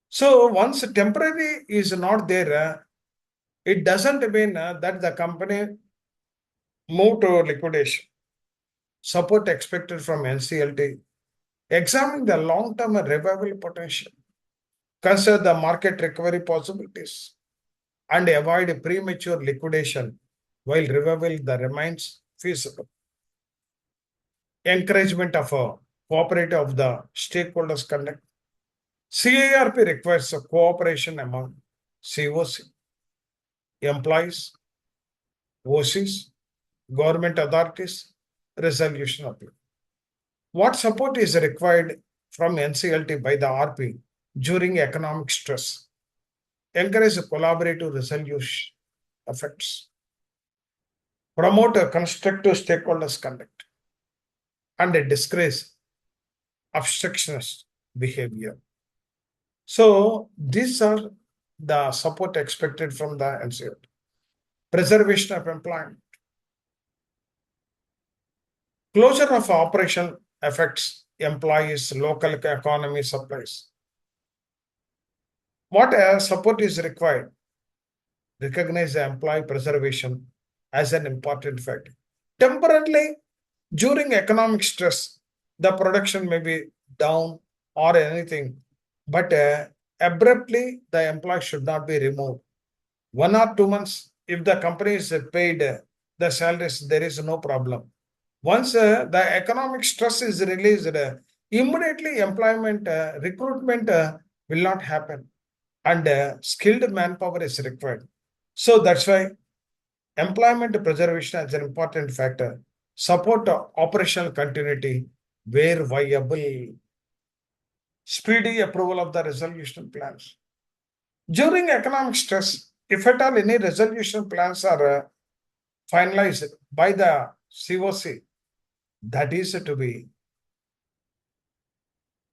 So once temporary is not there, it doesn't mean that the company move to liquidation. Support expected from NCLT. Examine the long-term revival potential. Consider the market recovery possibilities and avoid premature liquidation while revival remains feasible. Encouragement of a cooperative of the stakeholders conduct. CIRP requires a cooperation among COC, employees, OCs, government authorities, resolution appeal. What support is required from NCLT by the RP during economic stress? Encourage collaborative resolution efforts. Promote a constructive stakeholders conduct and discourage obstructionist behavior. So these are the support expected from the NCLT. Preservation of employment. Closure of operation affects employees, local economy supplies. What support is required? Recognize the employee preservation as an important factor. Temporarily, during economic stress, the production may be down or anything, but abruptly, the employee should not be removed. 1 or 2 months, if the company is paid the salaries, there is no problem. Once the economic stress is released, immediately employment recruitment will not happen, and skilled manpower is required. So that's why employment preservation is an important factor. Support operational continuity where viable. Speedy approval of the resolution plans. During economic stress, if at all any resolution plans are finalized by the COC, that is to be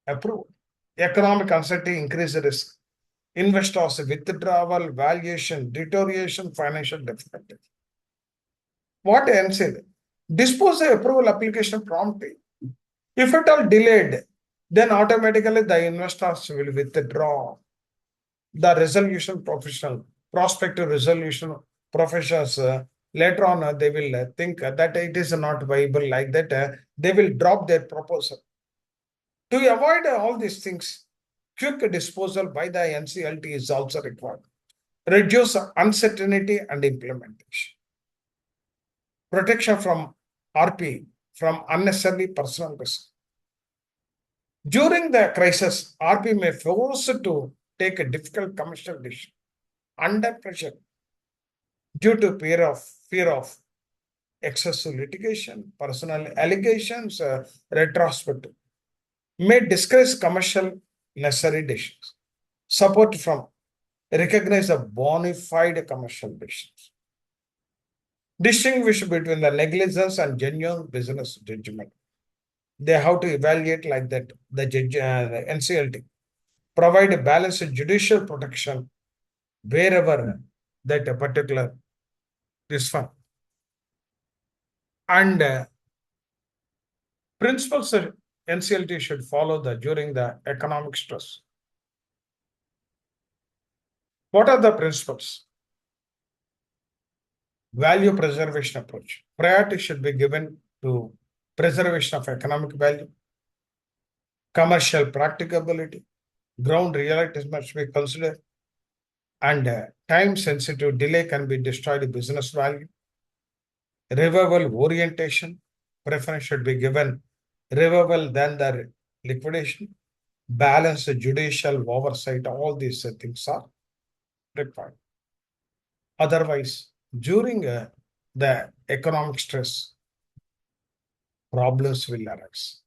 approved. Economic uncertainty increases risk. Investors withdrawal, valuation, deterioration, financial difficulty. What entails? Dispose the approval application promptly. If at all delayed, then automatically the investors will withdraw. The resolution professional, prospective resolution professionals, later on they will think that it is not viable, like that they will drop their proposal. To avoid all these things, quick disposal by the NCLT is also required. Reduce uncertainty and implementation. Protection from RP from unnecessary personal risk. During the crisis, RP may force to take a difficult commercial decision under pressure due to fear of excessive litigation, personal allegations, retrospective, may discourage commercial necessary decisions. Support from recognize a bona fide commercial decisions. Distinguish between the negligence and genuine business judgment. They have to evaluate like that. The judge, the NCLT, provide a balanced judicial protection wherever that a particular is found. And principles NCLT should follow during the economic stress. What are the principles? Value preservation approach. Priority should be given to preservation of economic value, commercial practicability, ground realities must be considered, and time-sensitive delay can be destroyed business value. Revival orientation, preference should be given revival than the liquidation. Balanced judicial oversight, all these things are required. Otherwise, during the economic stress, problems will arise.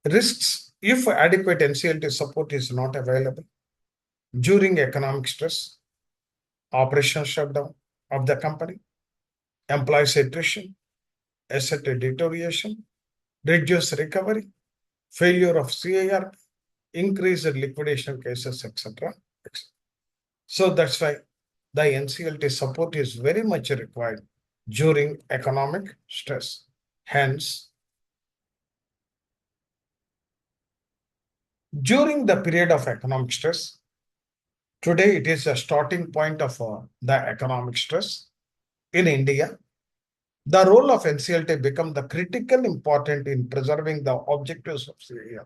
Risks: if adequate NCLT support is not available, during economic stress, operational shutdown of the company, employees attrition, asset deterioration, reduced recovery, failure of CIRP, increased liquidation cases, etc. So that's why the NCLT support is very much required during economic stress. Hence, during the period of economic stress, today it is a starting point of the economic stress in India. The role of NCLT become the critical important in preserving the objectives of CIR.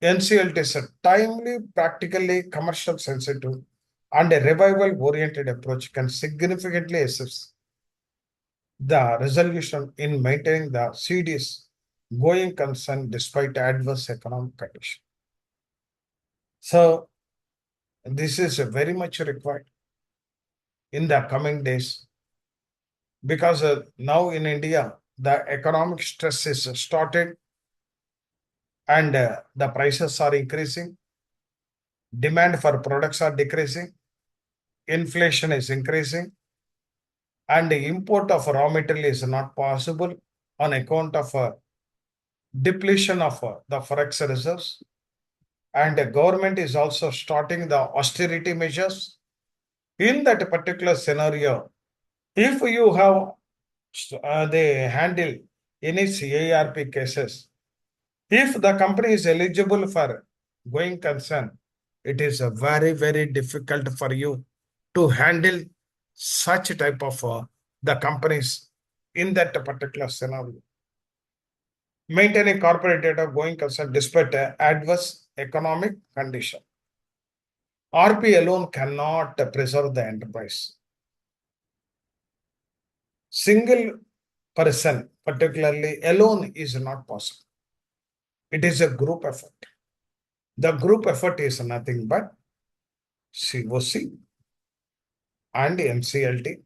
NCLT is a timely, practically commercial sensitive and a revival-oriented approach can significantly assist the resolution in maintaining the CD's going concern despite adverse economic conditions. So this is very much required in the coming days because now in India, the economic stress is started and the prices are increasing, demand for products are decreasing, inflation is increasing, and the import of raw material is not possible on account of depletion of the forex reserves. And the government is also starting the austerity measures. In that particular scenario, if you have they handle any CIRP cases, if the company is eligible for going concern, it is very, very difficult for you to handle such type of the companies in that particular scenario. Maintaining corporate data going concern despite adverse economic condition. RP alone cannot preserve the enterprise. Single person, particularly alone, is not possible. It is a group effort. The group effort is nothing but COC and NCLT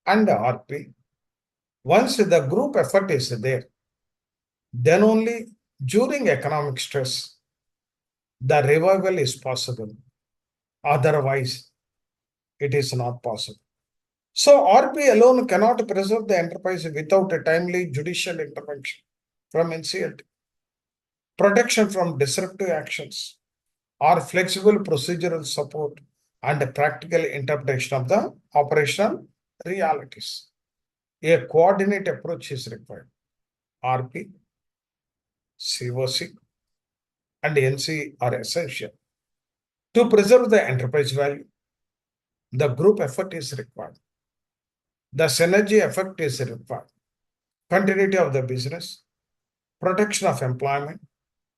and RP. Once the group effort is there, then only during economic stress, the revival is possible. Otherwise, it is not possible. So RP alone cannot preserve the enterprise without a timely judicial intervention from NCLT. Protection from disruptive actions or flexible procedural support and practical interpretation of the operational realities. A coordinate approach is required. RP, COC, and NC are essential. To preserve the enterprise value, the group effort is required. The synergy effect is required. Continuity of the business, protection of employment,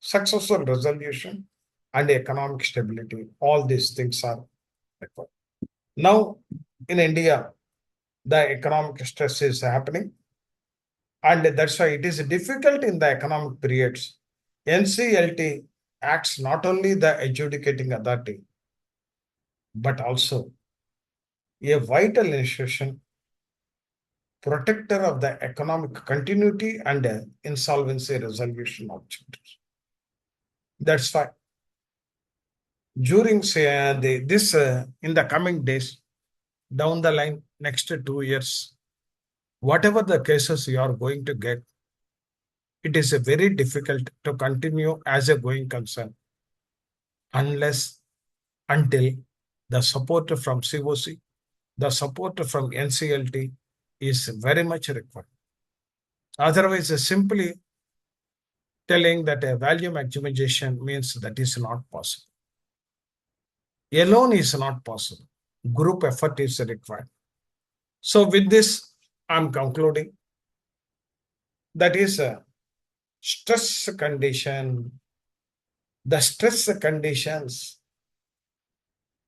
successful resolution, and economic stability. All these things are required. Now, in India, the economic stress is happening, and that's why it is difficult in the economic periods. NCLT acts not only the adjudicating authority, but also a vital institution, protector of the economic continuity and insolvency resolution objectives. That's why during in the coming days, down the line, next 2 years, whatever the cases you are going to get, it is very difficult to continue as a going concern unless until the support from COC, the support from NCLT is very much required. Otherwise, simply telling that a value maximization means that is not possible. Alone is not possible. Group effort is required. So with this, I'm concluding. That is a stress condition. The stress conditions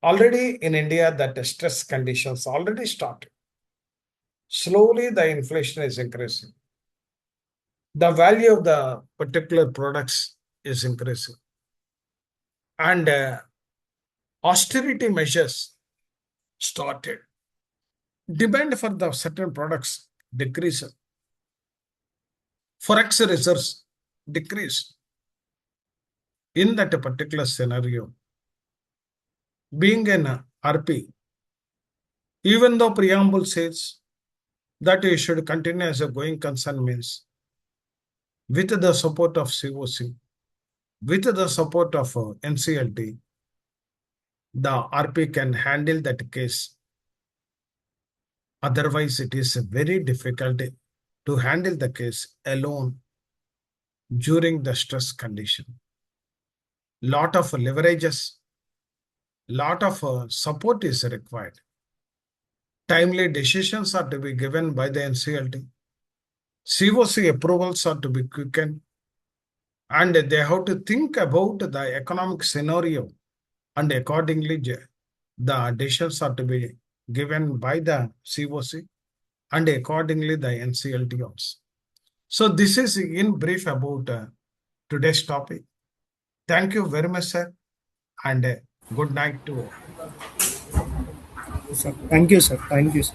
already in India, that stress conditions already started. Slowly, the inflation is increasing. The value of the particular products is increasing. And austerity measures started. Demand for the certain products decreased. Forex reserves decreased. In that particular scenario, being an RP, even though preamble says that you should continue as a going concern means with the support of COC, with the support of NCLT, the RP can handle that case. Otherwise, it is very difficult to handle the case alone during the stress condition. Lot of leverages, lot of support is required. Timely decisions are to be given by the NCLT. COC approvals are to be quickened, and they have to think about the economic scenario, and accordingly the decisions are to be given by the COC, and accordingly the NCLT also. So this is in brief about today's topic. Thank you very much, sir, and good night to all. Sir. Thank you, sir. Thank you, sir.